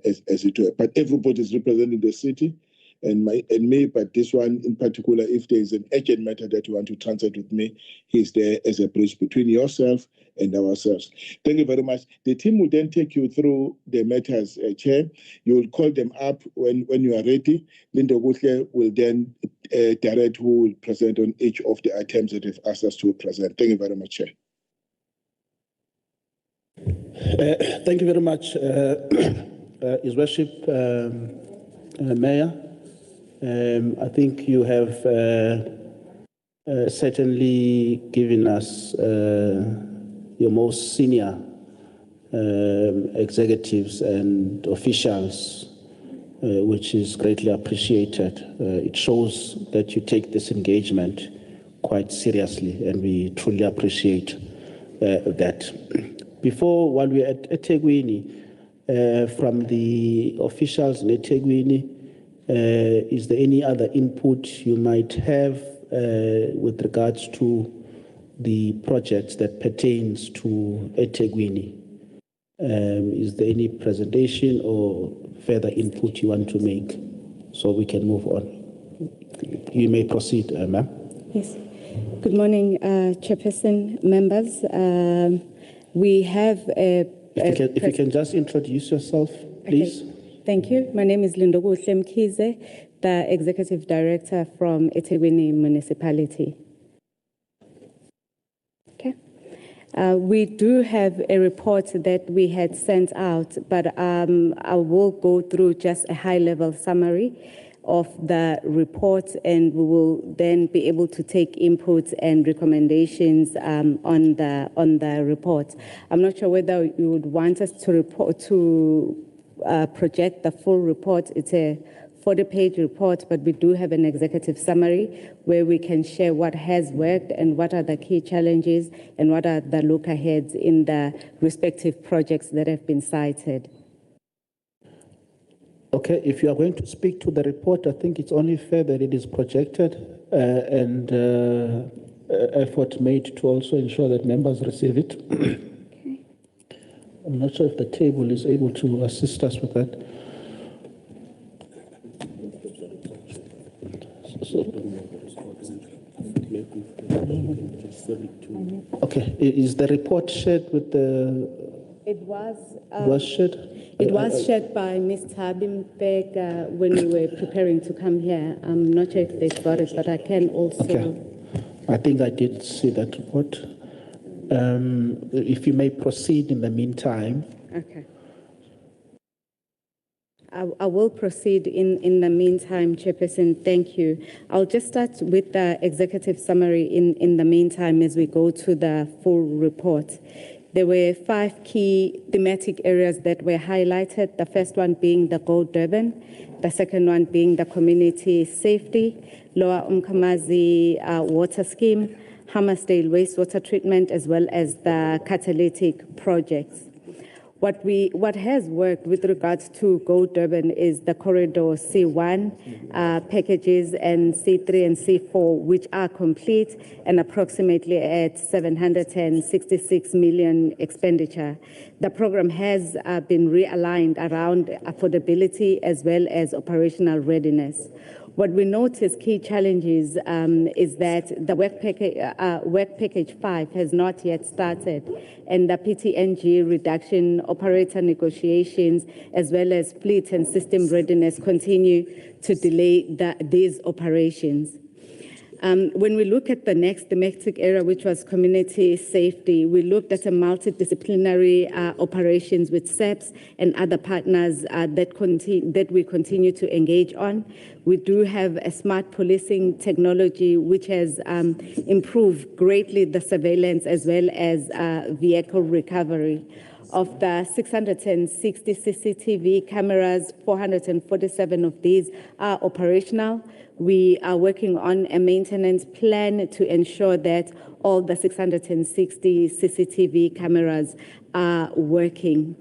as it were. But everybody is representing the city and me, but this one in particular, if there is an urgent matter that you want to transact with me, he's there as a bridge between yourself and ourselves. Thank you very much. The team will then take you through the matters, Chair. You will call them up when you are ready. Linda Guthle will then direct who will present on each of the items that have asked us to present. Thank you very much, Chair. Thank you very much, His Worship, Mayor. I think you have certainly given us your most senior executives and officials, which is greatly appreciated. It shows that you take this engagement quite seriously, and we truly appreciate that. While we are at eThekwini, from the officials in eThekwini, is there any other input you might have with regards to the projects that pertains to eThekwini? Is there any presentation or further input you want to make so we can move on? You may proceed, ma'am. Yes. Good morning, Chairperson, members. We have if you can just introduce yourself, please. Okay. Thank you. My name is Lindogu Mkize, the Executive Director from eThekwini Municipality. Okay. We do have a report that we had sent out, but I will go through just a high-level summary of the report, and we will then be able to take inputs and recommendations on the report. I'm not sure whether you would want us to project the full report. It's a 40-page report, but we do have an executive summary where we can share what has worked and what are the key challenges and what are the look-aheads in the respective projects that have been cited. Okay, if you are going to speak to the report, I think it's only fair that it is projected and effort made to also ensure that members receive it. Okay. I'm not sure if the table is able to assist us with that. Okay, is the report shared with the... It was shared? It was shared by Ms. Tabim Beck when we were preparing to come here. I'm not sure if they've got it, but I can also... Okay. I think I did see that report. If you may proceed in the meantime. Okay. I will proceed in the meantime, Chairperson. Thank you. I'll just start with the executive summary in the meantime as we go to the full report. There were 5 key thematic areas that were highlighted, the first one being the Go Durban, the second one being the community safety, Lower Umkhamazi water scheme, Hammersdale wastewater treatment, as well as the catalytic projects. What has worked with regards to Go Durban is the corridor C1 packages and C3 and C4, which are complete and approximately at 766 million expenditure. The program has been realigned around affordability as well as operational readiness. What we notice key challenges is that the work package 5 has not yet started, and the PTNG reduction, operator negotiations, as well as fleet and system readiness continue to delay these operations. When we look at the next thematic area, which was community safety, we looked at a multidisciplinary operations with SEPs and other partners that we continue to engage on. We do have a smart policing technology which has improved greatly the surveillance as well as vehicle recovery. Of the 660 CCTV cameras, 447 of these are operational. We are working on a maintenance plan to ensure that all the 660 CCTV cameras are working.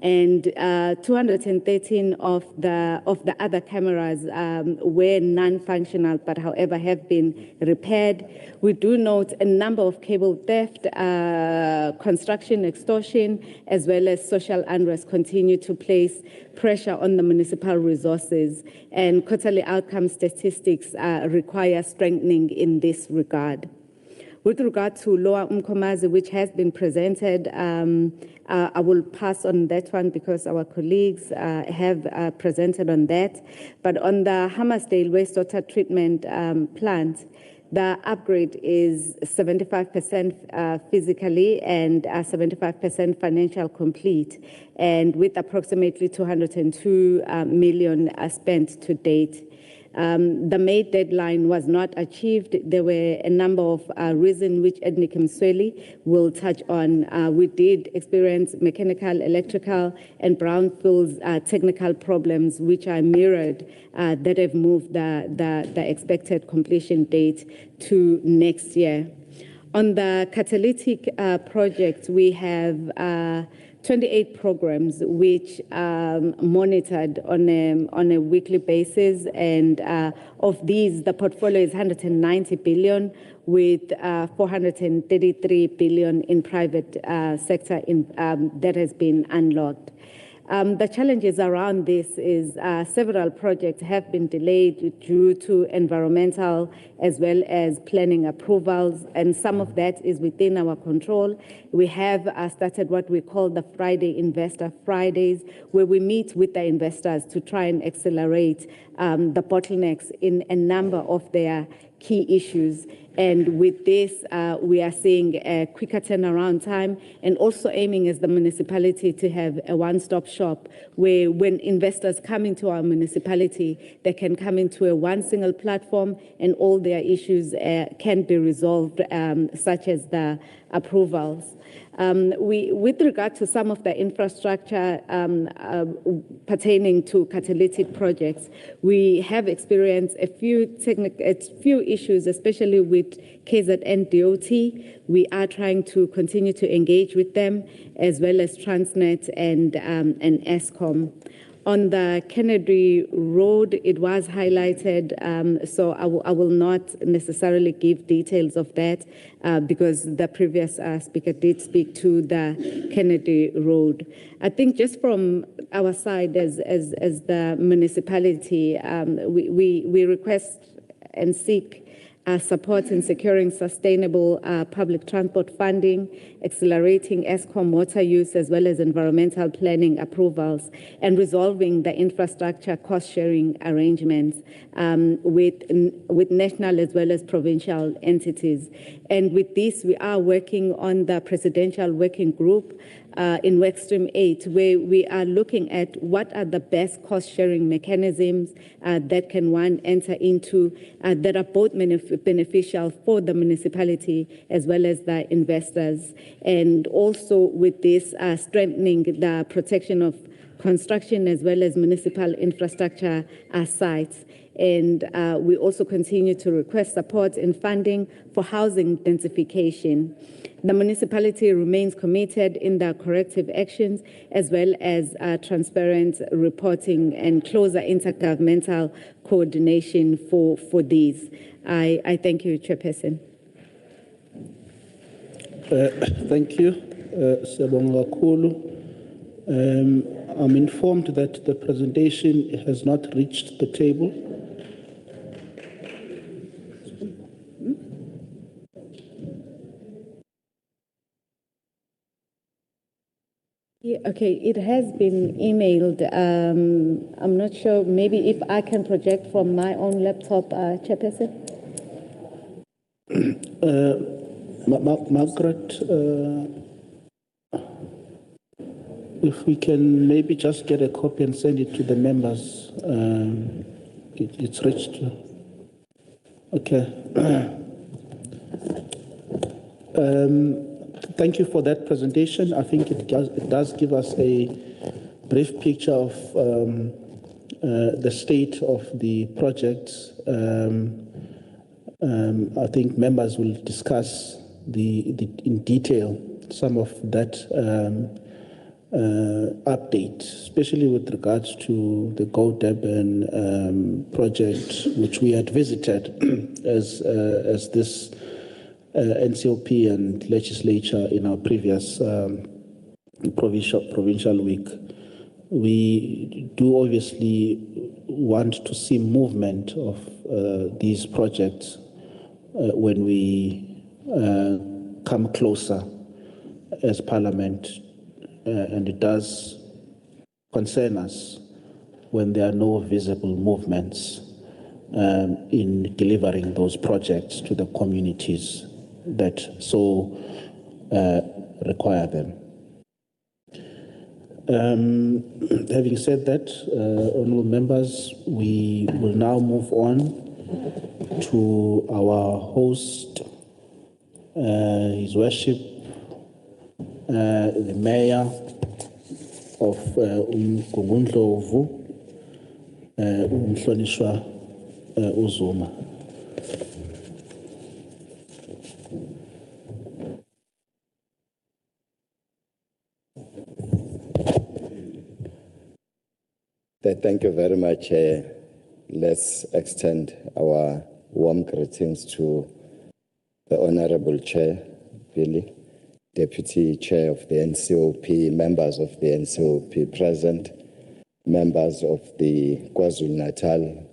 And 213 of the other cameras were non-functional, but however have been repaired. We do note a number of cable theft, construction extortion, as well as social unrest continue to place pressure on the municipal resources, and quarterly outcome statistics require strengthening in this regard. With regard to Lower Mkomazi, which has been presented, I will pass on that one because our colleagues have presented on that. But on the Hammersdale wastewater treatment plant, the upgrade is 75% physically and 75% financial complete, and with approximately 202 million spent to date. The May deadline was not achieved. There were a number of reasons which Ednik Msweli will touch on. We did experience mechanical, electrical, and brownfields technical problems which are mirrored that have moved the expected completion date to next year. On the catalytic project, we have 28 programs which are monitored on a weekly basis, and of these, the portfolio is 190 billion, with 433 billion in private sector that has been unlocked. The challenges around this is several projects have been delayed due to environmental as well as planning approvals, and some of that is within our control. We have started what we call the Friday Investor Fridays, where we meet with the investors to try and accelerate the bottlenecks in a number of their key issues. And with this, we are seeing a quicker turnaround time, and also aiming as the municipality to have a one-stop shop where when investors come into our municipality, they can come into a one single platform and all their issues can be resolved, such as the approvals. With regard to some of the infrastructure pertaining to catalytic projects, we have experienced a few issues, especially with KZN DOT. We are trying to continue to engage with them, as well as Transnet and ESCOM. On the Kennedy Road, it was highlighted, so I will not necessarily give details of that because the previous speaker did speak to the Kennedy Road. I think just from our side as the municipality, we request and seek support in securing sustainable public transport funding, accelerating ESCOM water use, as well as environmental planning approvals, and resolving the infrastructure cost-sharing arrangements with national as well as provincial entities. And with this, we are working on the presidential working group in Workstream 8, where we are looking at what are the best cost-sharing mechanisms that can one enter into that are both beneficial for the municipality as well as the investors. And also with this, strengthening the protection of construction as well as municipal infrastructure sites. And we also continue to request support in funding for housing densification. The municipality remains committed in the corrective actions as well as transparent reporting and closer intergovernmental coordination for these. I thank you, Chairperson. Thank you, Siyabonga kakhulu. I'm informed that the presentation has not reached the table. Okay, it has been emailed. I'm not sure, maybe if I can project from my own laptop, Chairperson. Margaret, if we can maybe just get a copy and send it to the members. It's reached. Okay. Thank you for that presentation. I think it does give us a brief picture of the state of the project. I think members will discuss in detail some of that update, especially with regards to the Go Durban project, which we had visited as this NCOP and legislature in our previous provincial week. We do obviously want to see movement of these projects when we come closer as Parliament, and it does concern us when there are no visible movements in delivering those projects to the communities that so require them. Having said that, honourable members, we will now move on to our host, His Worship, the Mayor of UMNGENI-UTHUKELA, uMhlonishwa uZuma. Thank you very much. Let's extend our warm greetings to the Honorable Chair, Billy, Deputy Chair of the NCOP, members of the NCOP present, members of the KwaZulu-Natal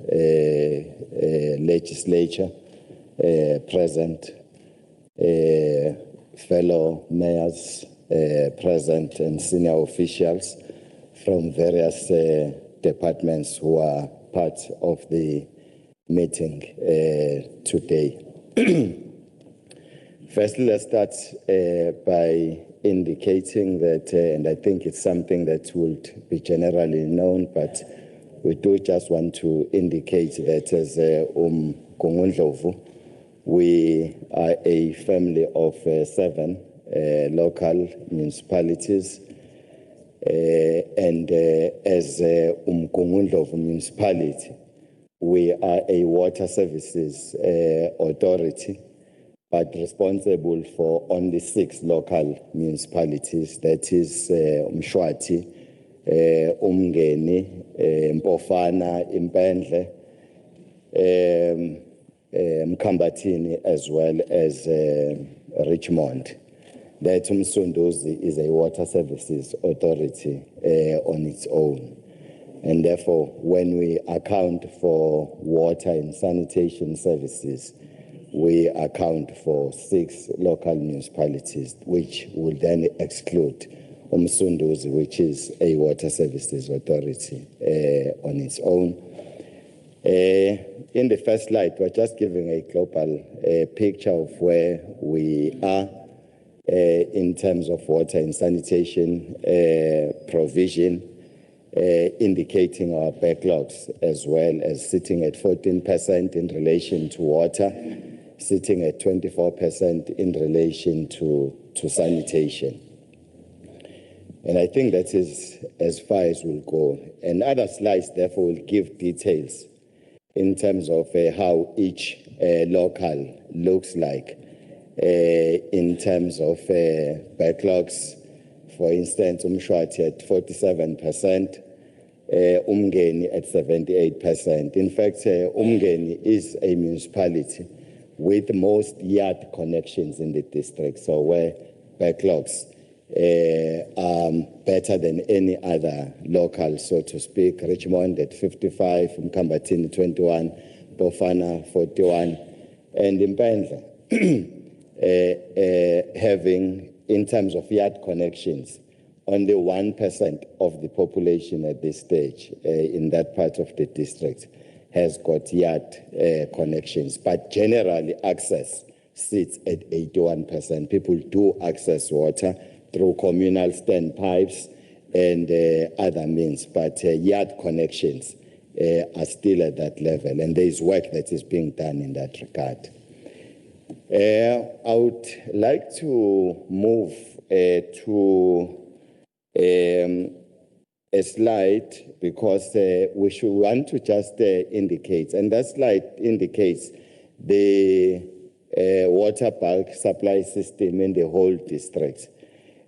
Legislature present, fellow mayors present, and senior officials from various departments who are part of the meeting today. Firstly, let's start by indicating that, and I think it's something that would be generally known, but we do just want to indicate that as Nkungundlovu, we are a family of 7 local municipalities. And as Nkungundlovu municipality, we are a water services authority, but responsible for only 6 local municipalities. That is Mshwathi, UMNGENI, Mpofana, Impendle, Mkambatini, as well as Richmond. That Umsunduzi is a water services authority on its own. And therefore, when we account for water and sanitation services, we account for 6 local municipalities, which will then exclude Umsunduzi, which is a water services authority on its own. In the first slide, we're just giving a global picture of where we are in terms of water and sanitation provision, indicating our backlogs, as well as sitting at 14% in relation to water, sitting at 24% in relation to sanitation. And I think that is as far as we'll go. And other slides, therefore, will give details in terms of how each local looks like in terms of backlogs. For instance, Mshwathi at 47%, UMNGENI at 78%. In fact, UMNGENI is a municipality with most yard connections in the district, so where backlogs are better than any other local, so to speak. Richmond at 55, Mkambatini 21, Bofana 41, and Impendle having, in terms of yard connections, only 1% of the population at this stage in that part of the district has got yard connections, but generally access sits at 81%. People do access water through communal standpipes and other means, but yard connections are still at that level, and there is work that is being done in that regard. I would like to move to a slide because we should want to just indicate, and that slide indicates the water bulk supply system in the whole district.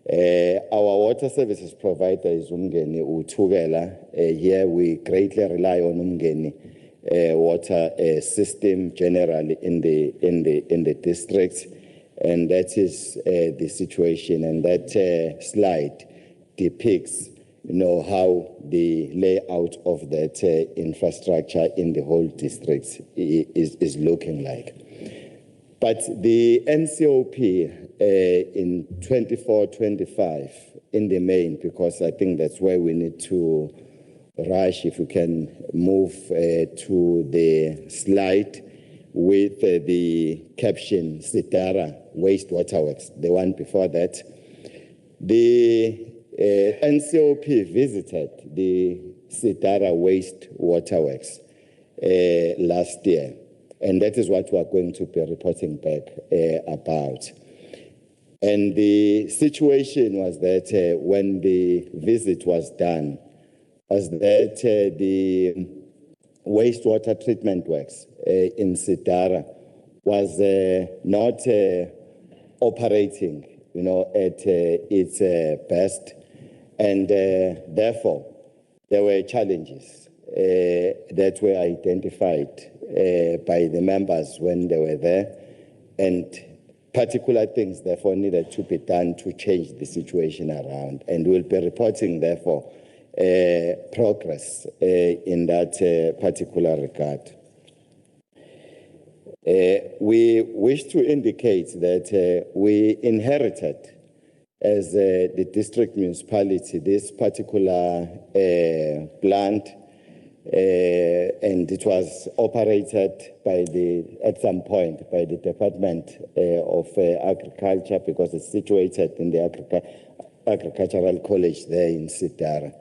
Our water services provider is UMNGENI-UTHUKELA. Here we greatly rely on UMNGENI water system generally in the district, and that is the situation. And that slide depicts, how the layout of that infrastructure in the whole district is looking like. But the NCOP in 24-25 in the main, because I think that's where we need to rush, if we can move to the slide with the caption Sidara Wastewater Works, the one before that. The NCOP visited the Sidara Wastewater Works last year, and that is what we are going to be reporting back about. And the situation was that when the visit was done, was that the wastewater treatment works in Sidara was not operating, at its best, and therefore there were challenges that were identified by the members when they were there, and particular things therefore needed to be done to change the situation around, and we'll be reporting therefore progress in that particular regard. We wish to indicate that we inherited as the district municipality this particular plant, and it was operated by at some point by the Department of Agriculture, because it's situated in the Agricultural College there in Sidara.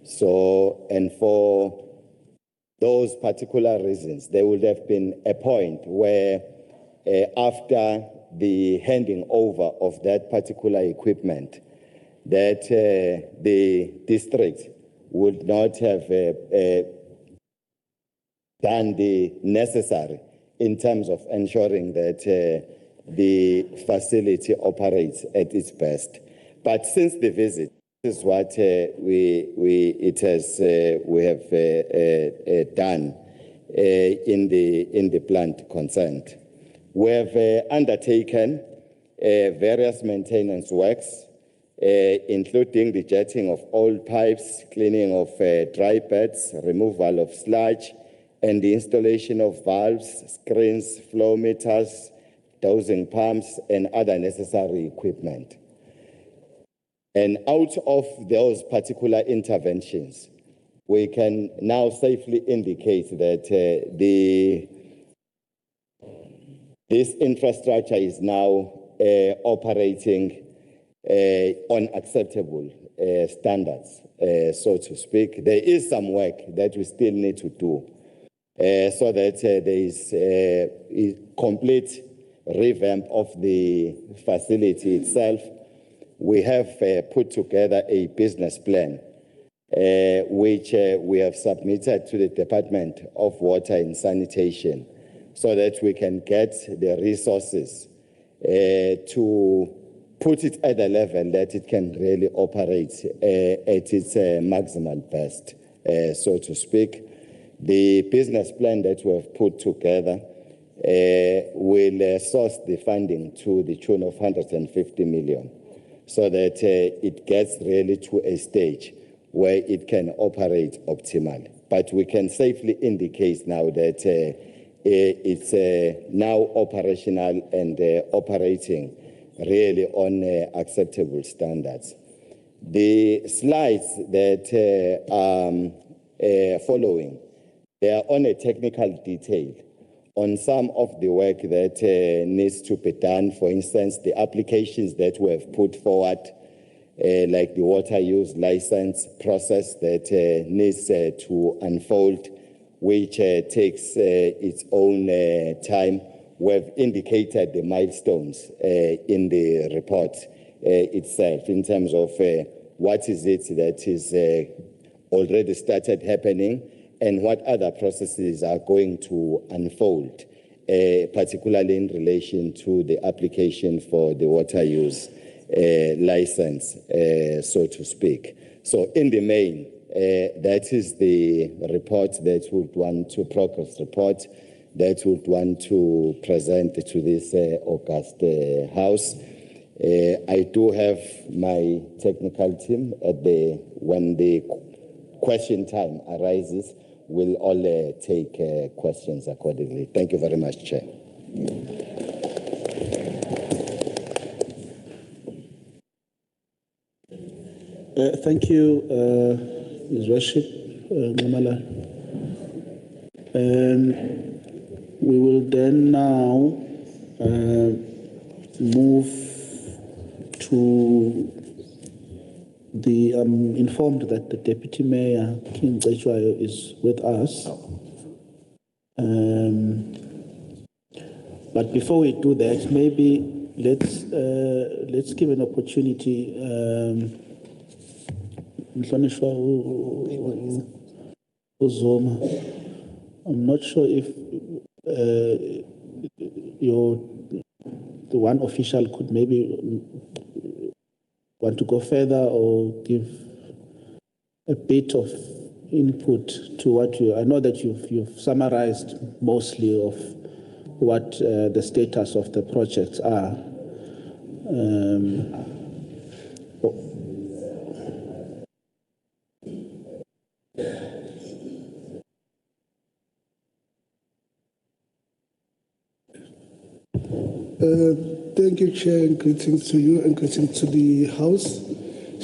So, and for those particular reasons, there would have been a point where after the handing over of that particular equipment, that the district would not have done the necessary in terms of ensuring that the facility operates at its best. But since the visit, this is what we have done in the plant concerned. We have undertaken various maintenance works, including the jetting of old pipes, cleaning of dry beds, removal of sludge, and the installation of valves, screens, flow meters, dosing pumps, and other necessary equipment. And out of those particular interventions, we can now safely indicate that this infrastructure is now operating on acceptable standards, so to speak. There is some work that we still need to do so that there is a complete revamp of the facility itself. We have put together a business plan which we have submitted to the Department of Water and Sanitation so that we can get the resources to put it at a level that it can really operate at its maximal best, so to speak. The business plan that we have put together will source the funding to the tune of 150 million so that it gets really to a stage where it can operate optimally. But we can safely indicate now that it's now operational and operating really on acceptable standards. The slides that are following, they are on a technical detail on some of the work that needs to be done. For instance, the applications that we have put forward, like the water use license process that needs to unfold, which takes its own time. We have indicated the milestones in the report itself in terms of what is it that is already started happening and what other processes are going to unfold, particularly in relation to the application for the water use license, so to speak. So in the main, that is the report that we would want to, progress report that we would want to present to this August House. I do have my technical team when the question time arises, we'll all take questions accordingly. Thank you very much, Chair. Thank you, Ms. Rashid Mamala. We will then now move to the informed that the Deputy Mayor King CETSHWAYO is with us. But before we do that, maybe let's give an opportunity. I'm not sure if the one official could maybe want to go further or give a bit of input to what you. I know that you've summarized mostly of what the status of the projects are. Thank you, Chair, and greetings to you and greetings to the House.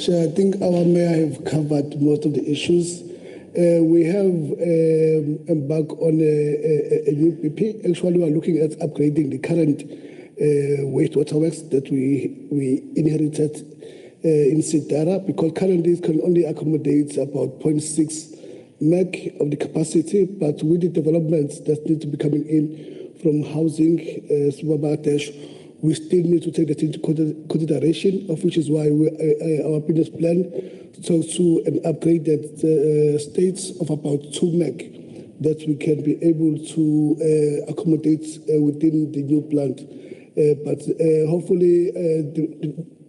Chair, I think our Mayor have covered most of the issues. We have embarked on a new BP. Actually, we are looking at upgrading the current wastewater works that we inherited in Sidara, because currently it can only accommodate about 0.6 MEC of the capacity, but with the developments that need to be coming in from housing, we still need to take that into consideration, of which is why our business plan talks to an upgraded states of about 2 MEC that we can be able to accommodate within the new plant. But hopefully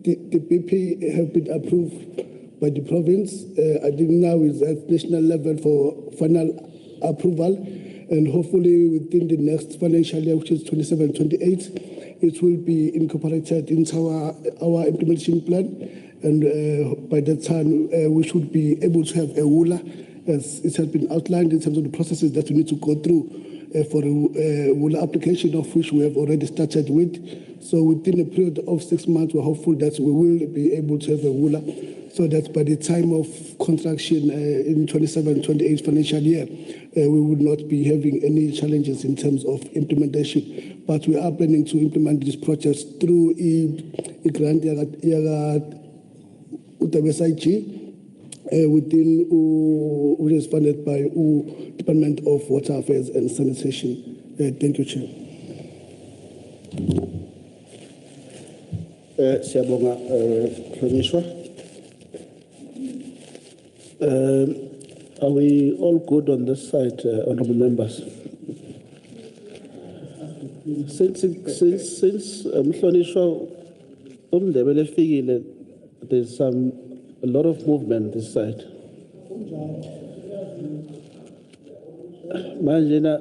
the BP have been approved by the province. I think now is at national level for final approval. And hopefully within the next financial year, which is 27-28, it will be incorporated into our implementation plan. And by that time, we should be able to have a WULA, as it has been outlined in terms of the processes that we need to go through for a WULA application, of which we have already started with. So within a period of 6 months, we're hopeful that we will be able to have a WULA, so that by the time of construction in 27-28 financial year, we will not be having any challenges in terms of implementation. But we are planning to implement these projects through a grant within which is funded by Department of Water Affairs and Sanitation. Thank you, Chair. Siyabonga, Hlonishwa. Are we all good on this side, honourable members? Since Hlonishwa umndebele efikile, there's a lot of movement this side. Manje na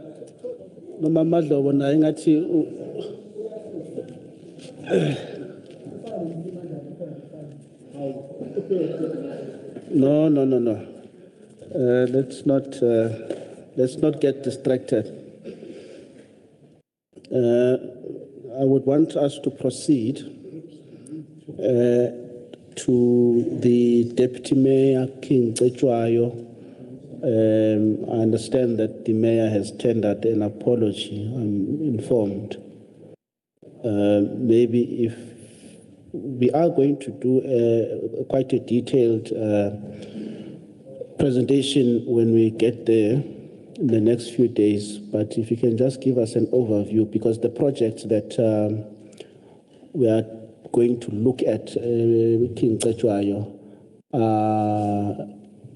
noma madlobo naye ngathi No. Let's not get distracted. I would want us to proceed to the Deputy Mayor King CETSHWAYO I understand that the mayor has tendered an apology, I'm informed. Maybe if we are going to do quite a detailed presentation when we get there in the next few days, but if you can just give us an overview, because the projects that we are going to look at CETSHWAYO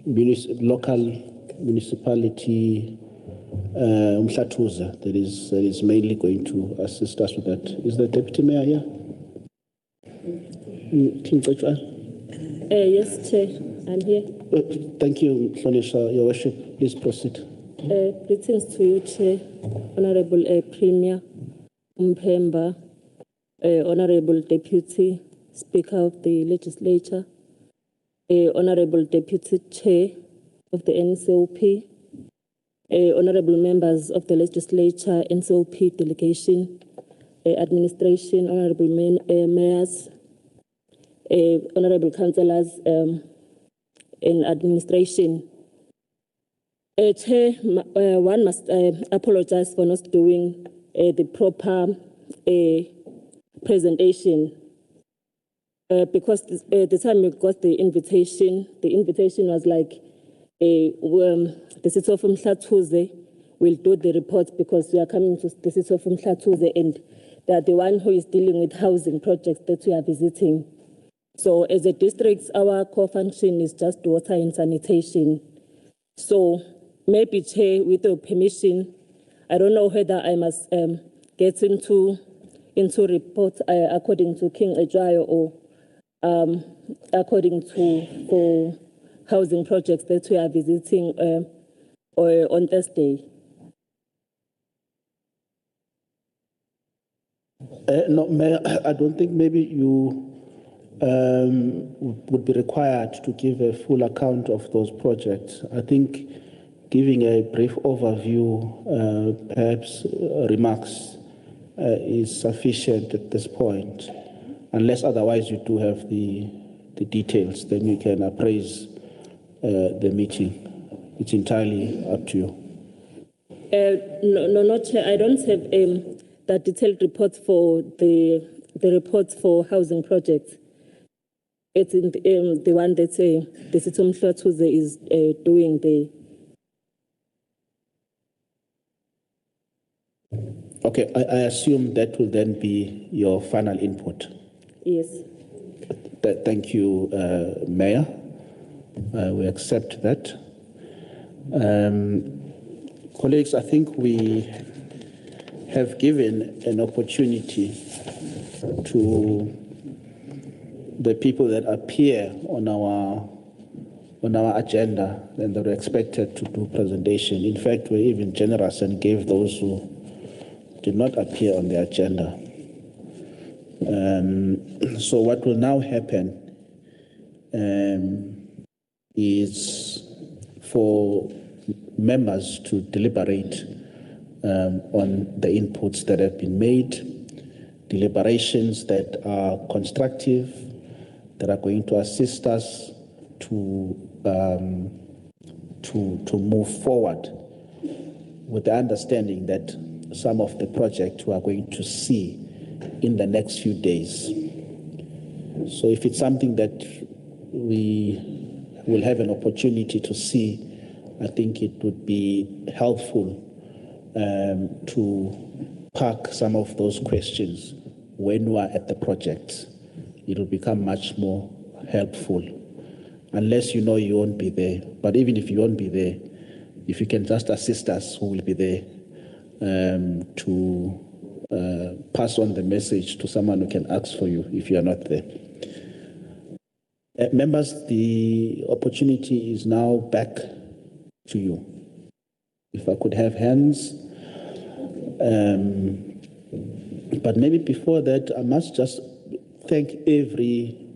local municipality UMHLATHUZE that is mainly going to assist us with that. Is the deputy mayor here? Yes, Chair, I'm here. Thank you, Mhlonishwa. Your worship, please proceed. Greetings to you, Chair, Honorable Premier Mpemba, Honorable Deputy Speaker of the Legislature, Honorable Deputy Chair of the NCOP, Honorable members of the Legislature, NCOP Delegation, Administration, Honorable Mayors, Honorable Councillors in Administration. Chair, one must apologize for not doing the proper presentation because the time we got the invitation was like the city of UMHLATHUZE will do the report because we are coming to the city of UMHLATHUZE and they are the one who is dealing with housing projects that we are visiting. So as a district, our core function is just water and sanitation. So maybe, Chair, with your permission, I don't know whether I must get into report according to King CETSHWAYO or according to for housing projects that we are visiting on Thursday. No, Mayor, I don't think maybe you would be required to give a full account of those projects. I think giving a brief overview, perhaps remarks, is sufficient at this point. Unless otherwise you do have the details, then you can appraise the meeting. It's entirely up to you. No, Chair, I don't have the detailed report for the reports for housing projects. It's in the one that the city of UMHLATHUZE is doing the. Okay, I assume that will then be your final input. Yes. Thank you, Mayor. We accept that. Colleagues, I think we have given an opportunity to the people that appear on our agenda and that are expected to do presentation. In fact, we're even generous and gave those who did not appear on the agenda. So what will now happen is for members to deliberate on the inputs that have been made, deliberations that are constructive, that are going to assist us to move forward with the understanding that some of the projects we are going to see in the next few days. So if it's something that we will have an opportunity to see, I think it would be helpful to park some of those questions when we are at the project. It will become much more helpful, unless you know you won't be there. But even if you won't be there, if you can just assist us who will be there to pass on the message to someone who can ask for you if you are not there. Members, the opportunity is now back to you. If I could have hands. But maybe before that, I must just thank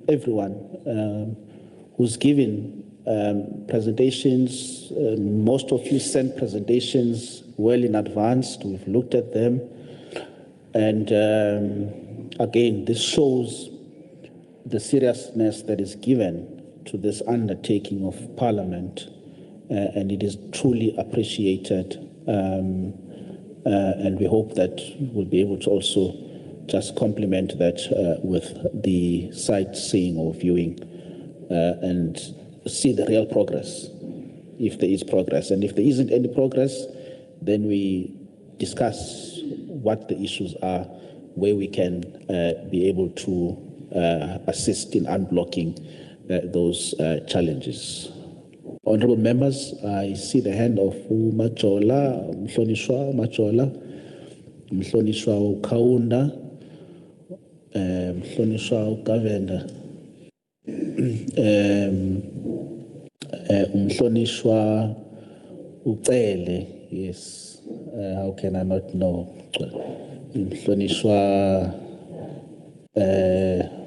everyone who's given presentations. Most of you sent presentations well in advance. We've looked at them. And again, this shows the seriousness that is given to this undertaking of Parliament and it is truly appreciated. And we hope that we'll be able to also just complement that with the sightseeing or viewing and see the real progress, if there is progress. And if there isn't any progress, then we discuss what the issues are, where we can be able to assist in unblocking those challenges. Honorable members, I see the hand of Majola, Mhlonishwa Majola, Mhlonishwa Kaunda, Mhlonishwa Gavenda, Mhlonishwa Ucele, yes, how can I not know? Mhlonishwa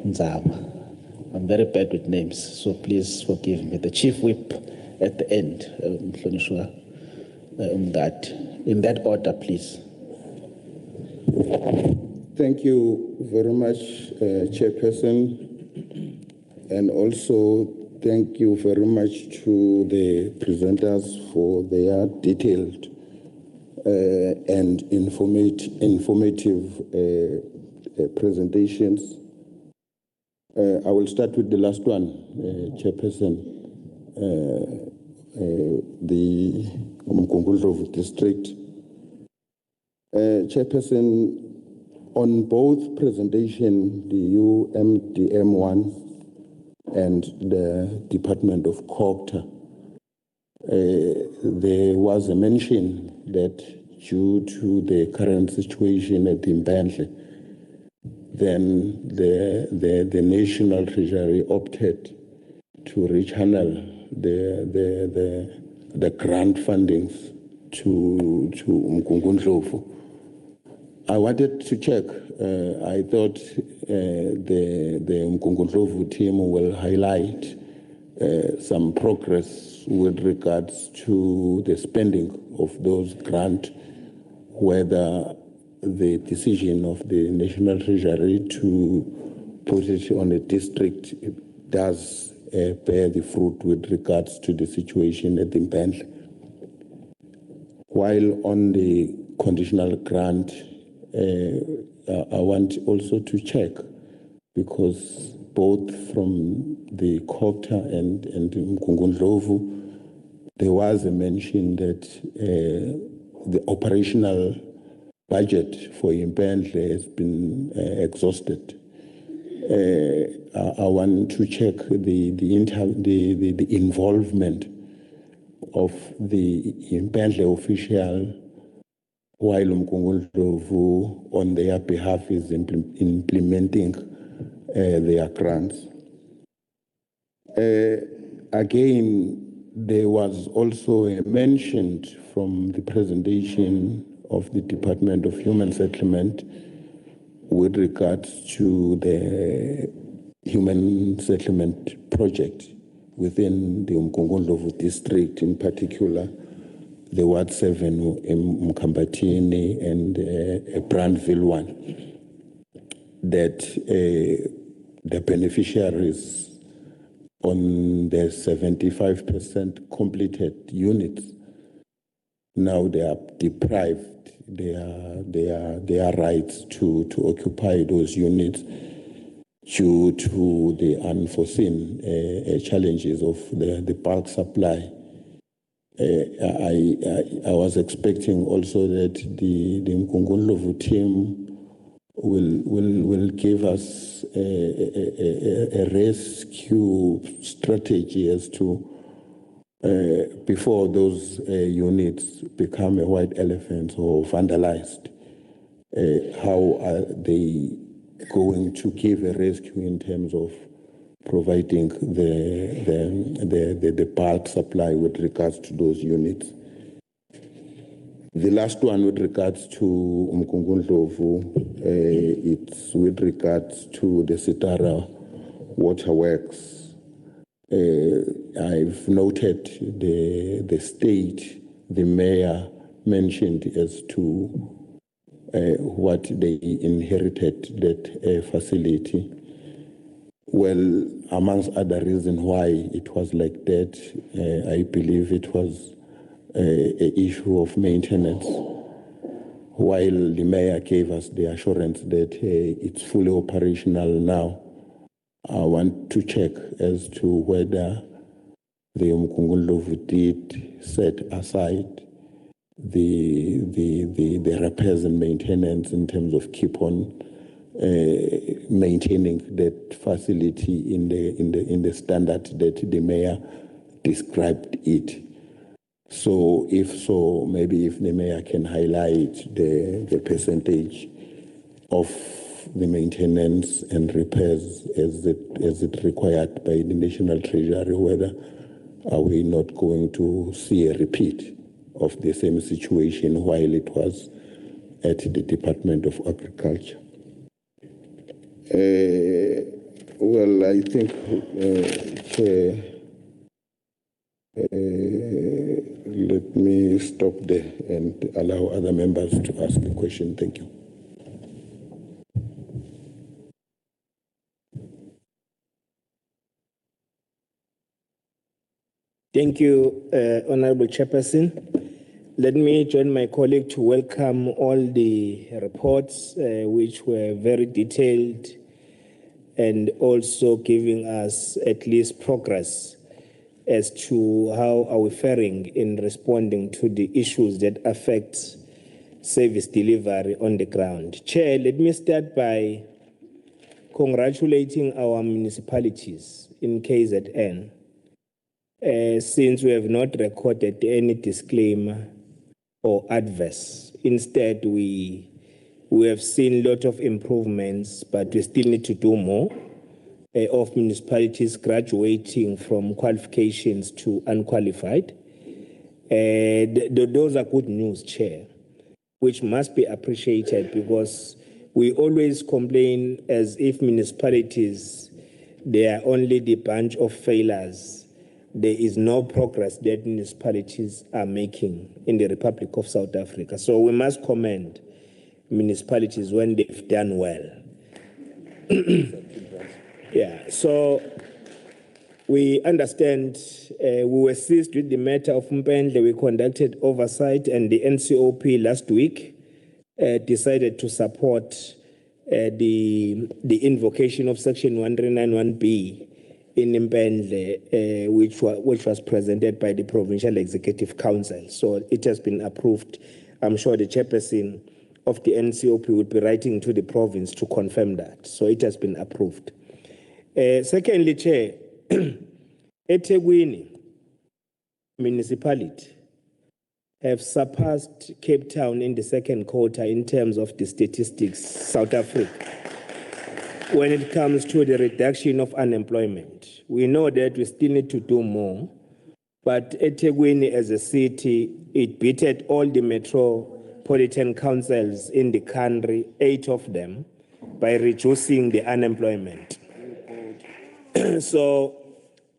Nzama. I'm very bad with names, so please forgive me. The Chief Whip at the end, Mhlonishwa Umdat. In that order, please. Thank you very much, Chairperson, and also thank you very much to the presenters for their detailed and informative presentations. I will start with the last one, Chairperson, the Umgungundlovu district. Chairperson, on both presentation, the UMDM1 and the Department of COGTA, there was a mention that due to the current situation at Mbandle, then the National Treasury opted to rechannel the grant fundings to Umgungundlovu. I wanted to check. I thought the Umgungundlovu team will highlight some progress with regards to the spending of those grants, whether the decision of the National Treasury to put it on a district does bear the fruit with regards to the situation at Mbandle. While on the conditional grant, I want also to check, because both from the COGTA and Umgungundlovu, there was a mention that the operational budget for Mbandle has been exhausted. I want to check the involvement of the Mbandle official while Umgungundlovu on their behalf is implementing their grants. Again, there was also a mention from the presentation of the Department of Human Settlement with regards to the human settlement project within the Umgungundlovu district, in particular the Ward 7 in Mkambatini and Brandville 1, that the beneficiaries on the 75% completed units, now they are deprived their rights to occupy those units due to the unforeseen challenges of the bulk supply. I was expecting also that the Umgungundlovu team will give us a rescue strategy as to before those units become a white elephant or vandalized. How are they going to give a rescue in terms of providing the bulk supply with regards to those units? The last one with regards to Umgungundlovu, it's with regards to the Sitara Waterworks. I've noted the state, the mayor mentioned as to what they inherited, that facility. Well, amongst other reasons why it was like that, I believe it was an issue of maintenance. While the mayor gave us the assurance that it's fully operational now, I want to check as to whether the Umkhongovu did set aside the repairs and maintenance in terms of keep on maintaining that facility in the standard that the mayor described it. So if so, maybe if the mayor can highlight the percentage of the maintenance and repairs as it required by the National Treasury, whether are we not going to see a repeat of the same situation while it was at the Department of Agriculture? Well, I think, Chair, let me stop there and allow other members to ask the question. Thank you. Thank you, Honorable Chairperson. Let me join my colleague to welcome all the reports, which were very detailed and also giving us at least progress as to how are we faring in responding to the issues that affect service delivery on the ground. Chair, let me start by congratulating our municipalities in KZN. Since we have not recorded any disclaimer or adverse. Instead, we have seen a lot of improvements, but we still need to do more of municipalities graduating from qualifications to unqualified. Those are good news, Chair, which must be appreciated because we always complain as if municipalities, they are only the bunch of failures. There is no progress that municipalities are making in the Republic of South Africa. So we must commend municipalities when they've done well. Yeah, so we understand we were seized with the matter of Mpendle. We conducted oversight, and the NCOP last week decided to support the invocation of Section 1391B in Mpendle, which was presented by the Provincial Executive Council. So it has been approved. I'm sure the chairperson of the NCOP will be writing to the province to confirm that. So it has been approved. Secondly, Chair, eThekwini municipality have surpassed Cape Town in the second quarter in terms of the statistics, South Africa, when it comes to the reduction of unemployment. We know that we still need to do more, but eThekwini as a city, it beated all the metropolitan councils in the country, 8 of them, by reducing the unemployment. So,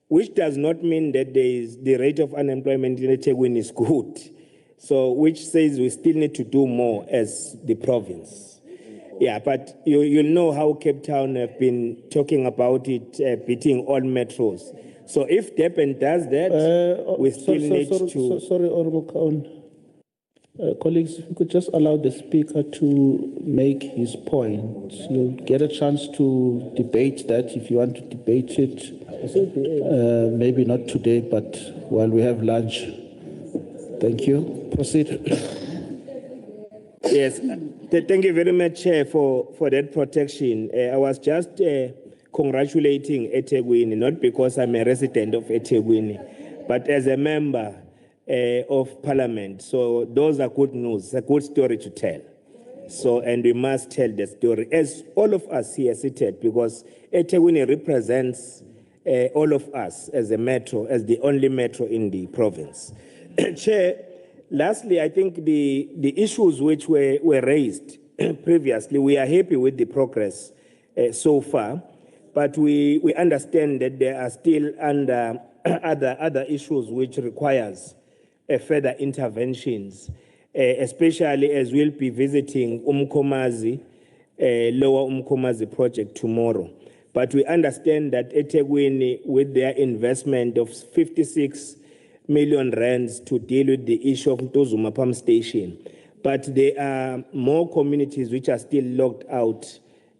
which does not mean that the rate of unemployment in eThekwini is good. So, which says we still need to do more as the province. Yeah, but you know how Cape Town have been talking about it, beating all metros. So if Durban does that, we still need to... Sorry, Honorable Kaun. Colleagues, if you could just allow the speaker to make his point. You'll get a chance to debate that if you want to debate it. Maybe not today, but while we have lunch. Thank you. Proceed. Yes, thank you very much, Chair, for that protection. I was just congratulating eThekwini, not because I'm a resident of eThekwini, but as a member of Parliament. So those are good news, a good story to tell. So, and we must tell the story, as all of us here seated, because eThekwini represents all of us as a metro, as the only metro in the province. Chair, lastly, I think the issues which were raised previously, we are happy with the progress so far, but we understand that there are still other issues which requires further interventions, especially as we'll be visiting Lower Umkomazi project tomorrow. But we understand that eThekwini, with their investment of 56 million rands to deal with the issue of Ntuzuma Pump Station, but there are more communities which are still locked out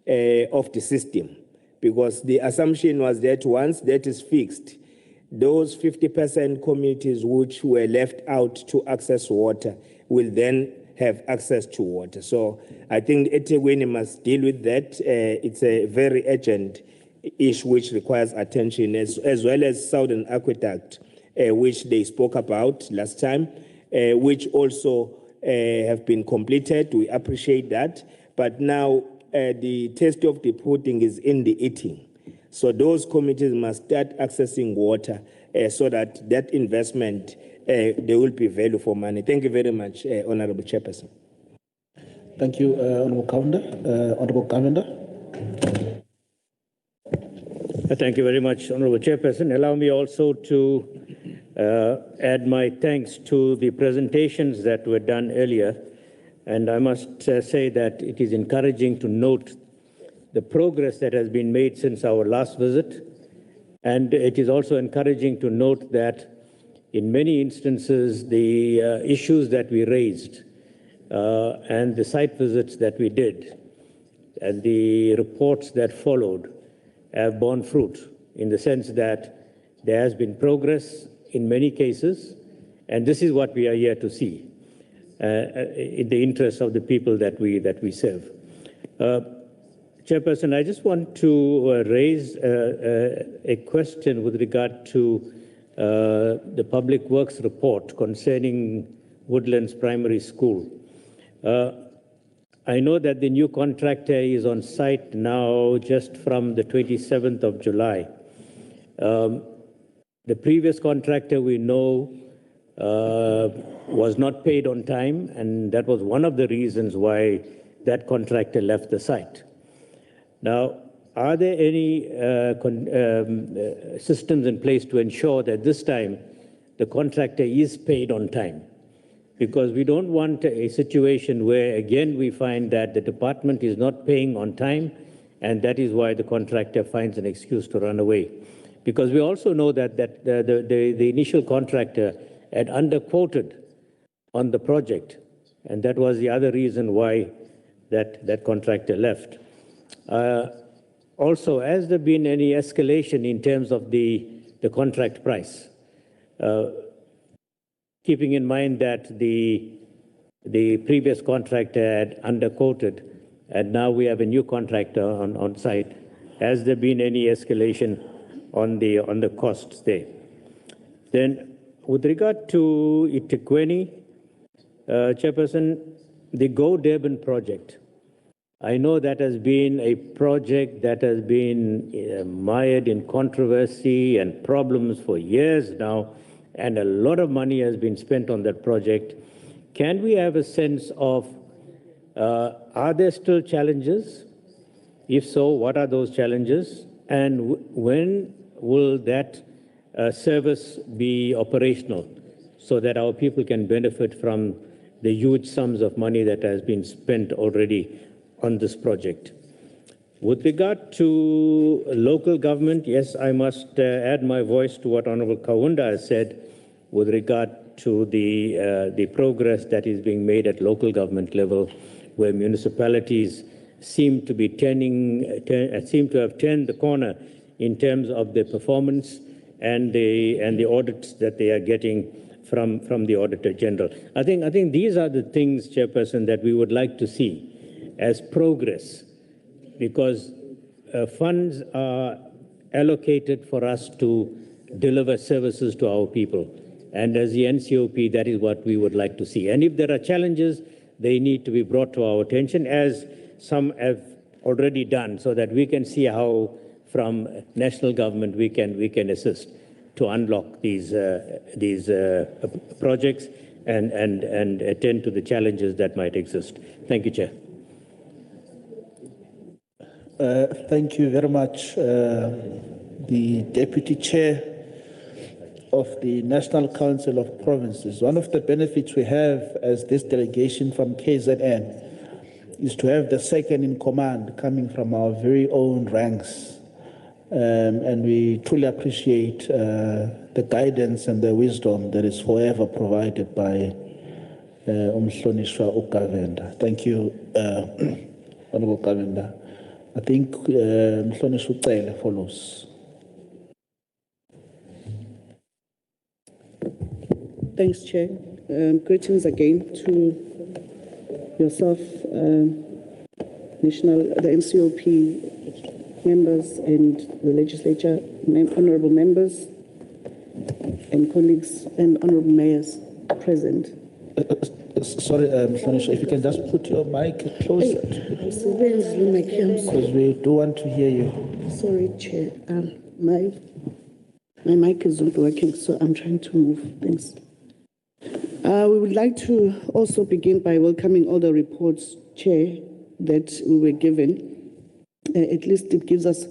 of the system, because the assumption was that once that is fixed, those 50% communities which were left out to access water will then have access to water. So I think eThekwini must deal with that. It's a very urgent issue which requires attention, as well as Southern Aqueduct, which they spoke about last time, which also have been completed. We appreciate that. But now the taste of the pudding is in the eating. So those communities must start accessing water so that that investment, there will be value for money. Thank you very much, Honorable Chairperson. Thank you, Honorable Governor. Thank you very much, Honorable Chairperson. Allow me also to add my thanks to the presentations that were done earlier. And I must say that it is encouraging to note the progress that has been made since our last visit. And it is also encouraging to note that in many instances, the issues that we raised and the site visits that we did and the reports that followed have borne fruit, in the sense that there has been progress in many cases, and this is what we are here to see in the interest of the people that we serve. Chairperson, I just want to raise a question with regard to the Public Works report concerning Woodlands Primary School. I know that the new contractor is on site now just from the 27th of July. The previous contractor, we know, was not paid on time, and that was one of the reasons why that contractor left the site. Now, are there any systems in place to ensure that this time the contractor is paid on time? Because we don't want a situation where, again, we find that the department is not paying on time, and that is why the contractor finds an excuse to run away. Because we also know that the initial contractor had underquoted on the project, and that was the other reason why that contractor left. Also, has there been any escalation in terms of the contract price? Keeping in mind that the previous contractor had underquoted, and now we have a new contractor on site, has there been any escalation on the costs there? Then, with regard to eThekwini, Chairperson, the Go Durban project, I know that has been a project that has been mired in controversy and problems for years now, and a lot of money has been spent on that project. Can we have a sense of, are there still challenges? If so, what are those challenges? And when will that service be operational so that our people can benefit from the huge sums of money that has been spent already on this project? With regard to local government, yes, I must add my voice to what Honorable Kaunda has said with regard to the progress that is being made at local government level, where municipalities seem to have turned the corner in terms of their performance and the audits that they are getting from the Auditor General. I think these are the things, Chairperson, that we would like to see as progress, because funds are allocated for us to deliver services to our people. And as the NCOP, that is what we would like to see. And if there are challenges, they need to be brought to our attention, as some have already done, so that we can see how from national government we can assist to unlock these projects and attend to the challenges that might exist. Thank you, Chair. Thank you very much, the Deputy Chair of the National Council of Provinces. One of the benefits we have as this delegation from KZN is to have the second in command coming from our very own ranks. And we truly appreciate the guidance and the wisdom that is forever provided by Umhlonishwa uGavenda. Thank you, Honorable Gavenda. I think Mhlonishwa uCele follows. Thanks, Chair. Greetings again to yourself, the NCOP members and the legislature, honorable members and colleagues and honorable mayors present. Sorry, Mhlonishwa, if you can just put your mic closer, because we do want to hear you. Sorry, Chair. My mic is not working, so I'm trying to move. Thanks. We would like to also begin by welcoming all the reports, Chair, that we were given. At least it gives us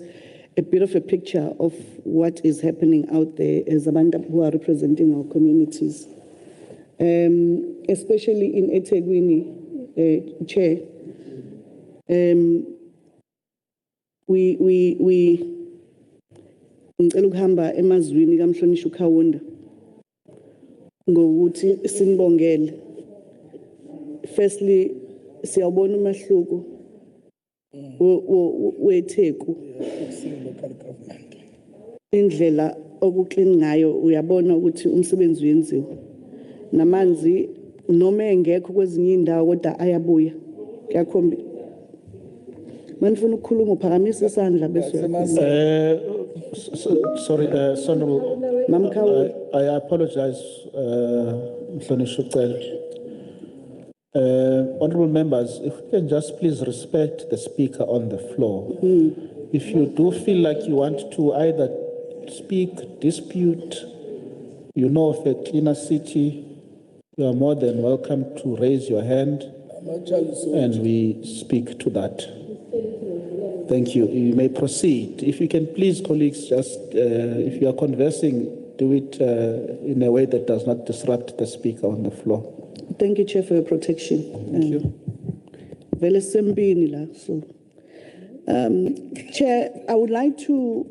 a bit of a picture of what is happening out there as Amanda who are representing our communities. Especially in eThekwini, Chair, we ngicela ukuhamba emazwini kaMhlonishwa uKhawunda ngokuthi sinibongele. Firstly, siyabona umahluko weTheku, indlela okuclean ngayo uyabona ukuthi umsebenzi uyenziwa. Namanzi noma engekho kwezinye indawo kodwa ayabuya. Kuyakhomba. Manifuna ukukhuluma uphakamisa isandla bese. Sorry, I apologize, Mhlonishwa uCele. Honorable members, if we can just please respect the speaker on the floor. If you do feel like you want to either speak, dispute, you know of a cleaner city, you are more than welcome to raise your hand and we speak to that. Thank you. You may proceed. If you can please, colleagues, just if you are conversing, do it in a way that does not disrupt the speaker on the floor. Thank you, Chair, for your protection. Thank you. Chair, I would like to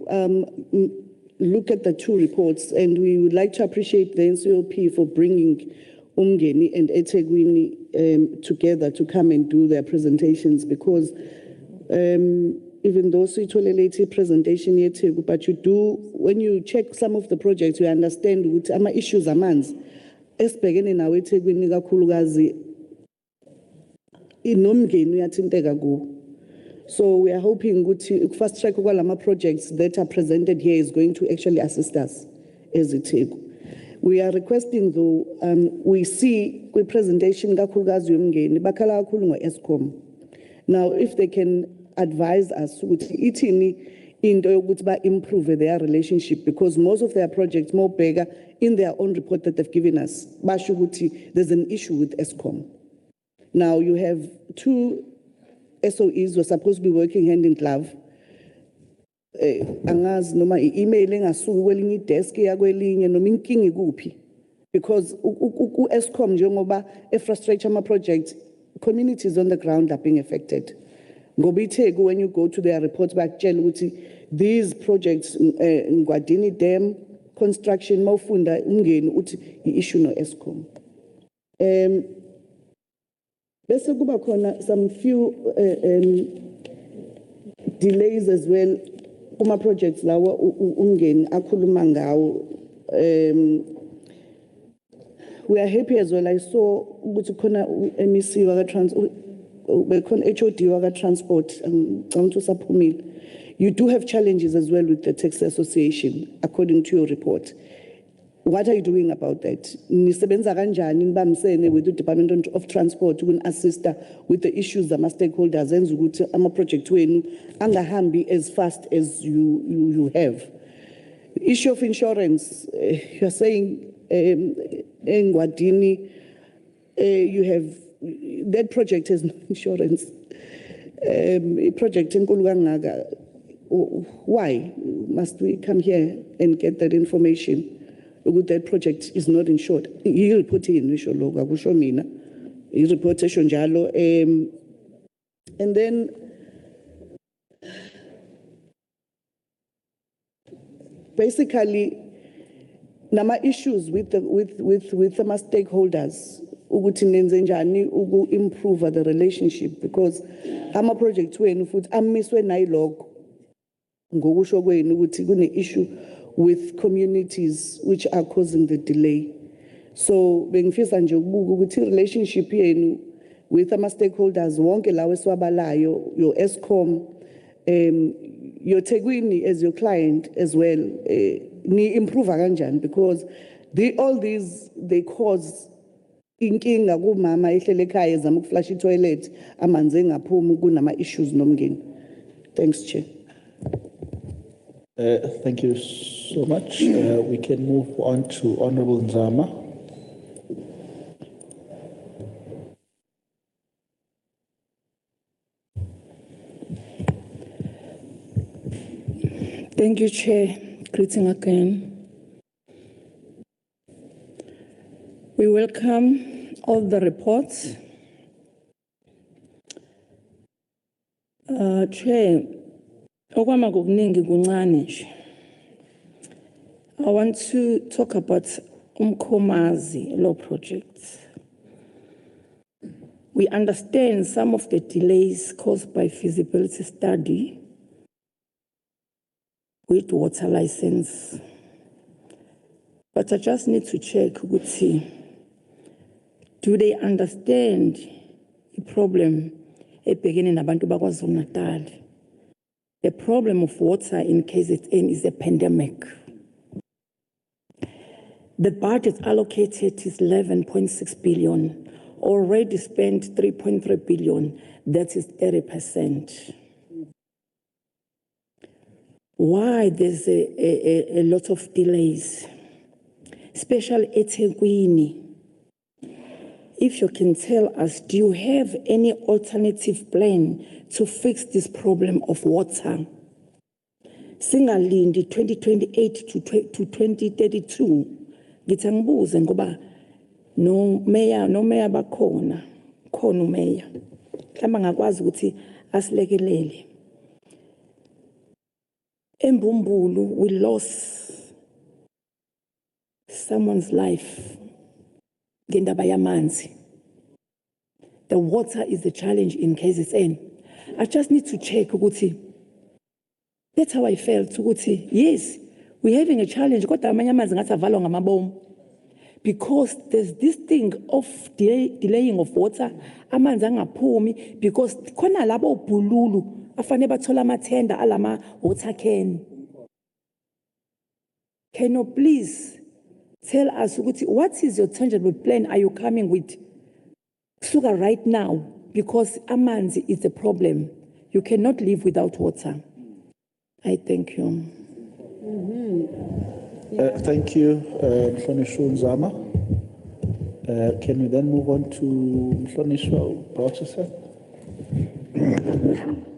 look at the two reports, and we would like to appreciate the NCOP for bringing UMNGENI and eThekwini together to come and do their presentations, because even though it's a late presentation yet, but you do, when you check some of the projects, you understand what issues are man's. Esibhekene nawo eThekwini kakhulukazi inomngeni uyathinteka kuwo. So we are hoping to fast track kwalama projects that are presented here is going to actually assist us as eTheku. We are requesting though, we see kwi presentation kakhulukazi yomngeni bakhala kakhulu ngo-Eskom. Now if they can advise us ukuthi ithini into yokuthi ba improve their relationship, because most of their projects more bigger in their own report that they've given us basho ukuthi there's an issue with Eskom. Now you have two SOEs who are supposed to be working hand in glove. Angazi noma i-email engasuki kwelinye desk yakwelinye noma inkinga ikuphi, because Eskom njengoba frustrate ama projects, communities on the ground are being affected. Ngoba iTheku, when you go to their reports back, these projects Ngwadini Dam construction mawufunda umngeni uthi i-issue no Eskom. Bese kuba khona some few delays as well kuma projects lawa umngeni akhuluma ngawo. We are happy as well. I saw ukuthi khona MEC waka transport, HOD waka transport, you do have challenges as well with the taxi association, according to your report. What are you doing about that? Nisebenza kanjani nibambisene with the Department of Transport to assist with the issues that stakeholders enza ukuthi ama project wenu angahambi as fast as you have. The issue of insurance, you are saying in Ngwadini you have that project has no insurance. Project in Kulugangaga. Why must we come here and get that information? That project is not insured. He reported in Nisho Loga, Gushomina. He reported Shonjalo. And then basically nama issues with some stakeholders ukuthi nenze njani improve the relationship, because ama project wenu futhi amiswe nayiloko ngokusho kwenu ukuthi kune issue with communities which are causing the delay. So bengifisa nje ukubuka ukuthi relationship yenu with ama stakeholders wonke lawe swabalayo, your ESCOM, your TEGWINI as your client as well, ni improve kanjani, because all these they cause inkinga kumama ehlele ekhaya ezama ukuflash toilet amanzi engaphumi kunama issues nomngeni. Thanks, Chair. Thank you so much. We can move on to Honorable Nzama. Thank you, Chair. Greeting again. We welcome all the reports. Chair, okwama kukuningi kuncane nje. I want to talk about Umkomazi law project. We understand some of the delays caused by feasibility study with water license. But I just need to check, do they understand the problem beginning abantu bakwaZulu-Natal? The problem of water in KZN is a pandemic. The budget allocated is 11.6 billion, already spent 3.3 billion, that is 30%. Why there's a lot of delays, especially at eThekwini? If you can tell us, do you have any alternative plan to fix this problem of water? Singalindi 2028 to 2032. Ngithangibuze ngoba no mayor bakhona, khona umayor. Mhlamba ngakwazi ukuthi asilekelele. Embumbulu, we lost someone's life. Ngendaba yamanzi. The water is the challenge in KZN. I just need to check ukuthi. That's how I felt. Ukuthi, yes, we're having a challenge. Kodwa amanye amanzi ngathi avalwa ngamabomu. Because there's this thing of delaying of water, amanzi angaphumi, because khona labo bululu afane bathola amathenda alama water can. Can you please tell us what is your tangible plan are you coming with sugar right now? Because amanzi is a problem. You cannot live without water. I thank you. Thank you, Mhlonishwa Nzama. Can we then move on to Mhlonishwa Brotherson?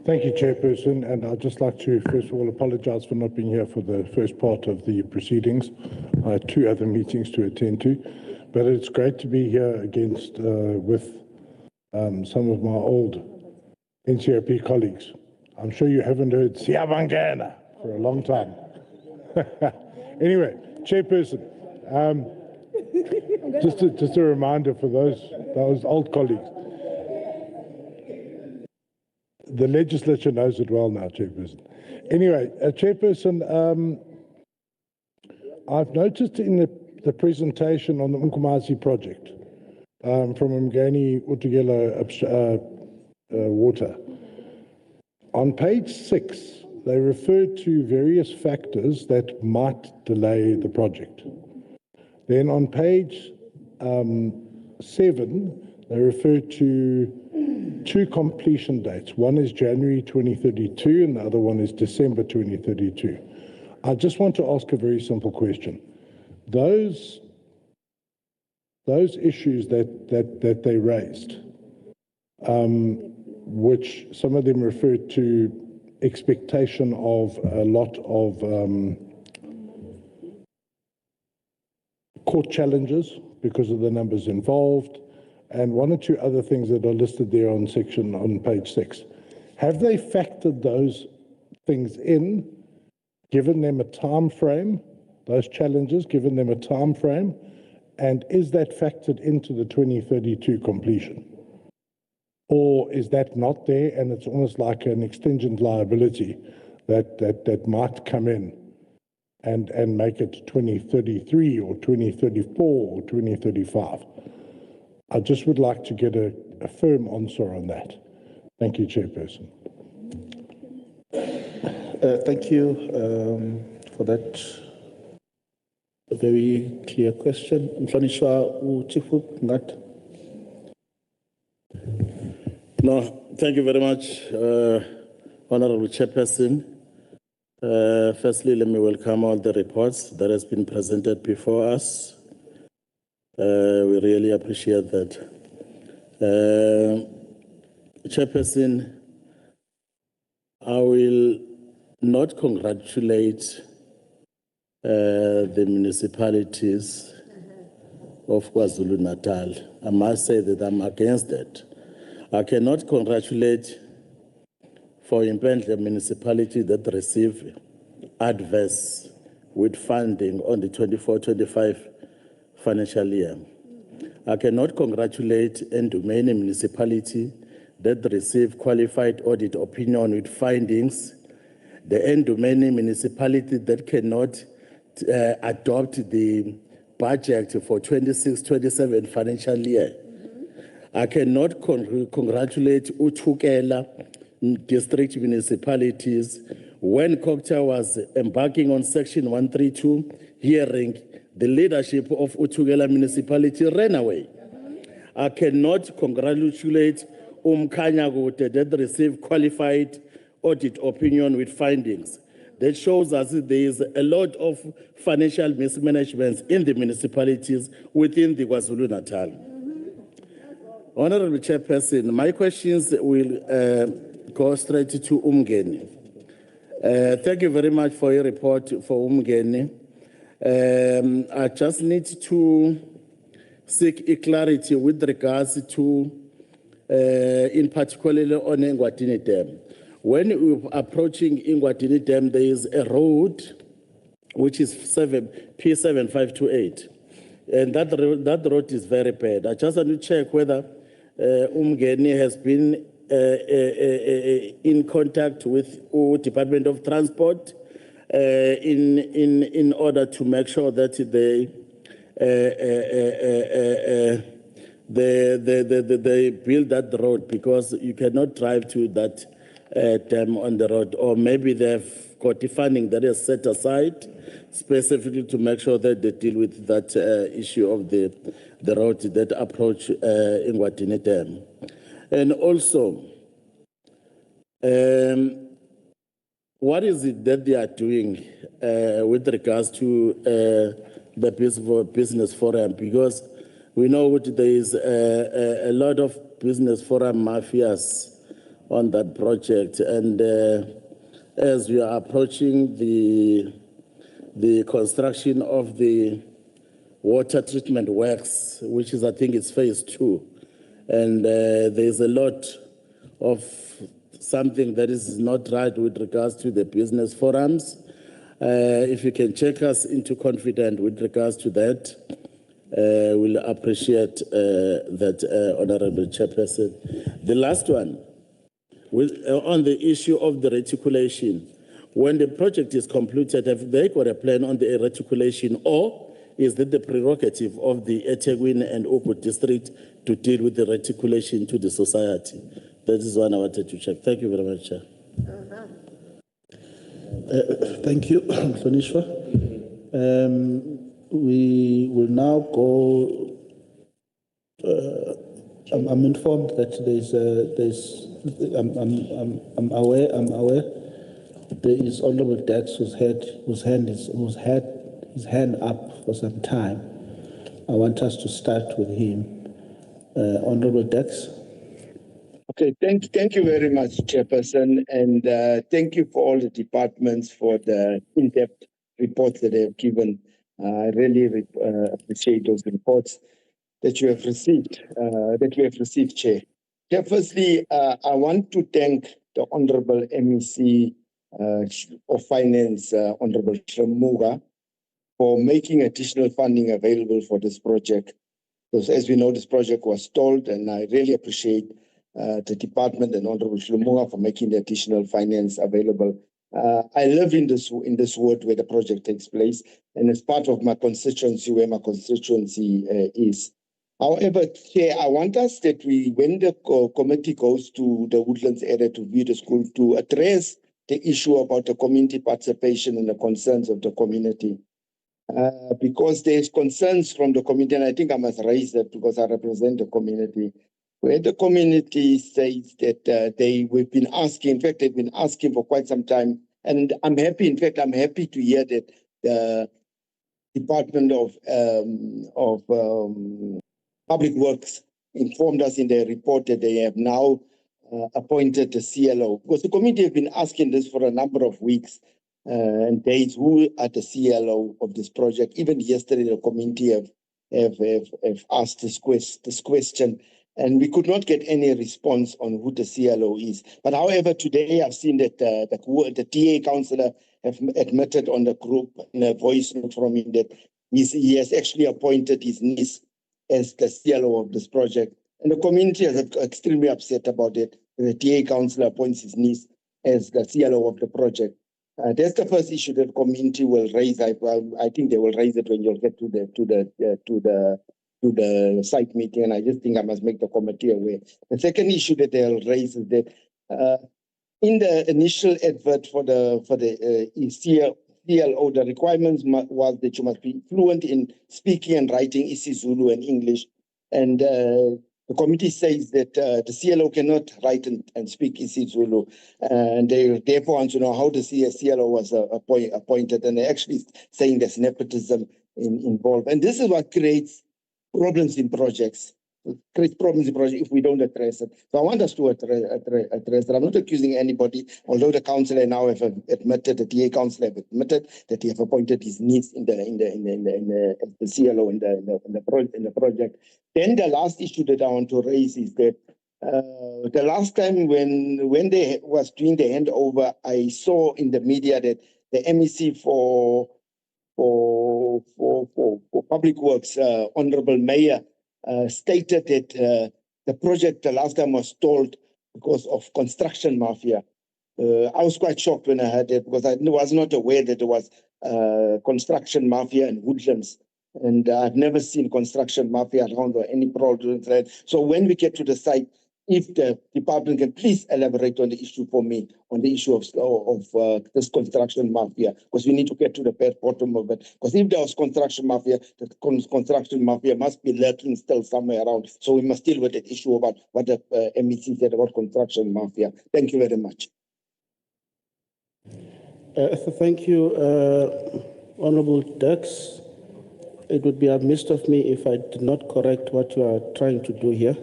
Thank you, Chairperson, and I'd just like to first of all apologize for not being here for the first part of the proceedings. I had two other meetings to attend to, but it's great to be here with some of my old NCOP colleagues. I'm sure you haven't heard Siyabangena for a long time. Anyway, Chairperson, just a reminder for those old colleagues. The legislature knows it well now, Chairperson. Anyway, Chairperson, I've noticed in the presentation on the Umkomazi project from UMNGENI-UTHUKELA water, on page 6, they refer to various factors that might delay the project. Then on page 7, they refer to two completion dates. One is January 2032 and the other one is December 2032. I just want to ask a very simple question. Those issues that they raised, which some of them referred to expectation of a lot of court challenges because of the numbers involved, and one or two other things that are listed there on page 6. Have they factored those things in given them a time frame, those challenges, given them a time frame, and is that factored into the 2032 completion? Or is that not there and it's almost like an extingent liability that might come in and make it 2033 or 2034 or 2035? I just would like to get a firm answer on that. Thank you, Chairperson. Thank you for that very clear question. Mhlonishwa Chief Whip Ngat. No, thank you very much, Honorable Chairperson. Firstly, let me welcome all the reports that has been presented before us. We really appreciate that. Chairperson, I will not congratulate the municipalities of KwaZulu-Natal. I must say that I'm against that. I cannot congratulate for the municipality that received adverse with funding on the 24-25 financial year. I cannot congratulate NCOP municipality that received qualified audit opinion with findings. The NCOP municipality that cannot adopt the budget for 26-27 financial year. I cannot congratulate UTHUKELA district municipalities when COGTA was embarking on Section 132 hearing. The leadership of UTHUKELA municipality ran away. I cannot congratulate Umkanyagote that received qualified audit opinion with findings. That shows us there is a lot of financial mismanagement in the municipalities within the KwaZulu-Natal. Honorable Chairperson, my questions will go straight to UMNGENI. Thank you very much for your report for UMNGENI. I just need to seek a clarity with regards to, in particular, on Ngwatini Dam. When we're approaching Ngwatini Dam, there is a road which is P7528, and that road is very bad. I just want to check whether UMNGENI has been in contact with the Department of Transport in order to make sure that they build that road, because you cannot drive to that dam on the road. Or maybe they've got the funding that is set aside specifically to make sure that they deal with that issue of the road that approach Ngwatini Dam. And also, what is it that they are doing with regards to the business forum? Because we know that there is a lot of business forum mafias on that project, and as we are approaching the construction of the water treatment works, which is, I think, it's phase 2, and there's a lot of something that is not right with regards to the business forums. If you can check us into confident with regards to that, we'll appreciate that, Honorable Chairperson. The last one, on the issue of the reticulation. When the project is completed, have they got a plan on the reticulation, or is that the prerogative of the eThekwini and Oku district to deal with the reticulation to the society? That is one I wanted to check. Thank you very much, Chair. Thank you, Mhlonishwa. We will now go. I'm informed that I'm aware. There is Honorable Dex whose hand his hand up for some time. I want us to start with him. Honorable Dex. Okay, thank you very much, Chairperson, and thank you for all the departments for the in-depth reports that they have given. I really appreciate those reports that you have received, Chair. Firstly, I want to thank the Honorable MEC of Finance, Honorable Shlemuga, for making additional funding available for this project. Because as we know, this project was stalled, and I really appreciate the department and Honorable Shlemuga for making the additional finance available. I live in this ward where the project takes place, and as part of my constituency, where my constituency is. However, Chair, I want us that when the committee goes to the Woodlands area to view the school, to address the issue about the community participation and the concerns of the community. Because there's concerns from the community, and I think I must raise that because I represent the community, where the community says that we've been asking, in fact, they've been asking for quite some time, and I'm happy, in fact, I'm happy to hear that the Department of Public Works informed us in their report that they have now appointed the CLO, because the committee have been asking this for a number of weeks and days, who are the CLO of this project. Even yesterday, the committee have asked this question, and we could not get any response on who the CLO is. But however, today I've seen that the TA councillor have admitted on the group in a voice note from him that he has actually appointed his niece as the CLO of this project. And the community is extremely upset about it. The TA councillor appoints his niece as the CLO of the project. That's the first issue that the community will raise. I think they will raise it when you'll get to the site meeting, and I just think I must make the committee aware. The second issue that they'll raise is that in the initial advert for the CLO, the requirements was that you must be fluent in speaking and writing isiZulu and English, and the committee says that the CLO cannot write and speak isiZulu, and they therefore want to know how the CLO was appointed, and they're actually saying there's nepotism involved, and this is what creates problems in projects. It creates problems in projects if we don't address it. So I want us to address it. I'm not accusing anybody, although the councillor now have admitted, the TA councillor have admitted that he have appointed his niece in the CLO in the project. Then the last issue that I want to raise is that the last time when they was doing the handover, I saw in the media that the MEC for Public Works, Honorable Mayor, stated that the project the last time was stalled because of construction mafia. I was quite shocked when I heard it, because I was not aware that there was construction mafia in Woodlands, and I've never seen construction mafia around or any problems. Right? So when we get to the site, if the department can please elaborate on the issue for me, on the issue of this construction mafia, because we need to get to the bottom of it. Because if there was construction mafia, the construction mafia must be lurking still somewhere around. So we must deal with that issue about what the MEC said about construction mafia. Thank you very much. Thank you, Honorable Dex. It would be amiss of me if I did not correct what you are trying to do here.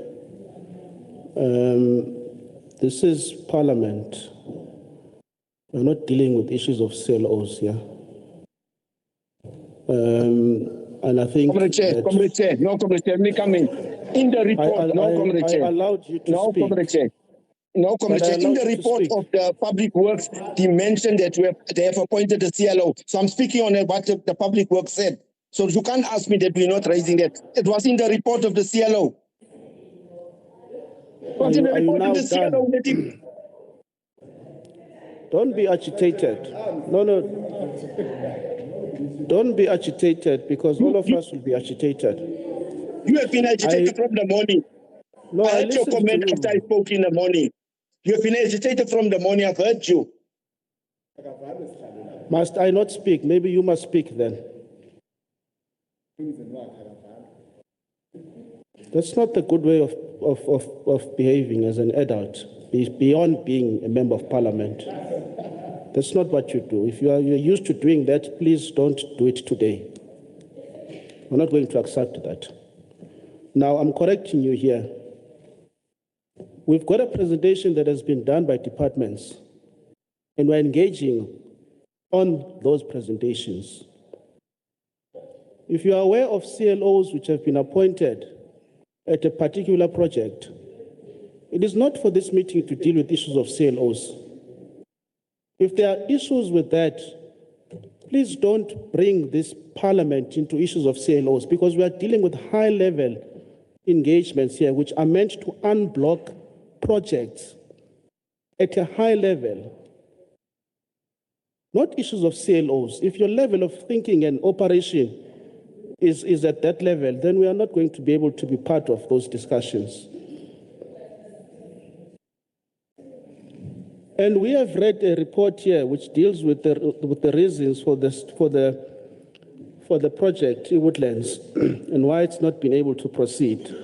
This is Parliament. We're not dealing with issues of CLOs here. And I think... Comrade Chair, no, Comrade Chair, let me come in. In the report, Comrade Chair. I allowed you to speak. Comrade Chair. No, Comrade Chair. In the report of the Public Works, they mentioned that they have appointed a CLO. So I'm speaking on what the Public Works said. So you can't ask me that we're not raising that. It was in the report of the CLO. Don't be agitated. No. Don't be agitated, because all of us will be agitated. You have been agitated from the morning. No, I heard your comment after I spoke in the morning. You have been agitated from the morning. I've heard you. Must I not speak? Maybe you must speak then. That's not the good way of behaving as an adult, beyond being a member of Parliament. That's not what you do. If you're used to doing that, please don't do it today. We're not going to accept that. Now, I'm correcting you here. We've got a presentation that has been done by departments, and we're engaging on those presentations. If you are aware of CLOs which have been appointed at a particular project, it is not for this meeting to deal with issues of CLOs. If there are issues with that, please don't bring this parliament into issues of CLOs, because we are dealing with high-level engagements here which are meant to unblock projects at a high level, not issues of CLOs. If your level of thinking and operation is at that level, then we are not going to be able to be part of those discussions. And we have read a report here which deals with the reasons for the project in Woodlands and why it's not been able to proceed.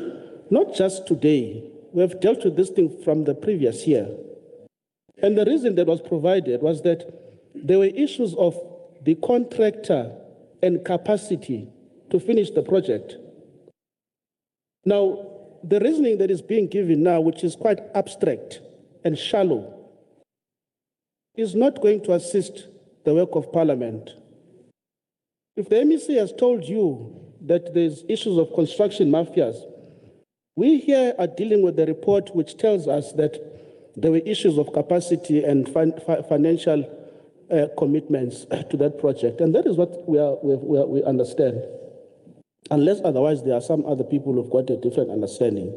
Not just today. We have dealt with this thing from the previous year. And the reason that was provided was that there were issues of the contractor and capacity to finish the project. Now, the reasoning that is being given now, which is quite abstract and shallow, is not going to assist the work of Parliament. If the MEC has told you that there's issues of construction mafias, we here are dealing with the report which tells us that there were issues of capacity and financial commitments to that project. And that is what we understand. Unless otherwise there are some other people who've got a different understanding.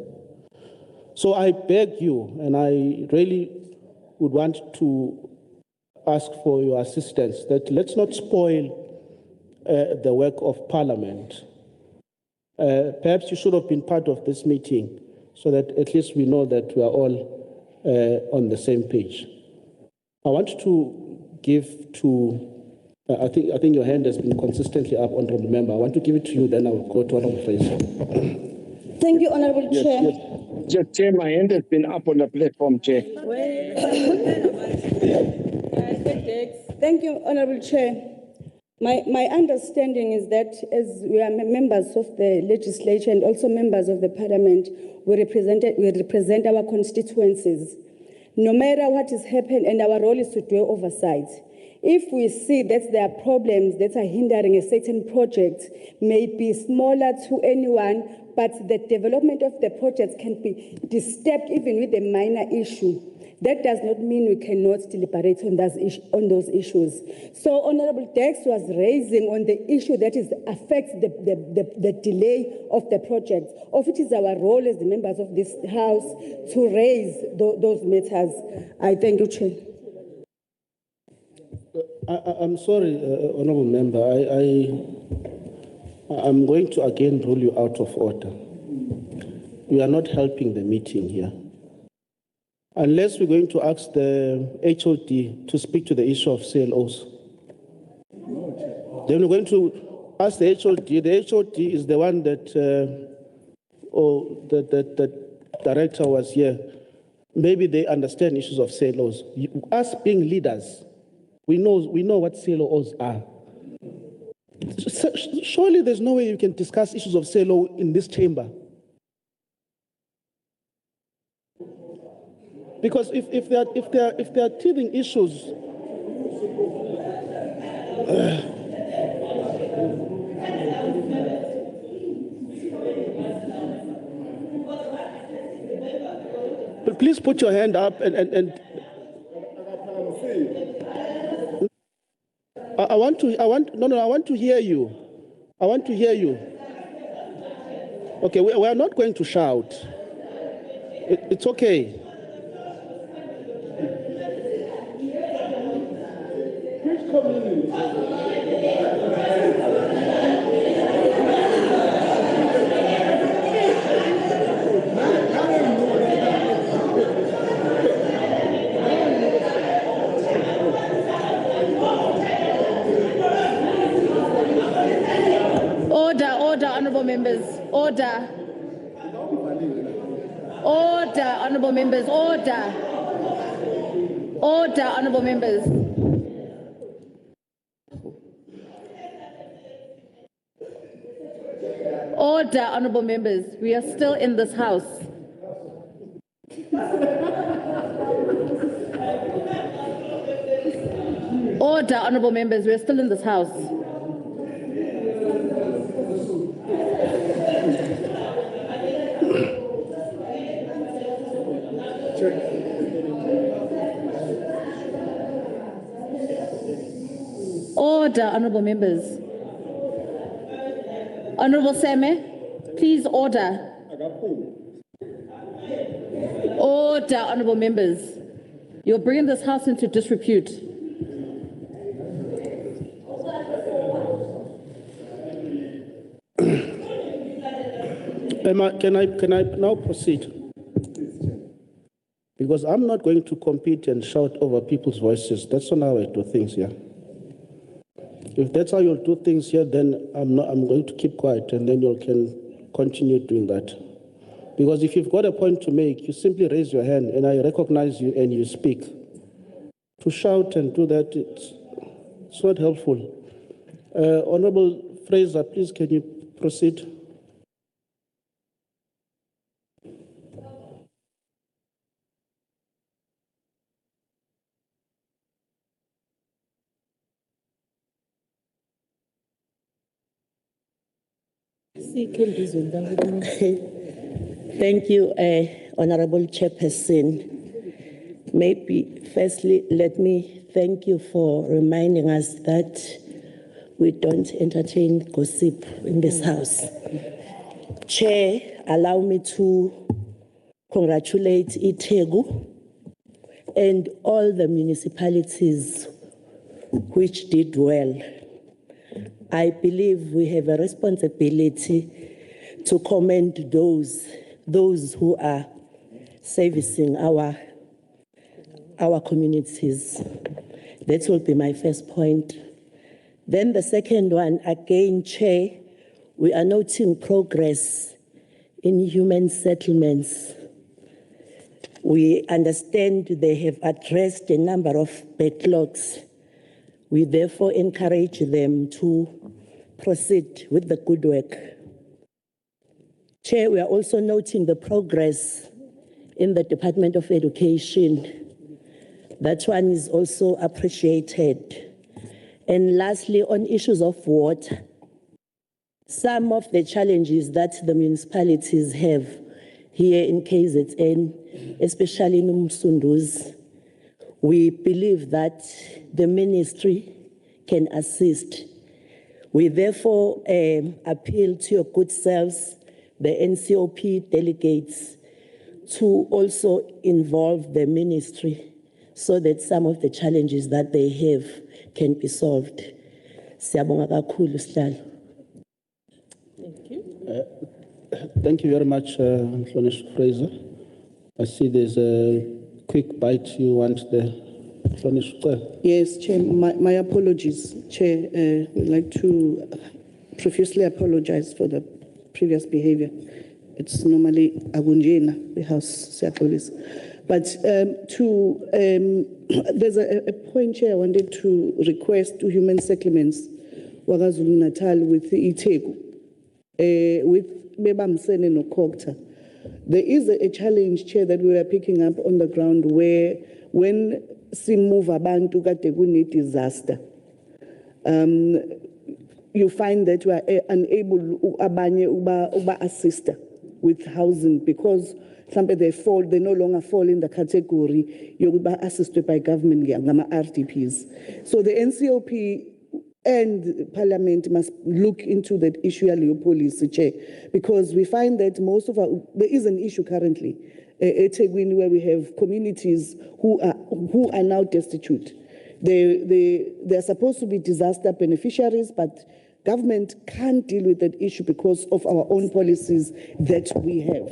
So I beg you, and I really would want to ask for your assistance, that let's not spoil the work of Parliament. Perhaps you should have been part of this meeting so that at least we know that we are all on the same page. I want to give to, I think your hand has been consistently up, Honourable Member. I want to give it to you, then I will go to Honourable Fraser. Thank you, Honourable Chair. Yes, Chair, my hand has been up on the platform, Chair. Thank you, Honourable Chair. My understanding is that as we are members of the legislature and also members of the Parliament, we represent our constituencies. No matter what is happening, and our role is to do oversight. If we see that there are problems that are hindering a certain project, may be smaller to anyone, but the development of the project can be disturbed even with a minor issue. That does not mean we cannot deliberate on those issues. So Honourable Dex was raising on the issue that affects the delay of the project, of it is our role as the members of this House to raise those matters. I thank you, Chair. I'm sorry, Honourable Member. I'm going to again rule you out of order. You are not helping the meeting here. Unless we're going to ask the HOD to speak to the issue of CLOs. Then we're going to ask the HOD. The HOD is the one that, the director was here. Maybe they understand issues of CLOs. Us being leaders, we know what CLOs are. Surely there's no way you can discuss issues of CLO in this chamber. Because if there are teething issues, but please put your hand up and I want to hear you. I want to hear you. Okay, we are not going to shout. It's okay. Order, honourable members. Order. Order, honourable members. Order. Order, honourable members. Order, honourable members. We are still in this House. Order, honourable members. We are still in this House. Order, honorable members. Honorable Seme, please order. Order, honorable members. You're bringing this house into disrepute. Can I now proceed? Because I'm not going to compete and shout over people's voices. That's not how I do things here. If that's how you'll do things here, then I'm going to keep quiet, and then you can continue doing that. Because if you've got a point to make, you simply raise your hand, and I recognize you, and you speak. To shout and do that, it's not helpful. Honorable Fraser, please, can you proceed? Thank you, Honorable Chairperson. Maybe firstly, let me thank you for reminding us that we don't entertain gossip in this house. Chair, allow me to congratulate Itegu and all the municipalities which did well. I believe we have a responsibility to commend those who are servicing our communities. That will be my first point. Then the second one, again, Chair, we are noting progress in human settlements. We understand they have addressed a number of backlogs. We therefore encourage them to proceed with the good work. Chair, we are also noting the progress in the Department of Education. That one is also appreciated. And lastly, on issues of water, some of the challenges that the municipalities have here in KZN, especially in Umsunduzi, we believe that the ministry can assist. We therefore appeal to your good selves, the NCOP delegates, to also involve the ministry so that some of the challenges that they have can be solved. Siyabonga kakhulu, Sihlalo. Thank you. Thank you very much, Mhlonish Fraser. I see there's a quick bite you want there. Yes, Chair, my apologies, Chair. We'd like to profusely apologize for the previous behavior. It's normally Agunjena, the House police. But there's a point, Chair, I wanted to request to human settlements, KwaZulu-Natal with the Itegu, with Bebamsene no COGTA. There is a challenge, Chair, that we are picking up on the ground where when we move abantu kade kune disaster, you find that we are unable abanye uba assist with housing because they no longer fall in the category yokuba assisted by government ngama RDPs. So the NCOP and Parliament must look into that issue of policy, Chair, because we find that there is an issue currently where we have communities who are now destitute. They're supposed to be disaster beneficiaries, but government can't deal with that issue because of our own policies that we have.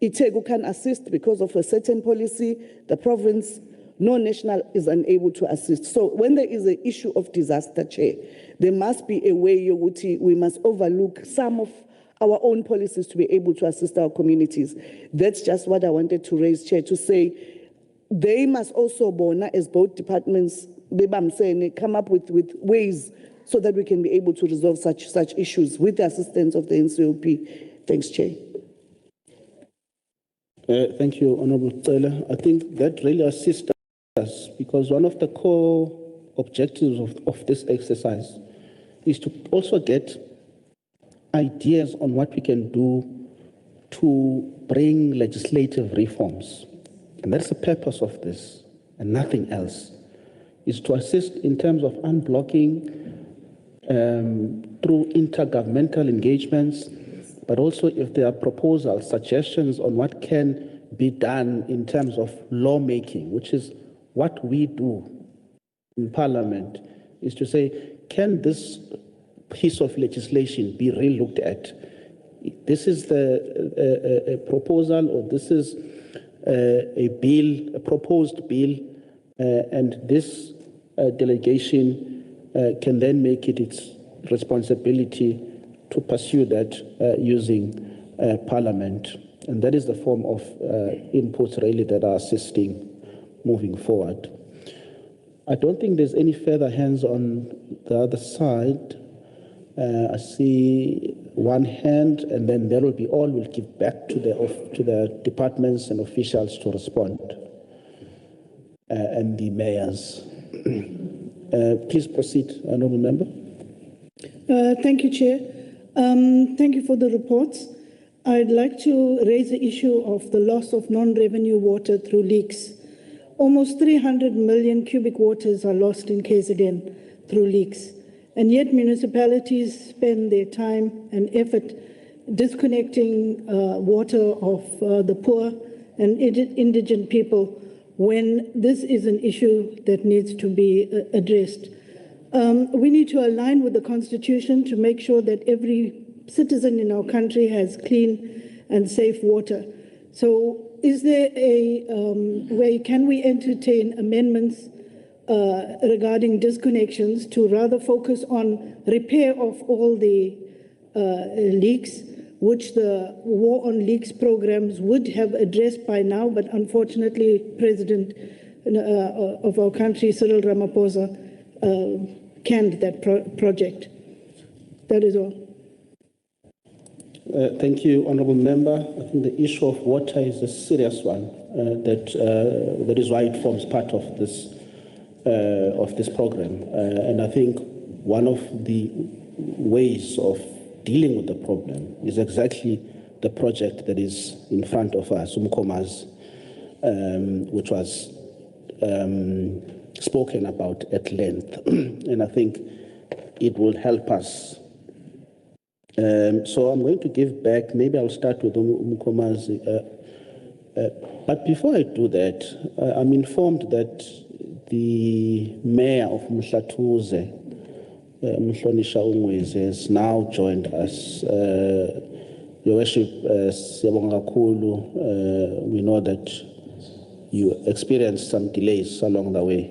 Itegu can assist because of a certain policy. The province, no national is unable to assist. So when there is an issue of disaster, Chair, there must be a way we must overlook some of our own policies to be able to assist our communities. That's just what I wanted to raise, Chair, to say they must also, as both departments, come up with ways so that we can be able to resolve such issues with the assistance of the NCOP. Thanks, Chair. Thank you, Honorable Taylor. I think that really assists us because one of the core objectives of this exercise is to also get ideas on what we can do to bring legislative reforms. And that's the purpose of this and nothing else. is to assist in terms of unblocking through intergovernmental engagements, but also if there are proposals, suggestions on what can be done in terms of lawmaking, which is what we do in Parliament, is to say, can this piece of legislation be re-looked at? This is a proposal, or this is a bill, a proposed bill, and this delegation can then make it its responsibility to pursue that using Parliament. And that is the form of inputs really that are assisting moving forward. I don't think there's any further hands on the other side. I see one hand, and then there will be all. We'll give back to the departments and officials to respond, and the mayors. Please proceed, Honourable Member. Thank you, Chair. Thank you for the reports. I'd like to raise the issue of the loss of non-revenue water through leaks. Almost 300 million cubic waters are lost in KZN through leaks. And yet municipalities spend their time and effort disconnecting water of the poor and indigent people when this is an issue that needs to be addressed. We need to align with the Constitution to make sure that every citizen in our country has clean and safe water. So is there a way, can we entertain amendments regarding disconnections to rather focus on repair of all the leaks, which the War on Leaks programs would have addressed by now, but unfortunately, President of our country, Cyril Ramaphosa, canned that project. That is all. Thank you, Honourable Member. I think the issue of water is a serious one. That is why it forms part of this program. And I think one of the ways of dealing with the problem is exactly the project that is in front of us, UMKOMAS, which was spoken about at length. And I think it will help us. So I'm going to give back. Maybe I'll start with UMKOMAS. But before I do that, I'm informed that the mayor of UMHLATHUZE, Mhlonisha Ungweze, has now joined us. Your Worship, we know that you experienced some delays along the way.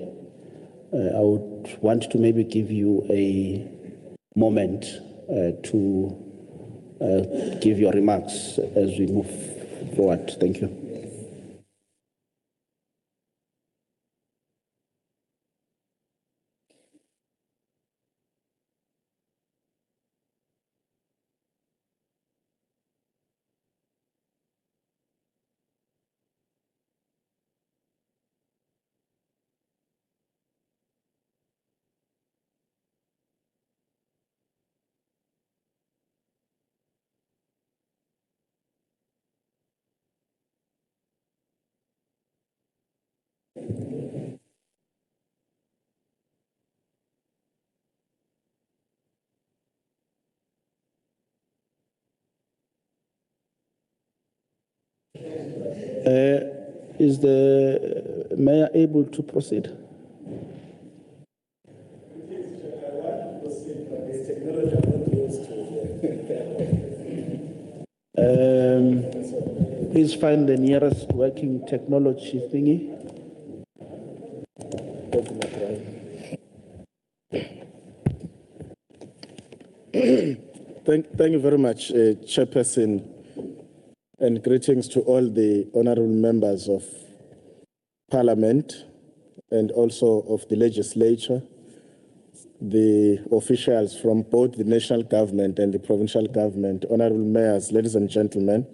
I would want to maybe give you a moment to give your remarks as we move forward. Thank you. Is the mayor able to proceed? Please find the nearest working technology thingy. Thank you very much, Chairperson, and greetings to all the honourable members of Parliament and also of the Legislature, the officials from both the national government and the provincial government, honourable mayors, ladies and gentlemen.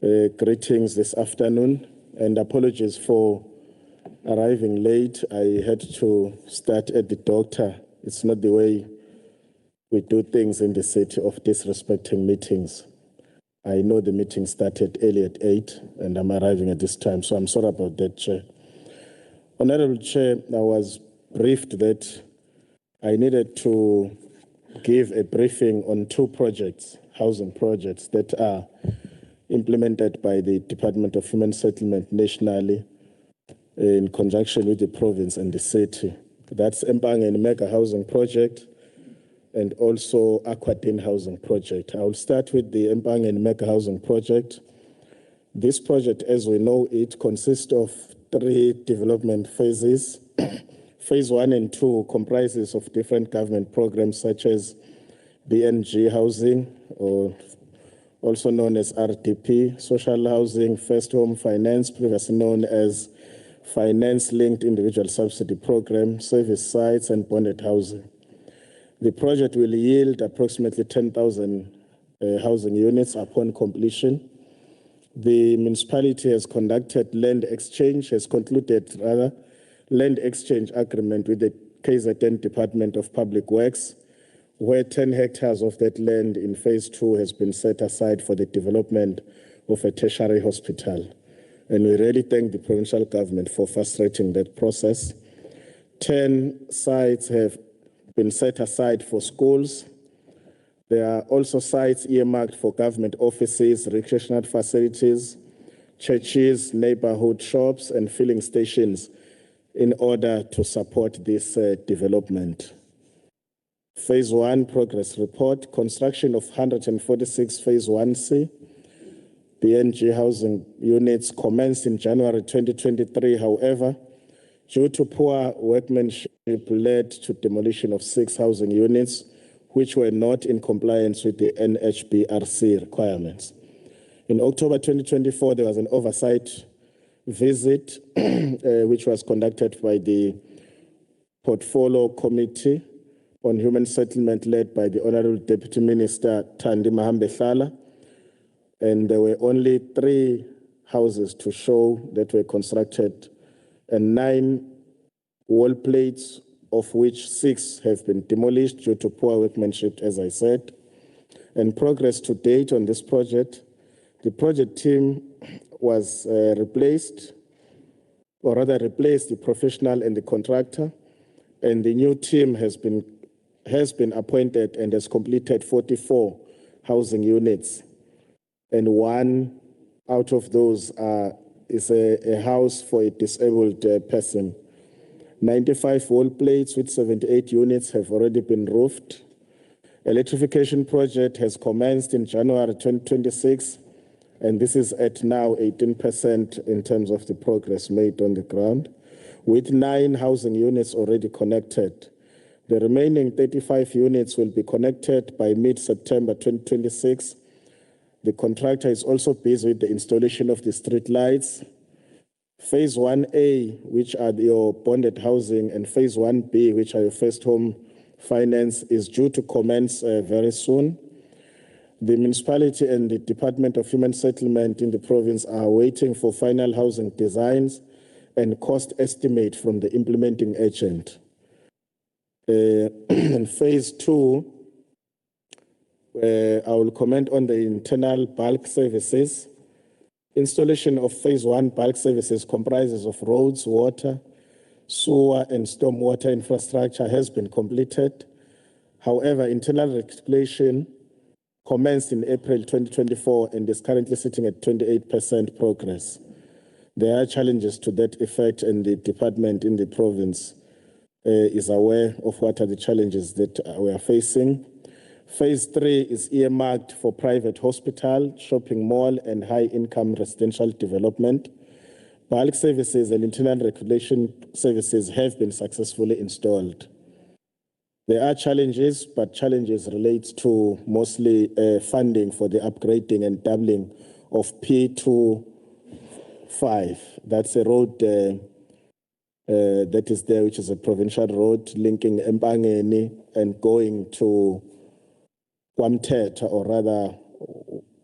Greetings this afternoon, and apologies for arriving late. I had to start at the doctor. It's not the way we do things in the city of disrespecting meetings. I know the meeting started early at 8, and I'm arriving at this time, so I'm sorry about that, Chair. Honorable Chair, I was briefed that I needed to give a briefing on 2 projects, housing projects that are implemented by the Department of Human Settlement nationally in conjunction with the province and the city. That's MUNICIPALITY mega housing project and also Aquadene housing project. I will start with the MUNICIPALITY mega housing project. This project, as we know, it consists of 3 development phases. Phase 1 and 2 comprises of different government programs such as BNG housing, or also known as RDP, social housing, first home finance, previously known as finance-linked individual subsidy program, service sites, and bonded housing. The project will yield approximately 10,000 housing units upon completion. The municipality has concluded land exchange agreement with the KZN Department of Public Works, where 10 hectares of that land in phase 2 has been set aside for the development of a tertiary hospital. And we really thank the provincial government for fast-tracking that process. 10 sites have been set aside for schools. There are also sites earmarked for government offices, recreational facilities, churches, neighborhood shops, and filling stations in order to support this development. Phase 1 progress report, construction of 146 Phase 1C BNG housing units commenced in January 2023. However, due to poor workmanship, led to demolition of 6 housing units, which were not in compliance with the NHBRC requirements. In October 2024, there was an oversight visit, which was conducted by the Portfolio Committee on Human Settlement, led by the Honorable Deputy Minister Thandi Mahambeshala, and there were only 3 houses to show that were constructed, and 9 wall plates, of which 6 have been demolished due to poor workmanship, as I said. And progress to date on this project, the project team was replaced the professional and the contractor, and the new team has been appointed and has completed 44 housing units, and 1 out of those is a house for a disabled person. 95 wall plates with 78 units have already been roofed. Electrification project has commenced in January 2026, and this is at now 18% in terms of the progress made on the ground, with 9 housing units already connected. The remaining 35 units will be connected by mid-September 2026. The contractor is also busy with the installation of the street lights. Phase 1A, which are your bonded housing, and Phase 1B, which are your first home finance, is due to commence very soon. The municipality and the Department of Human Settlement in the province are waiting for final housing designs and cost estimate from the implementing agent. In Phase 2, I will comment on the internal bulk services. Installation of Phase 1 bulk services comprises of roads, water, sewer, and stormwater infrastructure has been completed. However, internal rectification commenced in April 2024 and is currently sitting at 28% progress. There are challenges to that effect, and the department in the province is aware of what are the challenges that we are facing. Phase 3 is earmarked for private hospital, shopping mall, and high-income residential development. Bulk services and internal regulation services have been successfully installed. There are challenges, but challenges relate to mostly funding for the upgrading and doubling of P25. That's a road that is there, which is a provincial road linking MUNICIPALITY and going to KwaMthetha, or rather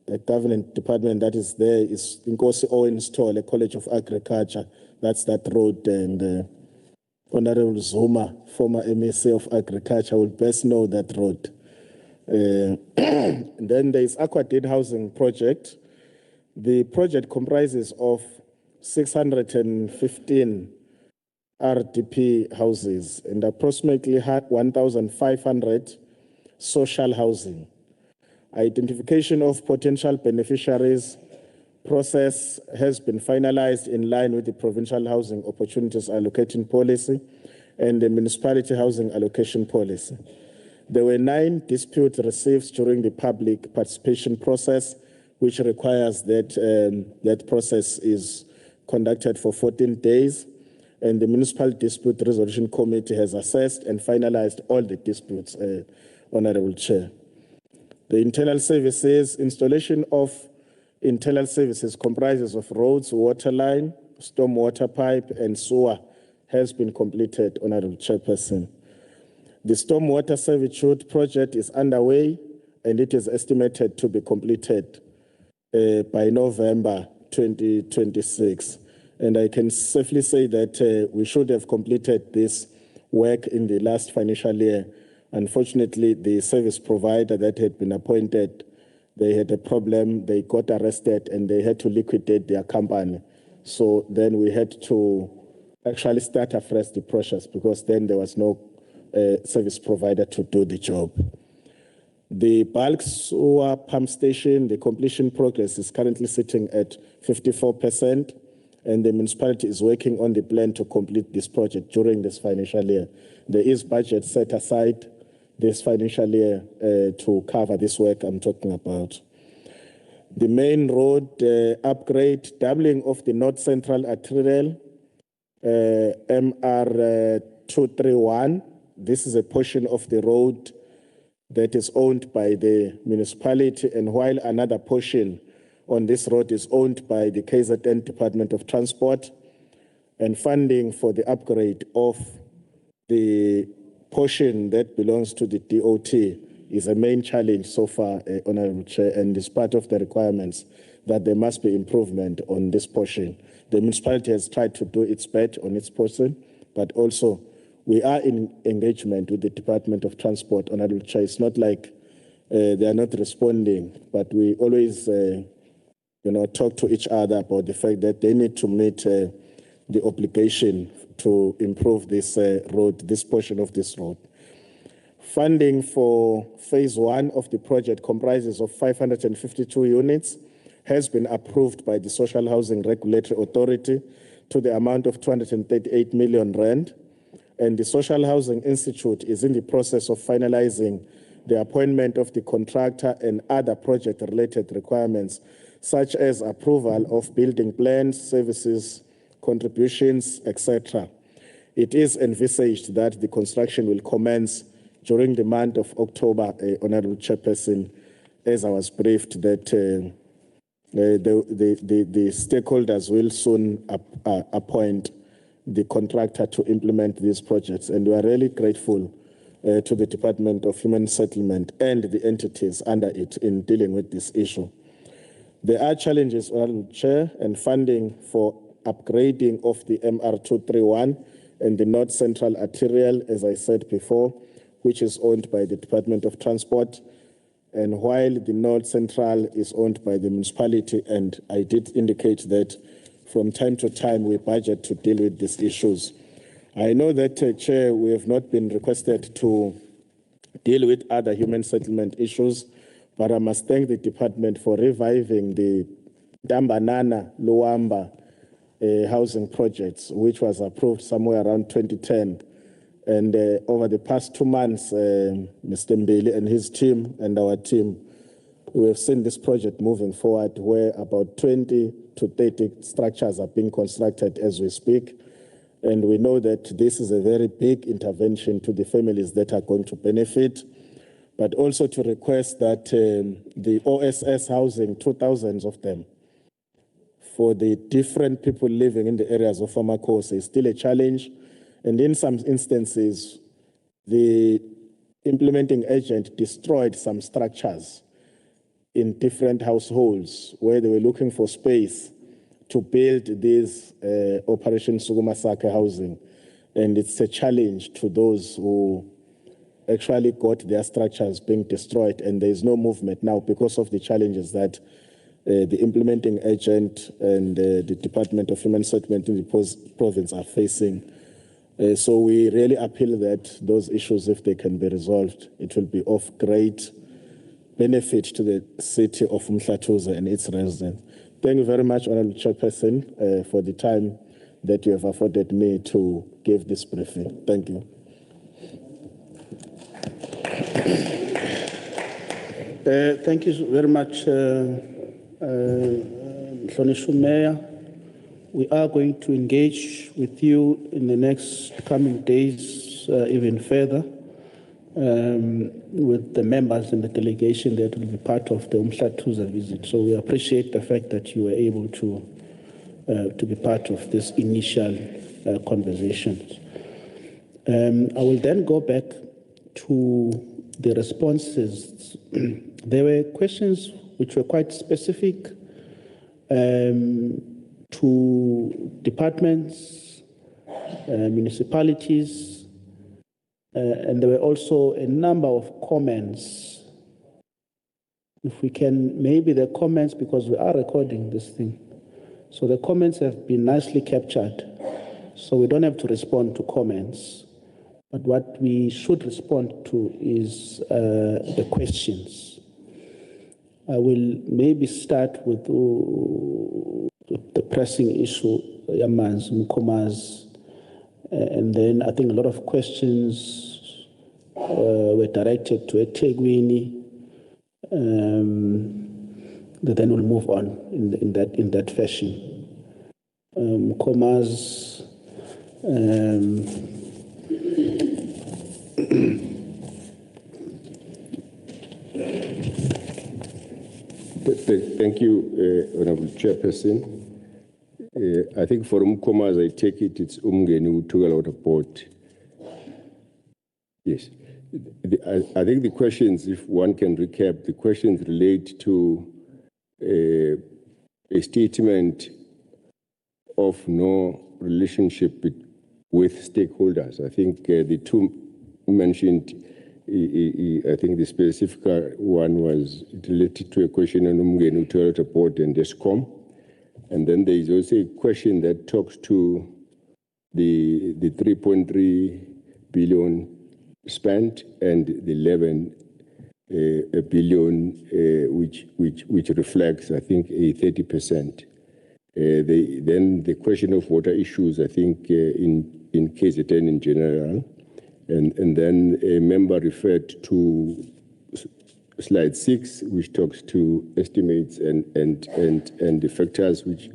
a government department that is there is Nkosi Owen Stall, a College of Agriculture. That's that road, and Honorable Zuma, former MEC of Agriculture, will best know that road. Then there is Aquadene housing project. The project comprises of 615 RDP houses and approximately 1,500 social housing. Identification of potential beneficiaries process has been finalized in line with the Provincial Housing Opportunities Allocating Policy and the Municipality Housing Allocation Policy. There were 9 disputes received during the public participation process, which requires that that process is conducted for 14 days, and the Municipal Dispute Resolution Committee has assessed and finalized all the disputes, Honorable Chair. The internal services, installation of internal services comprises of roads, water line, stormwater pipe, and sewer has been completed, Honorable Chairperson. The stormwater servitude project is underway and it is estimated to be completed by November 2026. And I can safely say that we should have completed this work in the last financial year. Unfortunately, the service provider that had been appointed, they had a problem, they got arrested and they had to liquidate their company. So then we had to actually start afresh the process because then there was no service provider to do the job. The bulk sewer pump station, the completion progress is currently sitting at 54%, and the municipality is working on the plan to complete this project during this financial year. There is budget set aside this financial year to cover this work I'm talking about. The main road upgrade, doubling of the North Central Arterial, MR 231. This is a portion of the road that is owned by the municipality, and while another portion on this road is owned by the KZN Department of Transport, and funding for the upgrade of the portion that belongs to the DOT is a main challenge so far, Honorable Chair, and is part of the requirements that there must be improvement on this portion. The municipality has tried to do its best on its portion, but also we are in engagement with the Department of Transport, Honorable Chair. It's not like they are not responding, but we always talk to each other about the fact that they need to meet the obligation to improve this road, this portion of this road. Funding for phase 1 of the project comprises of 552 units, has been approved by the Social Housing Regulatory Authority to the amount of 238 million rand. And the Social Housing Institute is in the process of finalizing the appointment of the contractor and other project-related requirements, such as approval of building plans, services, contributions, etc. It is envisaged that the construction will commence during the month of October, Honorable Chairperson, as I was briefed that the stakeholders will soon appoint the contractor to implement these projects. And we are really grateful to the Department of Human Settlement and the entities under it in dealing with this issue. There are challenges, Honorable Chair, and funding for upgrading of the MR231 and the North Central Arterial, as I said before, which is owned by the Department of Transport. And while the North Central is owned by the municipality, and I did indicate that from time to time we budget to deal with these issues. I know that, Chair, we have not been requested to deal with other human settlement issues, but I must thank the department for reviving the Dambanana Luamba housing projects, which was approved somewhere around 2010. And over the past 2 months, Mr. Mbili and his team and our team, we have seen this project moving forward, where about 20 to 30 structures are being constructed as we speak. And we know that this is a very big intervention to the families that are going to benefit, but also to request that the OSS housing, 2,000 of them, for the different people living in the areas of Amakosi is still a challenge. And in some instances, the implementing agent destroyed some structures in different households where they were looking for space to build this Operation Sugumasaka housing. And it's a challenge to those who actually got their structures being destroyed, and there is no movement now because of the challenges that the implementing agent and the Department of Human Settlement in the province are facing So we really appeal that those issues, if they can be resolved, it will be of great benefit to the city of UMHLATHUZE and its residents. Thank you very much, Honourable Chairperson, for the time that you have afforded me to give this briefing. Thank you. Thank you very much, Mhlonishwa Mayor. We are going to engage with you in the next coming days, even further, with the members in the delegation that will be part of the UMHLATHUZE visit. So we appreciate the fact that you were able to be part of this initial conversations. I will then go back to the responses. There were questions which were quite specific to departments, municipalities, and there were also a number of comments. If we can, maybe the comments, because we are recording this thing, so the comments have been nicely captured, so we don't have to respond to comments, but what we should respond to is the questions. I will maybe start with the pressing issue, Yaman's, Mukoma's, and then I think a lot of questions were directed to eThekwini. Then we'll move on in that fashion. Mukoma's. Thank you, Honourable Chairperson. I think for Mkomas, I take it it's UMNGENI-UTHUKELA Board. Yes. I think the questions, if one can recap, the questions relate to a statement of no relationship with stakeholders. I think the two mentioned, I think the specific one was related to a question on UMNGENI-UTHUKELA Board and DESCOM. And then there is also a question that talks to the 3.3 billion spent and the 11 billion, which reflects, I think, a 30%. Then the question of water issues, I think, in KZN in general. And then a member referred to slide 6, which talks to estimates and the factors which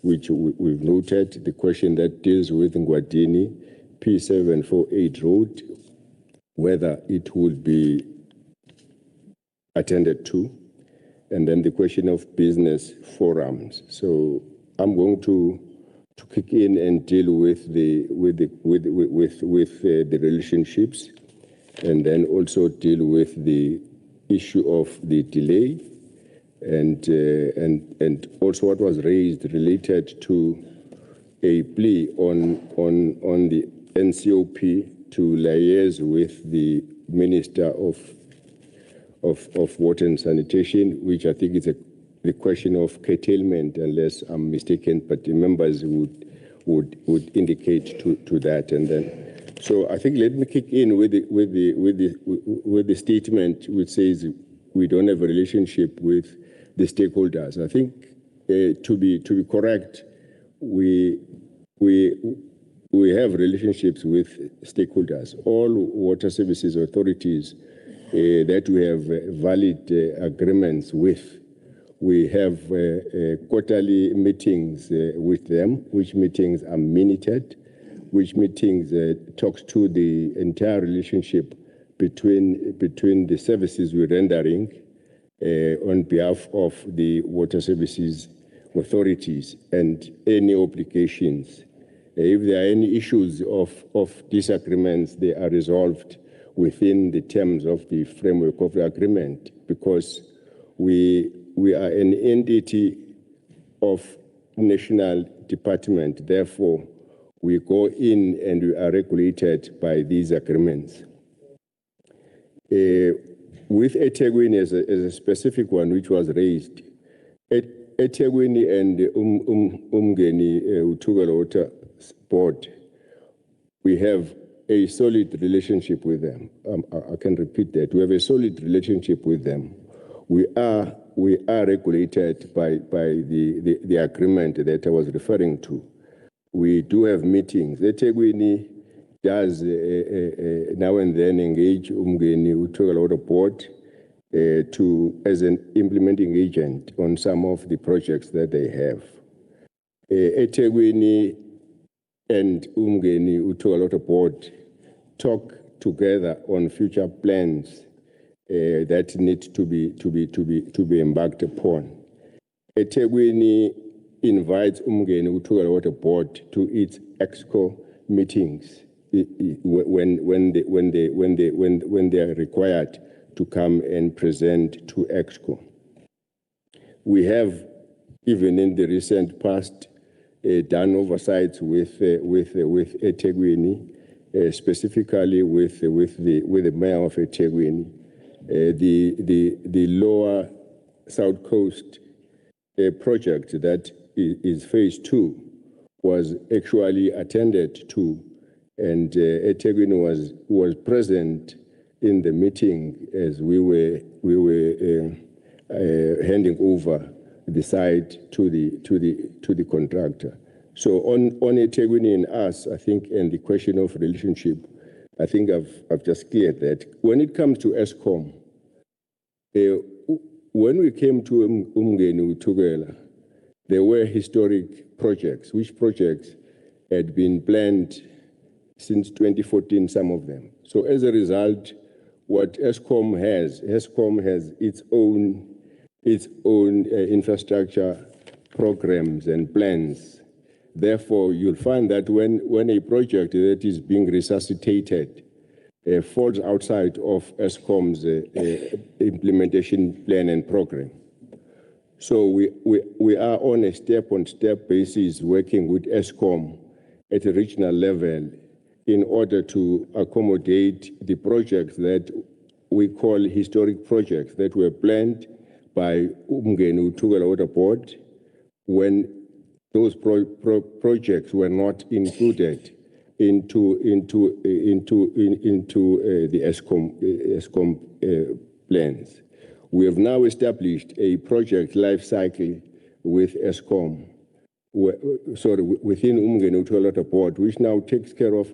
we've noted. The question that deals with Ngwadini P748 road, whether it would be attended to, and then the question of business forums. So I'm going to kick in and deal with the relationships, and then also deal with the issue of the delay, and also what was raised related to a plea on the NCOP to liaise with the Minister of Water and Sanitation, which I think is the question of curtailment, unless I'm mistaken, but the members would indicate to that, and then. So I think let me kick in with the statement which says we don't have a relationship with the stakeholders. I think to be correct, we have relationships with stakeholders. All water services authorities that we have valid agreements with. We have quarterly meetings with them, which meetings are minuted, which meetings talks to the entire relationship between the services we're rendering on behalf of the water services authorities and any obligations. If there are any issues of disagreements, they are resolved within the terms of the framework of the agreement, because we are an entity of national department. Therefore, we go in and we are regulated by these agreements. With eThekwini as a specific one which was raised, eThekwini and UMNGENI-UTHUKELA Board we have a solid relationship with them. I can repeat that. We have a solid relationship with them. We are regulated by the agreement that I was referring to. We do have meetings. eThekwini does now and then engage UMNGENI-UTHUKELA board as an implementing agent on some of the projects that they have. eThekwini and UMNGENI-UTHUKELA board talk together on future plans that need to be embarked upon. eThekwini invites UMNGENI-UTHUKELA board to its EXCO meetings when they are required to come and present to EXCO. We have, even in the recent past, done oversights with eThekwini, specifically with the mayor of eThekwini. The lower South Coast project that is phase 2 was actually attended to, and eThekwini was present in the meeting as we were handing over the site to the contractor. So on eThekwini and us, I think, and the question of relationship, I think I've just cleared that. When it comes to ESCOM, when we came to UMNGENI-UTHUKELA, there were historic projects, which projects had been planned since 2014, some of them. So as a result, what ESCOM has its own infrastructure programs and plans. Therefore, you'll find that when a project that is being resuscitated falls outside of ESCOM's implementation plan and program. So we are on a step-on-step basis working with ESCOM at a regional level in order to accommodate the projects that we call historic projects that were planned by UMNGENI-UTHUKELA board when those projects were not included into the ESCOM plans. We have now established a project life cycle with ESCOM, within UMNGENI-UTHUKELA board, which now takes care of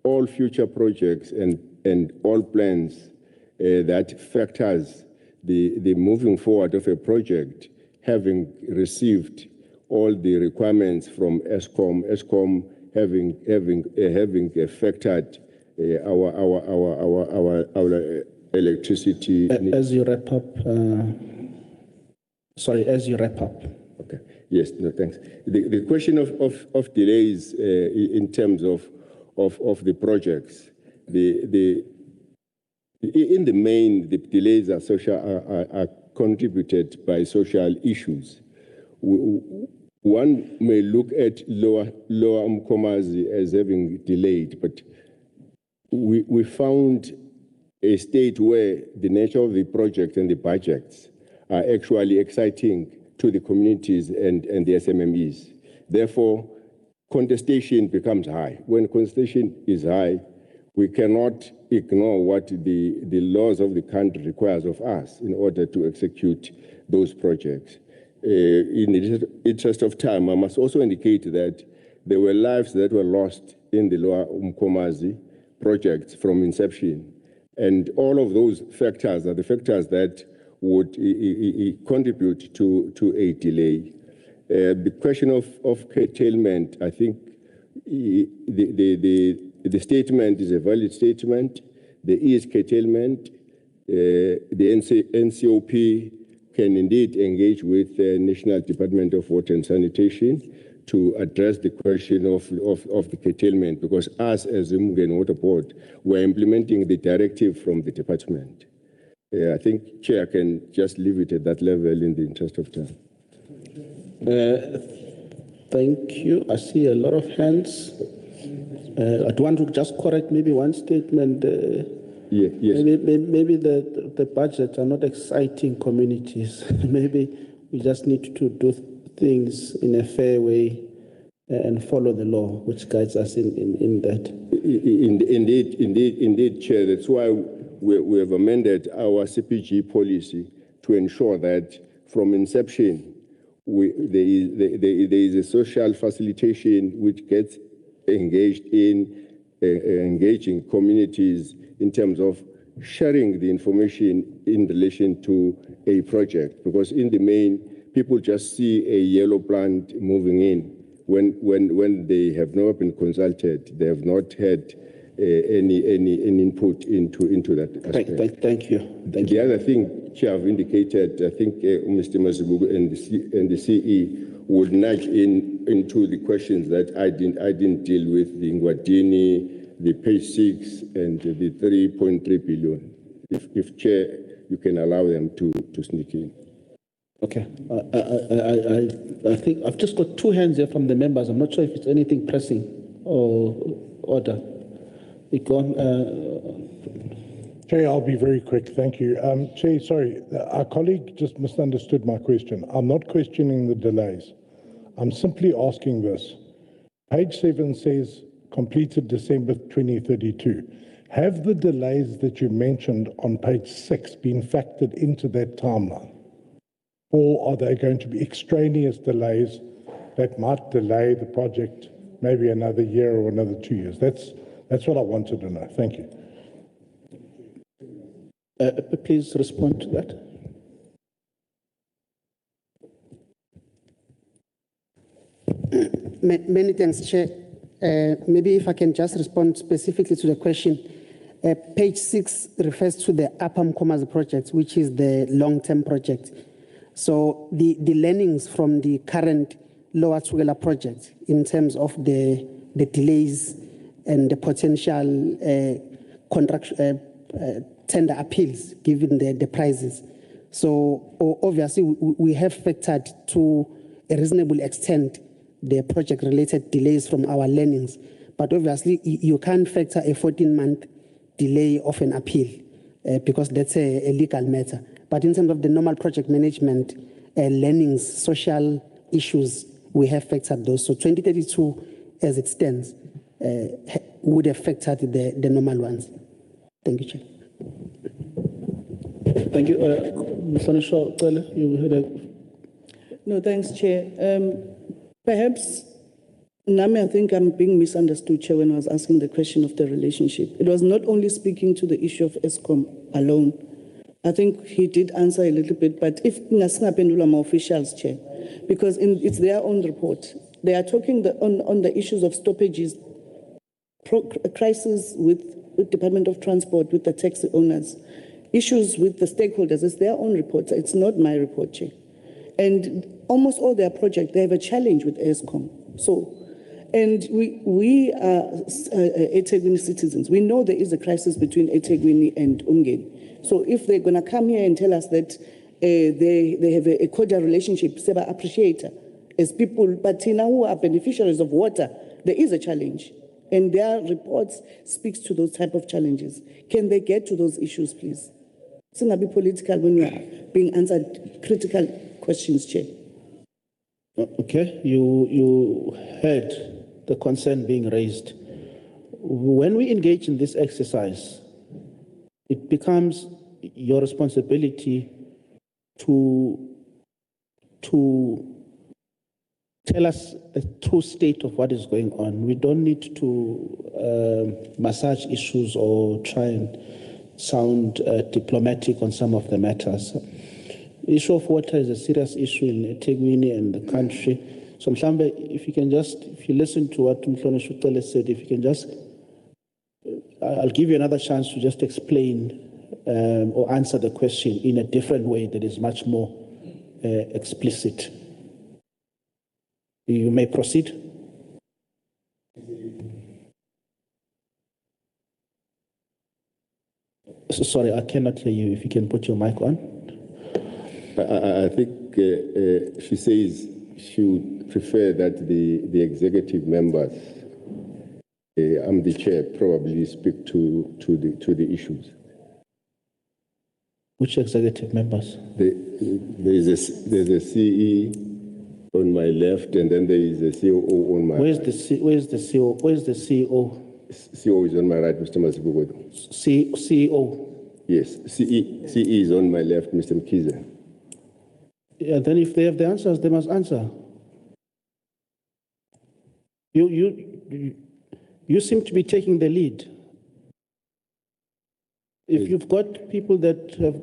all future projects and all plans that factors the moving forward of a project, having received all the requirements from ESCOM having affected our electricity. As you wrap up, Okay. Yes. No. Thanks. The question of delays in terms of the projects, in the main, the delays are contributed by social issues. One may look at lower Mkomazi as having delayed, but we found a state where the nature of the project and the budgets are actually exciting to the communities and the SMMEs. Therefore, contestation becomes high. When contestation is high, we cannot ignore what the laws of the country requires of us in order to execute those projects. In the interest of time, I must also indicate that there were lives that were lost in the Lower Mkomazi project from inception. And all of those factors are the factors that would contribute to a delay. The question of curtailment, I think the statement is a valid statement. There is curtailment. The NCOP can indeed engage with the National Department of Water and Sanitation to address the question of the curtailment, because us as UMNGENI Water Board, we're implementing the directive from the department. I think, Chair, can just leave it at that level in the interest of time. Thank you. I see a lot of hands. I'd want to just correct maybe one statement. Yes. Maybe the budgets are not exciting communities. Maybe we just need to do things in a fair way and follow the law, which guides us in that. Indeed, Chair. That's why we have amended our CPG policy to ensure that from inception, there is a social facilitation which gets engaged in engaging communities in terms of sharing the information in relation to a project. Because in the main, people just see a yellow plant moving in when they have never been consulted. They have not had any input into that aspect. Thank you. The other thing, Chair, I've indicated, I think Mr. Mazibugu and the CE would nudge into the questions that I didn't deal with, the Ngwadini, the page 6, and the 3.3 billion. If Chair, you can allow them to sneak in. Okay. I think I've just got two hands here from the members. I'm not sure if it's anything pressing or order. Chair, I'll be very quick. Thank you. Chair, sorry, our colleague just misunderstood my question. I'm not questioning the delays. I'm simply asking this. Page 7 says completed December 2032. Have the delays that you mentioned on page 6 been factored into that timeline? Or are they going to be extraneous delays that might delay the project maybe another year or another 2 years? That's what I wanted to know. Thank you. Please respond to that. Many thanks, Chair. Maybe if I can just respond specifically to the question. Page 6 refers to the Upper Mkomazi project, which is the long-term project. So the learnings from the current Lower Thukela project in terms of the delays and the potential tender appeals given the prices. So obviously we have factored to a reasonable extent the project-related delays from our learnings. But obviously you can't factor a 14-month delay of an appeal because that's a legal matter. But in terms of the normal project management, learnings, social issues, we have factored those. So 2032, as it stands, would have factored the normal ones. Thank you, Chair. Thank you. You had a... No, thanks, Chair. Perhaps, Nami, I think I'm being misunderstood, Chair, when I was asking the question of the relationship. It was not only speaking to the issue of ESCOM alone. I think he did answer a little bit, but if Ngasingapendula my officials, Chair, because it's their own report. They are talking on the issues of stoppages, crisis with Department of Transport, with the taxi owners, issues with the stakeholders. It's their own report. It's not my report, Chair. And almost all their projects, they have a challenge with ESCOM. So, and we are eThekwini citizens. We know there is a crisis between eThekwini and UMNGENI. So if they're going to come here and tell us that they have a cordial relationship, Seba appreciator, as people, but now who are beneficiaries of water, there is a challenge. And their reports speaks to those type of challenges. Can they get to those issues, please? It's not be political when you are being answered critical questions, Chair. Okay, you heard the concern being raised. When we engage in this exercise, it becomes your responsibility to tell us the true state of what is going on. We don't need to massage issues or try and sound diplomatic on some of the matters. The issue of water is a serious issue in eThekwini and the country. So, Mhlambe, if you listen to what Mhlonesho said, if you can just, I'll give you another chance to just explain or answer the question in a different way that is much more explicit. You may proceed. So, sorry, I cannot hear you. If you can put your mic on. I think she says she would prefer that the executive members, I'm the chair, probably speak to the issues. Which executive members? There's a CE on my left, and then there is a COO on my Where's right. the CEO? Where's the CEO? CEO is on my right, Mr. Mazibuko. CEO. Yes, CE is on my left, Mr. Mkhize. Yeah, then if they have the answers, they must answer. You seem to be taking the lead. If you've got people that have,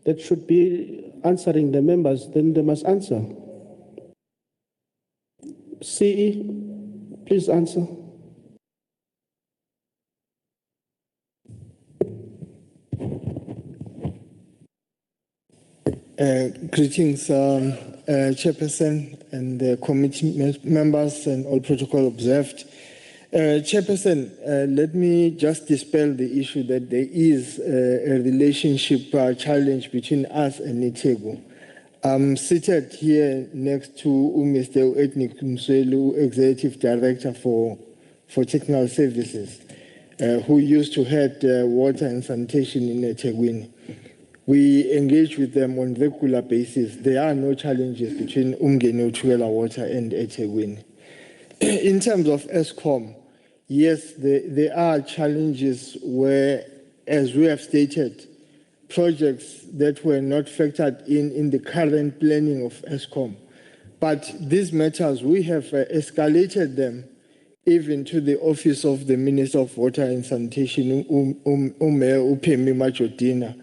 that should be answering the members, then they must answer. CE, please answer. Greetings, Chairperson and the committee members and all protocol observed. Chairperson, let me just dispel the issue that there is a relationship challenge between us and Nitego. I'm seated here next to Mr. Ethnic Mswelu, Executive Director for Technical Services, who used to head water and sanitation in Etegwini. We engage with them on a regular basis. There are no challenges between UMNGENI-UTHUKELA water and Etegwini. In terms of ESCOM, yes, there are challenges where, as we have stated, projects that were not factored in the current planning of ESCOM. But these matters, we have escalated them even to the Office of the Minister of Water and Sanitation, Mayor Upemi Majodina,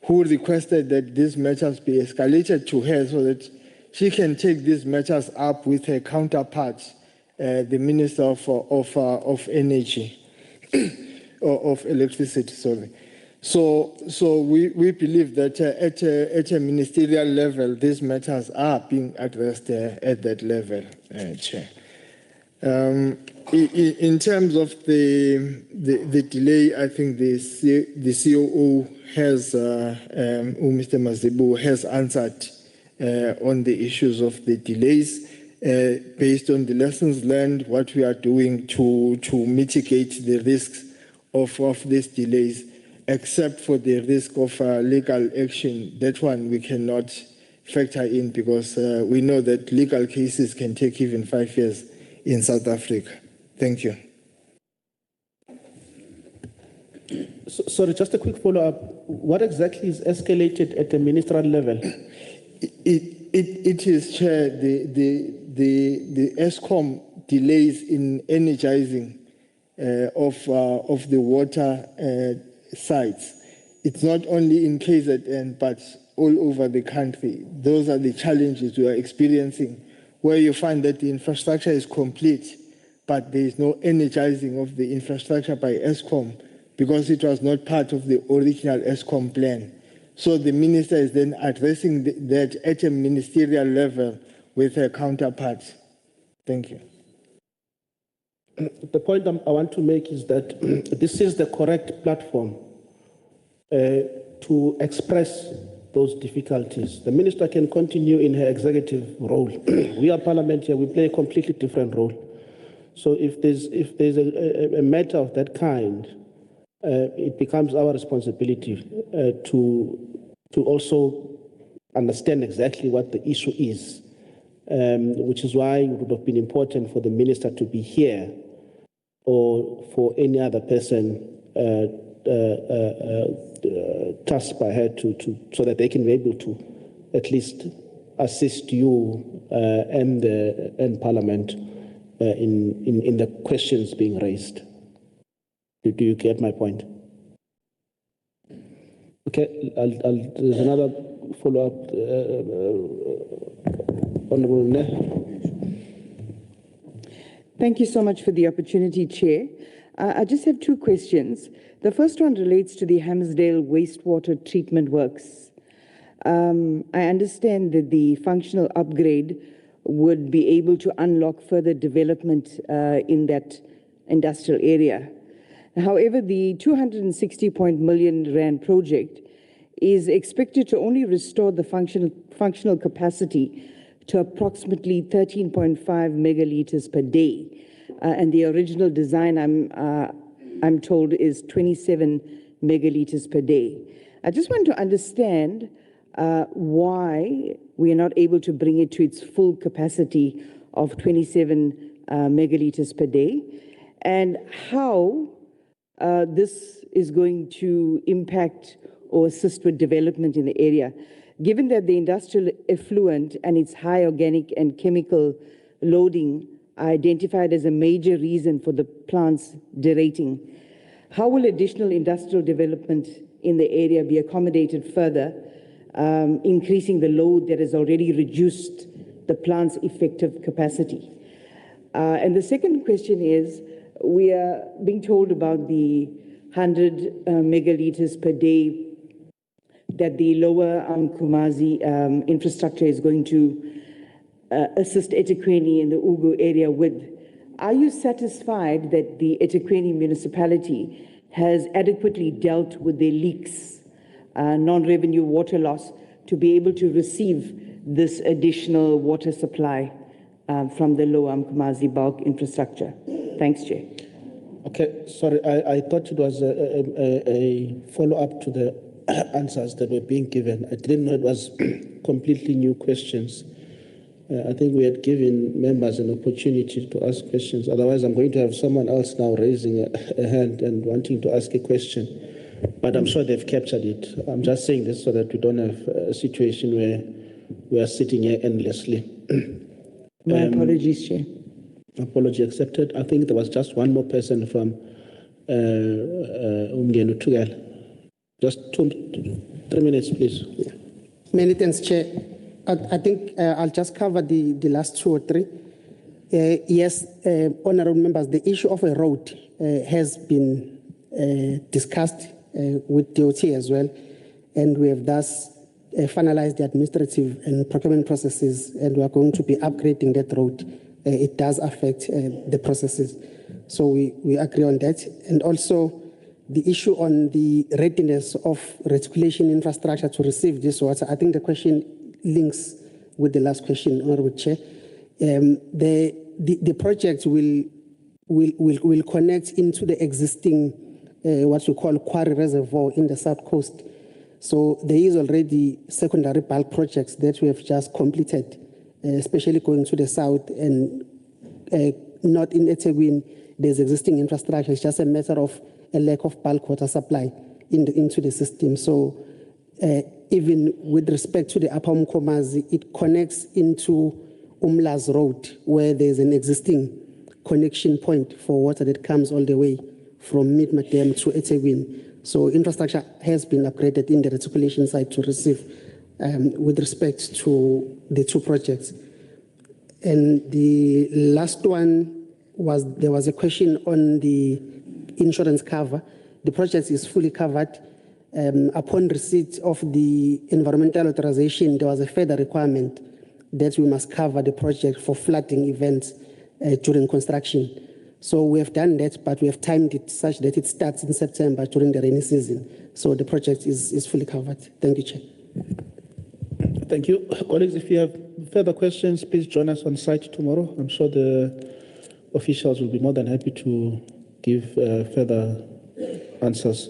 who requested that these matters be escalated to her so that she can take these matters up with her counterparts, the Minister of Energy, of Electricity, sorry. So we believe that at a ministerial level, these matters are being addressed at that level, Chair. In terms of the delay, I think the COO has, Mr. Mazibu has answered on the issues of the delays based on the lessons learned, what we are doing to mitigate the risks of these delays, except for the risk of legal action. That one we cannot factor in because we know that legal cases can take even 5 years in South Africa. Thank you. Sorry, just a quick follow-up. What exactly is escalated at the ministerial level? It is, Chair, the ESCOM delays in energizing of the water sites. It's not only in KZN, but all over the country. Those are the challenges we are experiencing, where you find that the infrastructure is complete, but there is no energizing of the infrastructure by ESCOM because it was not part of the original ESCOM plan. So the minister is then addressing that at a ministerial level with her counterparts. Thank you. The point I want to make is that this is the correct platform to express those difficulties. The minister can continue in her executive role. We are parliament here, we play a completely different role. So if there's a matter of that kind, it becomes our responsibility to also understand exactly what the issue is, which is why it would have been important for the minister to be here or for any other person tasked by her so that they can be able to at least assist you and Parliament in the questions being raised. Do you get my point? Okay, there's another follow-up. Honorable Ne. Thank you so much for the opportunity, Chair. I just have two questions. The first one relates to the Hammersdale wastewater treatment works. I understand that the functional upgrade would be able to unlock further development in that industrial area. However, the 260 million rand project is expected to only restore the functional capacity to approximately 13.5 megaliters per day. And the original design, I'm told, is 27 megaliters per day. I just want to understand why we are not able to bring it to its full capacity of 27 megaliters per day. and how this is going to impact or assist with development in the area, given that the industrial effluent and its high organic and chemical loading are identified as a major reason for the plant's derating. How will additional industrial development in the area be accommodated further, increasing the load that has already reduced the plant's effective capacity? And the second question is, we are being told about the 100 megaliters per day that the lower Kumazi infrastructure is going to assist eThekwini in the Ugu area with. Are you satisfied that the eThekwini municipality has adequately dealt with the leaks, non-revenue water loss, to be able to receive this additional water supply from the lower Kumazi bulk infrastructure? Thanks, Chair. Okay, sorry, I thought it was a follow-up to the answers that were being given. I didn't know it was completely new questions. I think we had given members an opportunity to ask questions. Otherwise, I'm going to have someone else now raising a hand and wanting to ask a question. But I'm sure they've captured it. I'm just saying this so that we don't have a situation where we are sitting here endlessly. My apologies, Chair. Apology accepted. I think there was just one more person from UMNGENI-UTHUKELA. Just 3 minutes, please. Yeah. Many thanks, Chair. I think I'll just cover the last 2 or 3. Yes, honourable members, the issue of a road has been discussed with DOT as well, and we have thus finalized the administrative and procurement processes, and we are going to be upgrading that road. It does affect the processes, so we agree on that. And also the issue on the readiness of reticulation infrastructure to receive this water, I think the question links with the last question, Honourable Chair. The project will connect into the existing what we call quarry reservoir in the south coast. So there is already secondary bulk projects that we have just completed, especially going to the south and not in eThekwini. There's existing infrastructure. It's just a matter of a lack of bulk water supply into the system. So even with respect to the Upper Mkomazi, it connects into Umla's Road, where there's an existing connection point for water that comes all the way from Midmadam to eThekwini. So infrastructure has been upgraded in the reticulation site to receive with respect to the 2 projects. And the last one was, there was a question on the insurance cover. The project is fully covered. Upon receipt of the environmental authorization, there was a further requirement that we must cover the project for flooding events during construction. So we have done that, but we have timed it such that it starts in September during the rainy season. So the project is fully covered. Thank you, Chair. Thank you. Colleagues, if you have further questions, please join us on site tomorrow. I'm sure the officials will be more than happy to give further answers.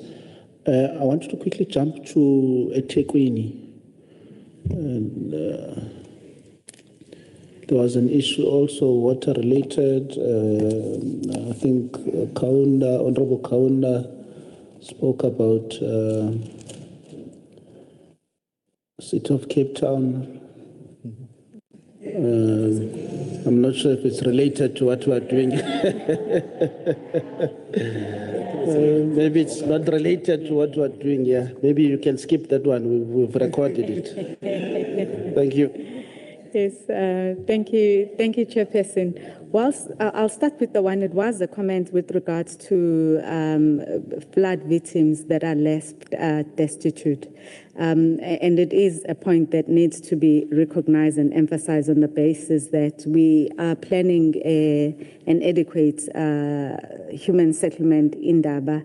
I want to quickly jump to eThekwini. And there was an issue also water related. I think Honorable Kaunda spoke about City of Cape Town. I'm not sure if it's related to what we are doing. Maybe it's not related to what we are doing here. Maybe you can skip that one. We've recorded it. Thank you. Yes, thank you, Chairperson. Whilst I'll start with the one, it was a comment with regards to flood victims that are left destitute. And it is a point that needs to be recognized and emphasized on the basis that we are planning an adequate human settlement in Daba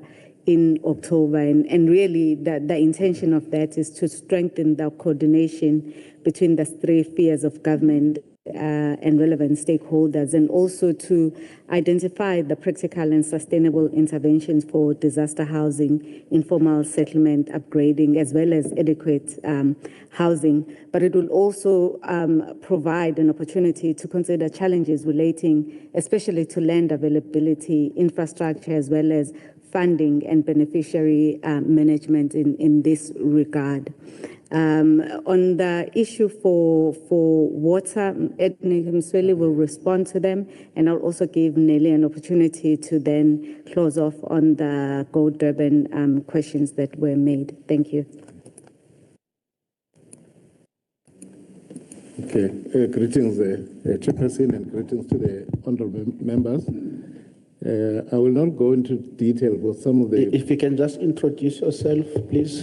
in October. And really, the intention of that is to strengthen the coordination between the 3 spheres of government and relevant stakeholders, and also to identify the practical and sustainable interventions for disaster housing, informal settlement upgrading, as well as adequate housing. But it will also provide an opportunity to consider challenges relating especially to land availability, infrastructure, as well as funding and beneficiary management in this regard. On the issue for water, Ethnic Msweli will respond to them, and I'll also give Nelly an opportunity to then close off on the Go Durban questions that were made. Thank you. Okay, greetings, Chairperson, and greetings to the honourable members. I will not go into detail with some of the... If you can just introduce yourself, please,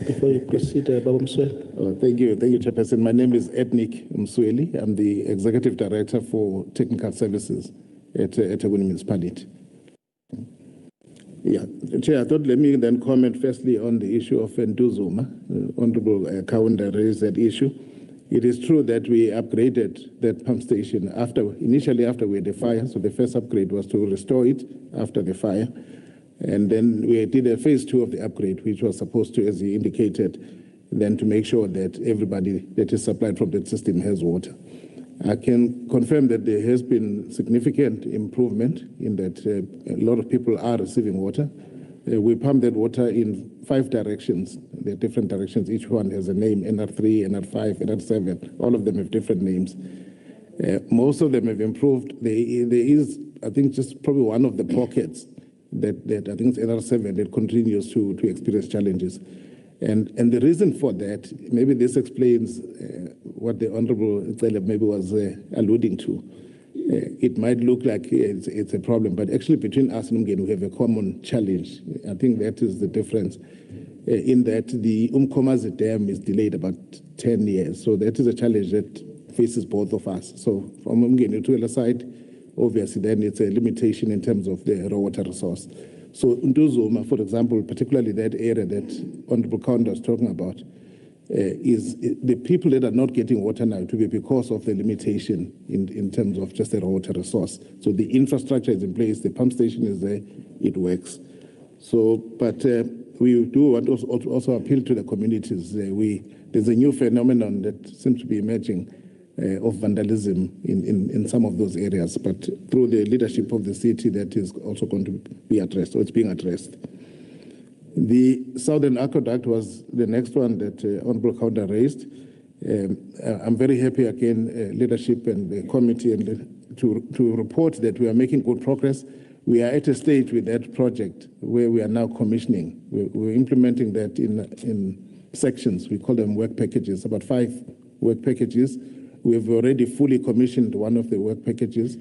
before you proceed, Baba Msweli. Thank you, Chairperson. My name is Ethnic Msweli. I'm the Executive Director for Technical Services at Ethekwini Municipality. Yeah, Chair, I thought let me then comment firstly on the issue of Ntuzuma. Honourable Kaunda raised that issue. It is true that we upgraded that pump station initially after we had a fire. So the first upgrade was to restore it after the fire. And then we did a phase 2 of the upgrade, which was supposed to, as you indicated, then to make sure that everybody that is supplied from that system has water. I can confirm that there has been significant improvement in that a lot of people are receiving water. We pump that water in 5 directions. There are different directions. Each one has a name, NR3, NR5, NR7. All of them have different names. Most of them have improved. There is, I think, just probably one of the pockets that I think it's NR7 that continues to experience challenges. And the reason for that, maybe this explains what the Honourable Cele maybe was alluding to. It might look like it's a problem, but actually between us and UMNGENI, we have a common challenge. I think that is the difference in that the Umkomazi Dam is delayed about 10 years. So that is a challenge that faces both of us. So from UMNGENI-UTHUKELA side, obviously then it's a limitation in terms of the raw water resource. So Ntuzuma, for example, particularly that area that Honourable Kaunda was talking about, is the people that are not getting water now to be because of the limitation in terms of just the raw water resource. So the infrastructure is in place, the pump station is there, it works. So, but we do want to also appeal to the communities. There's a new phenomenon that seems to be emerging of vandalism in some of those areas, but through the leadership of the city, that is also going to be addressed, or it's being addressed. The Southern Aqueduct was the next one that Honourable Kaunda raised. I'm very happy again, leadership and the committee, and to report that we are making good progress. We are at a stage with that project where we are now commissioning. We're implementing that in sections. We call them work packages, about 5 work packages. We have already fully commissioned one of the work packages.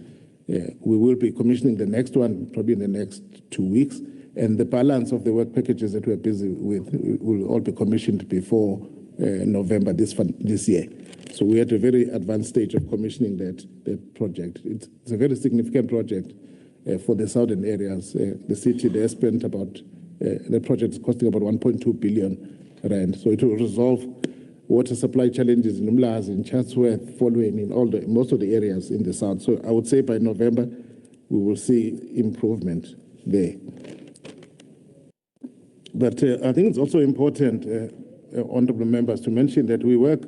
We will be commissioning the next one probably in the next 2 weeks. And the balance of the work packages that we're busy with will all be commissioned before November this year. So we're at a very advanced stage of commissioning that project. It's a very significant project for the southern areas. The city, they spent about, the project is costing about 1.2 billion rand. So it will resolve water supply challenges in UMLAZE, in CETSHWAYO, following in most of the areas in the south. So I would say by November, we will see improvement there. But I think it's also important, honourable members, to mention that we work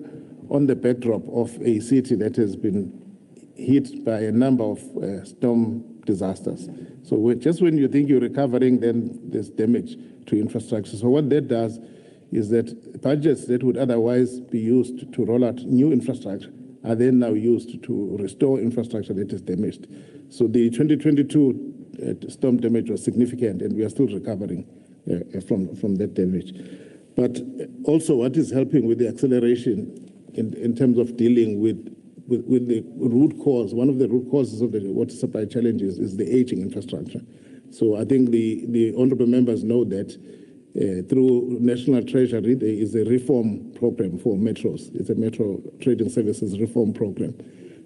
on the backdrop of a city that has been hit by a number of storm disasters. So just when you think you're recovering, then there's damage to infrastructure. So what that does is that budgets that would otherwise be used to roll out new infrastructure are then now used to restore infrastructure that is damaged. So the 2022 storm damage was significant, and we are still recovering from that damage. But also what is helping with the acceleration in terms of dealing with the root cause, one of the root causes of the water supply challenges is the aging infrastructure. So I think the honourable members know that through National Treasury, there is a reform program for metros. It's a Metro Trading Services reform program.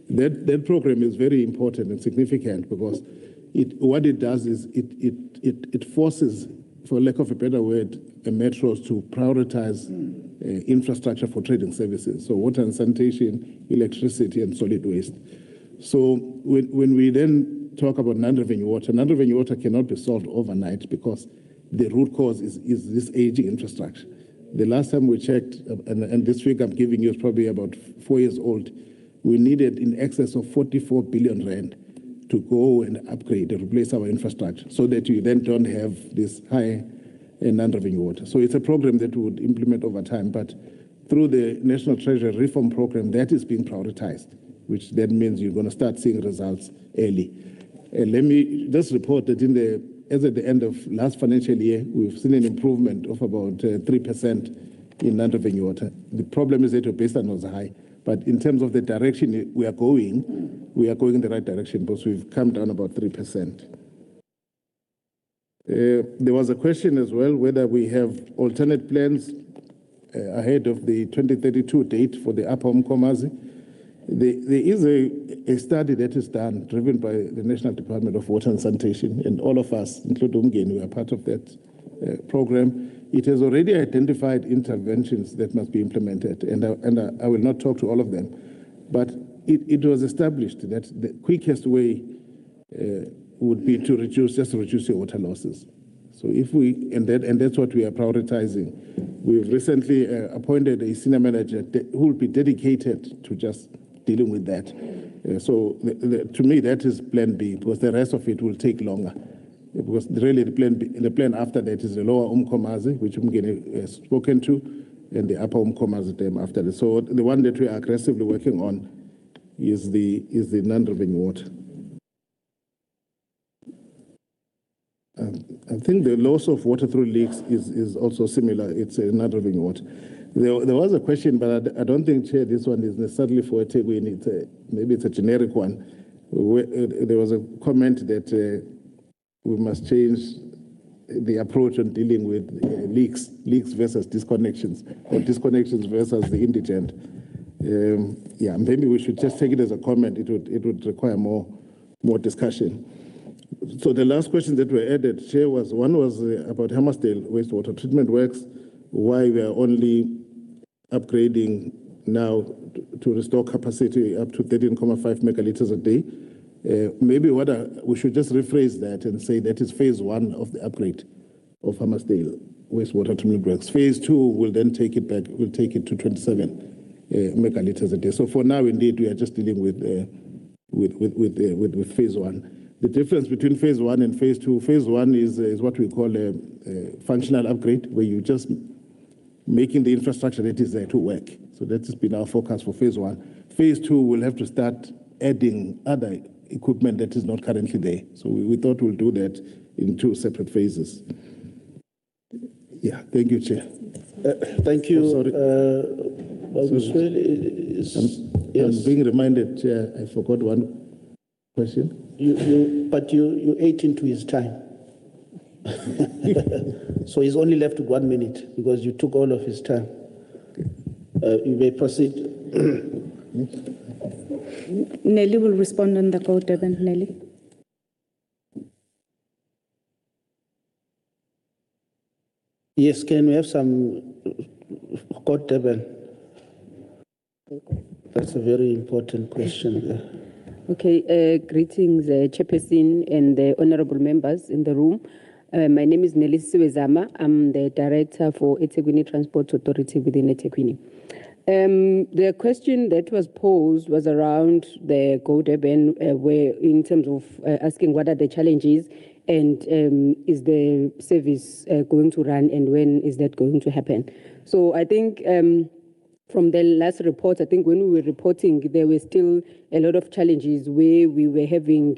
That program is very important and significant because what it does is it forces, for lack of a better word, metros to prioritize infrastructure for trading services, so water and sanitation, electricity, and solid waste. So when we then talk about non-revenue water cannot be solved overnight because the root cause is this aging infrastructure. The last time we checked, and this figure I'm giving you is probably about 4 years old, we needed in excess of 44 billion rand to go and upgrade and replace our infrastructure so that you then don't have this high non-revenue water. So it's a program that we would implement over time, but through the National Treasury Reform Program, that is being prioritized, which then means you're going to start seeing results early. Let me just report that as at the end of last financial year, we've seen an improvement of about 3% in non-revenue water. The problem is that your baseline was high, but in terms of the direction we are going in the right direction because we've come down about 3%. There was a question as well whether we have alternate plans ahead of the 2032 date for the Upper Umkomazi. There is a study that is done, driven by the National Department of Water and Sanitation, and all of us, including UMNGENI, we are part of that program. It has already identified interventions that must be implemented, and I will not talk to all of them, but it was established that the quickest way would be to reduce your water losses. So if we, and that's what we are prioritizing. We've recently appointed a senior manager who will be dedicated to just dealing with that. So to me, that is plan B, because the rest of it will take longer. Because really the plan after that is the lower Umkomazi, which UMNGENI has spoken to, and the upper Umkomazi dam after that. So the one that we are aggressively working on is the non-revenue water. I think the loss of water through leaks is also similar. It's a non-revenue water. There was a question, but I don't think, Chair, this one is necessarily for eThekwini. Maybe it's a generic one. There was a comment that we must change the approach on dealing with leaks versus disconnections, or disconnections versus the indigent. Yeah, maybe we should just take it as a comment. It would require more discussion. So the last question that were added, Chair, one was about Hammersdale wastewater treatment works, why we are only upgrading now to restore capacity up to 13.5 megalitres a day. Maybe we should just rephrase that and say that is phase one of the upgrade of Hammersdale wastewater treatment works. Phase two will then take it back, will take it to 27 megalitres a day. So for now, indeed, we are just dealing with phase one. The difference between phase one and phase two, phase one is what we call a functional upgrade, where you just making the infrastructure that is there to work. So that has been our focus for phase one. Phase two, we'll have to start adding other equipment that is not currently there. So we thought we'll do that in two separate phases. Yeah, thank you, Chair. Thank you. Oh, sorry. I'm being reminded, Chair, I forgot one question. But you ate into his time. So he's only left with 1 minute because you took all of his time. You may proceed. Nelly will respond on the code, Nelly. Yes, can we have some code, Durban? That's a very important question. Okay, greetings, Chairperson and the honorable members in the room. My name is Nelly Siwezama. I'm the Director for eThekwini Transport Authority within eThekwini. The question that was posed was around the Go Durban, where in terms of asking what are the challenges and is the service going to run and when is that going to happen? So I think from the last report, I think when we were reporting, there were still a lot of challenges where we were having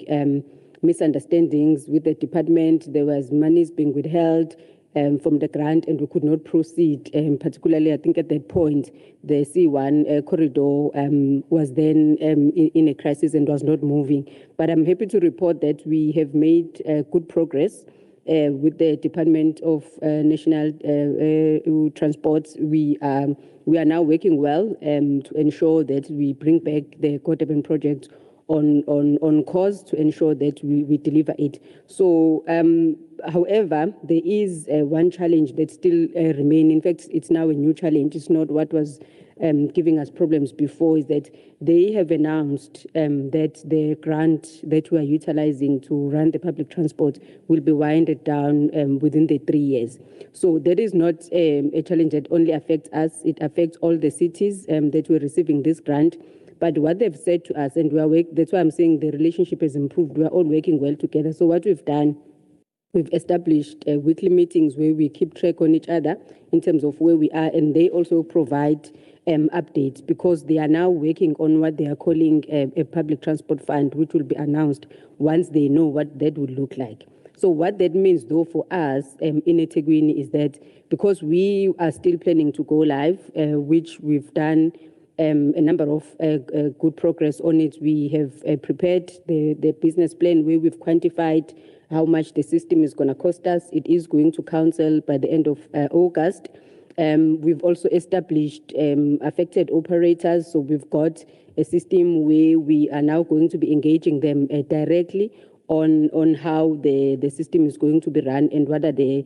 misunderstandings with the department. There was monies being withheld from the grant and we could not proceed. Particularly, I think at that point, the C1 corridor was then in a crisis and was not moving. But I'm happy to report that we have made good progress with the Department of National Transport. We are now working well to ensure that we bring back the Go Durban project on course to ensure that we deliver it. So, however, there is one challenge that still remains. In fact, it's now a new challenge. It's not what was giving us problems before, is that they have announced that the grant that we are utilizing to run the public transport will be winded down within the 3 years. So that is not a challenge that only affects us. It affects all the cities that were receiving this grant. But what they've said to us, and that's why I'm saying the relationship has improved. We are all working well together. So what we've done, we've established weekly meetings where we keep track on each other in terms of where we are, and they also provide updates, because they are now working on what they are calling a public transport fund, which will be announced once they know what that would look like. So what that means, though, for us in eThekwini is that because we are still planning to go live, which we've done a number of good progress on it. We have prepared the business plan where we've quantified how much the system is going to cost us. It is going to council by the end of August. We've also established affected operators. So we've got a system where we are now going to be engaging them directly on how the system is going to be run and what are the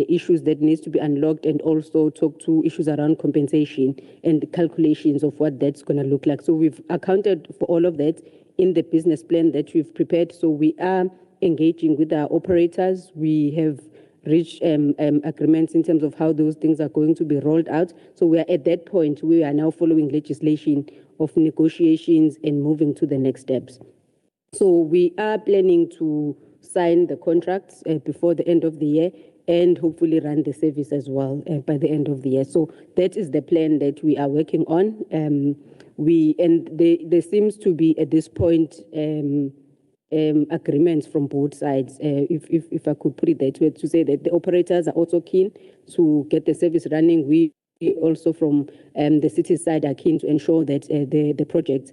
issues that needs to be unlocked, and also talk to issues around compensation and the calculations of what that's going to look like. So we've accounted for all of that in the business plan that we've prepared. So we are engaging with our operators. We have reached agreements in terms of how those things are going to be rolled out. So we are at that point. We are now following legislation of negotiations and moving to the next steps. So we are planning to sign the contracts before the end of the year, and hopefully run the service as well by the end of the year. So that is the plan that we are working on. There seems to be at this point agreements from both sides, if I could put it that way, to say that the operators are also keen to get the service running. We also from the city side are keen to ensure that the project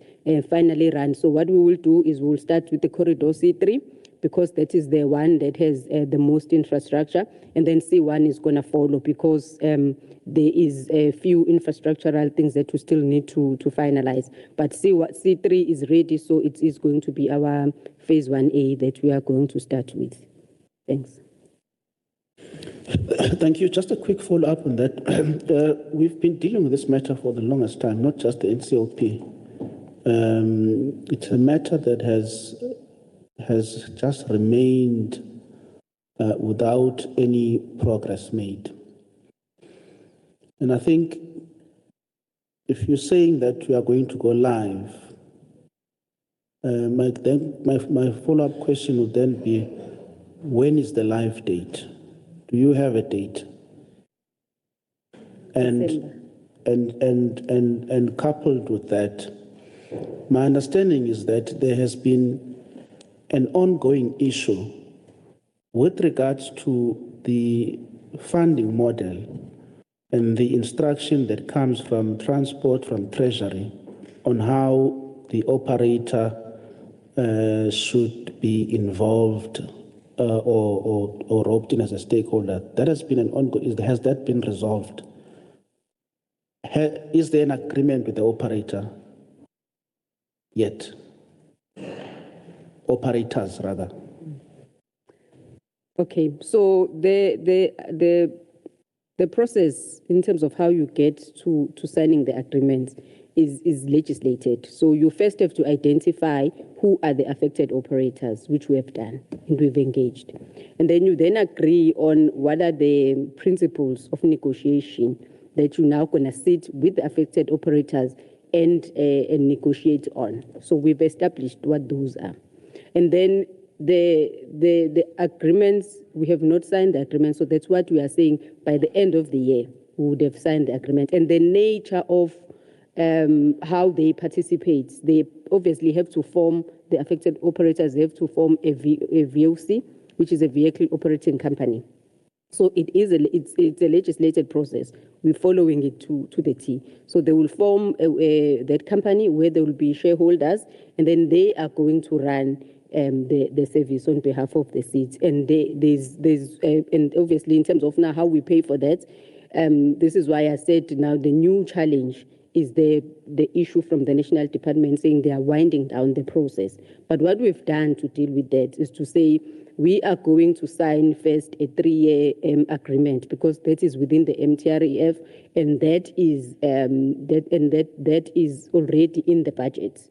finally runs. So what we will do is we'll start with the corridor C3, because that is the one that has the most infrastructure, and then C1 is going to follow, because there is a few infrastructural things that we still need to finalize. But C3 is ready, so it is going to be our phase 1A that we are going to start with. Thanks. Thank you. Just a quick follow-up on that. We've been dealing with this matter for the longest time, not just the NCOP. It's a matter that has just remained without any progress made. And I think if you're saying that we are going to go live, my follow-up question would then be, when is the live date? Do you have a date? And coupled with that, my understanding is that there has been an ongoing issue with regards to the funding model and the instruction that comes from transport, from Treasury, on how the operator should be involved or roped in as a stakeholder. That has been an ongoing. Has that been resolved? Is there an agreement with the operator yet? Operators, rather. Okay, so the process in terms of how you get to signing the agreement is legislated. So you first have to identify who are the affected operators, which we have done and we've engaged. And then you then agree on what are the principles of negotiation that you're now going to sit with the affected operators and negotiate on. So we've established what those are. And then the agreements, we have not signed the agreement, so that's what we are saying. By the end of the year, we would have signed the agreement. And the nature of how they participate, they obviously have to form, the affected operators have to form a VOC, which is a vehicle operating company. So it's a legislated process. We're following it to the T. So they will form that company where there will be shareholders, and then they are going to run the service on behalf of the seats. And and obviously in terms of now how we pay for that, this is why I said now the new challenge is the issue from the national department saying they are winding down the process. But what we've done to deal with that is to say we are going to sign first a 3-year agreement, because that is within the MTREF, and that is already in the budget.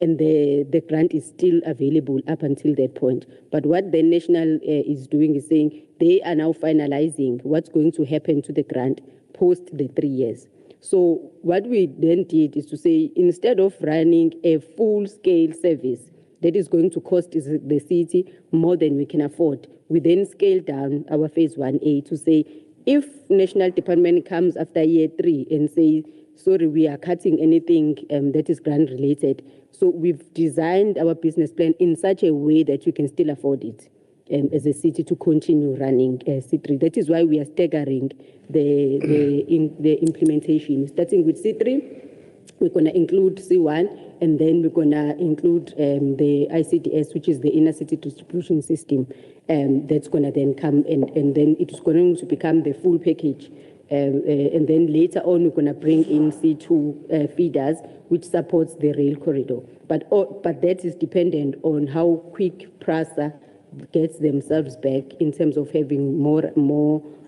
And the grant is still available up until that point. But what the national is doing is saying they are now finalizing what's going to happen to the grant post the 3 years. So what we then did is to say, instead of running a full-scale service that is going to cost the city more than we can afford, we then scale down our phase 1A to say, if national department comes after year 3 and say, sorry, we are cutting anything that is grant related. So we've designed our business plan in such a way that we can still afford it as a city to continue running C3. That is why we are staggering the implementation. Starting with C3, we're going to include C1, and then we're going to include the ICDS, which is the inner city distribution system. That's going to then come, and then it's going to become the full package. And then later on, we're going to bring in C2 feeders, which supports the rail corridor. But that is dependent on how quick PRASA gets themselves back in terms of having more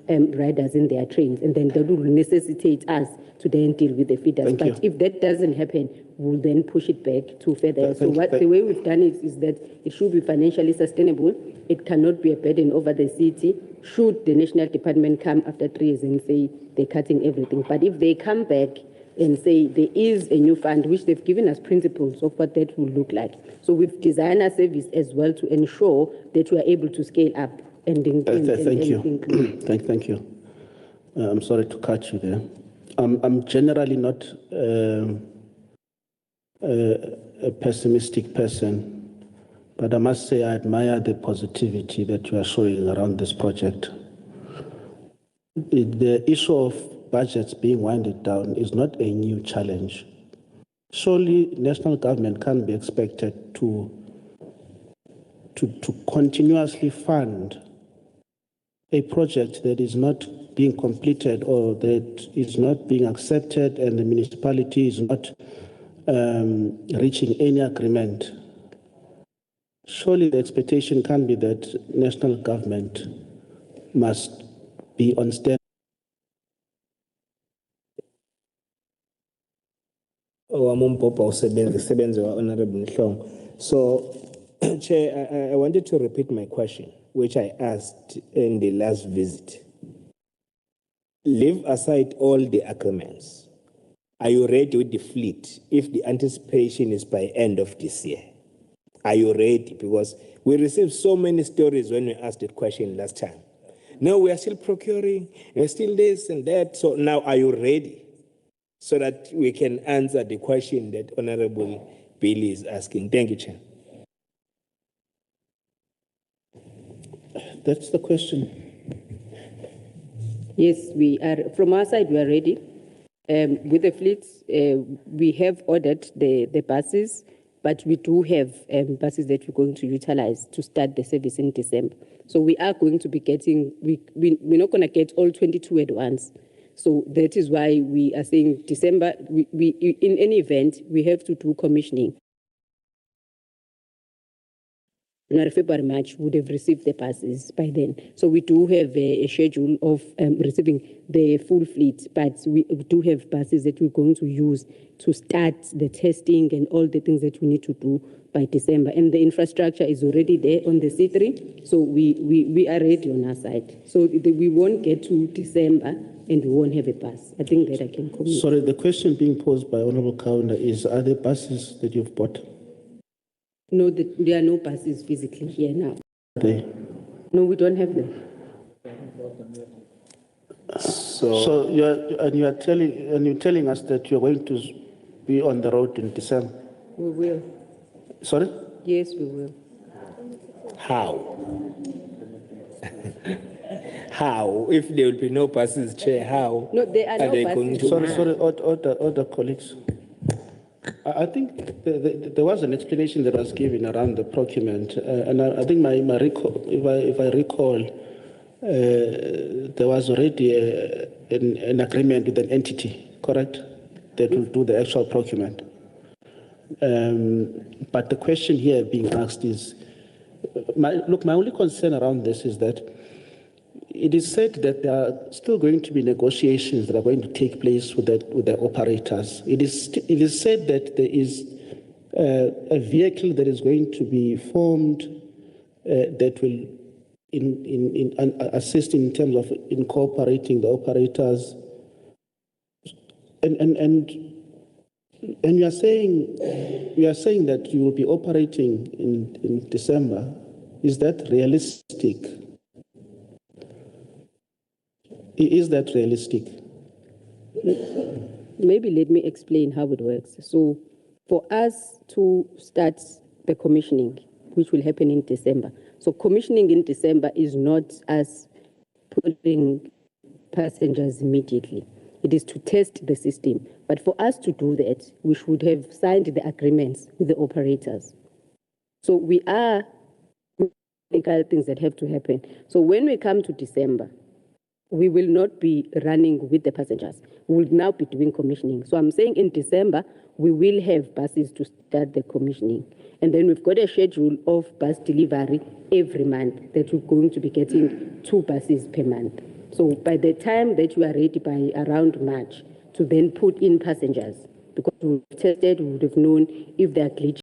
riders in their trains. And then that will necessitate us to then deal with the feeders. But if that doesn't happen, we'll then push it back to further. The way we've done it is that it should be financially sustainable. It cannot be a burden over the city. Should the national department come after 3 years and say they're cutting everything. But if they come back and say there is a new fund, which they've given us principles of what that will look like. So we've designed our service as well to ensure that we are able to scale up and Thank you. Thank you. I'm sorry to cut you there. I'm generally not a pessimistic person, but I must say I admire the positivity that you are showing around this project. The issue of budgets being winded down is not a new challenge. Surely national government can't be expected to continuously fund a project that is not being completed or that is not being accepted and the municipality is not reaching any agreement. Surely the expectation can be that national government must be on stand. So, Chair, I wanted to repeat my question, which I asked in the last visit. Leave aside all the agreements. Are you ready with the fleet if the anticipation is by end of this year? Are you ready? Because we received so many stories when we asked that question last time. No, we are still procuring, we're still this and that. So now are you ready? So that we can answer the question that Honorable Billy is asking. Thank you, Chair. That's the question. Yes, we are. From our side, we are ready. With the fleets, we have ordered the buses, but we do have buses that we're going to utilize to start the service in December. So we are going to be getting, we're not going to get all 22 at once. So that is why we are saying December, in any event, we have to do commissioning. January, February, March would have received the buses by then. So we do have a schedule of receiving the full fleet, but we do have buses that we're going to use to start the testing and all the things that we need to do by December. And the infrastructure is already there on the C3, so we are ready on our side. So we won't get to December and we won't have a bus. I think that I can comment. Sorry, the question being posed by Honorable Kaunda is, are there buses that you've bought? No, there are no buses physically here now. They? No, we don't have them. So you're telling us that you're going to be on the road in December? We will. Sorry? Yes, we will. How? How? If there will be no buses, Chair, how? No, there are no buses. Sorry, other colleagues. I think there was an explanation that was given around the procurement, and I think if I recall, there was already an agreement with an entity, correct? that will do the actual procurement. But the question here being asked is, my only concern around this is that it is said that there are still going to be negotiations that are going to take place with the operators. It is said that there is a vehicle that is going to be formed that will assist in terms of incorporating the operators. And you are saying that you will be operating in December. Is that realistic? Is that realistic? Maybe let me explain how it works. So for us to start the commissioning, which will happen in December. So commissioning in December is not us putting passengers immediately. It is to test the system. But for us to do that, we should have signed the agreements with the operators. So we are technical things that have to happen. So when we come to December, we will not be running with the passengers. We will now be doing commissioning. So I'm saying in December, we will have buses to start the commissioning. And then we've got a schedule of bus delivery every month that we're going to be getting 2 buses per month. So by the time that you are ready by around March to then put in passengers, because we've tested, we would have known if there are glitches.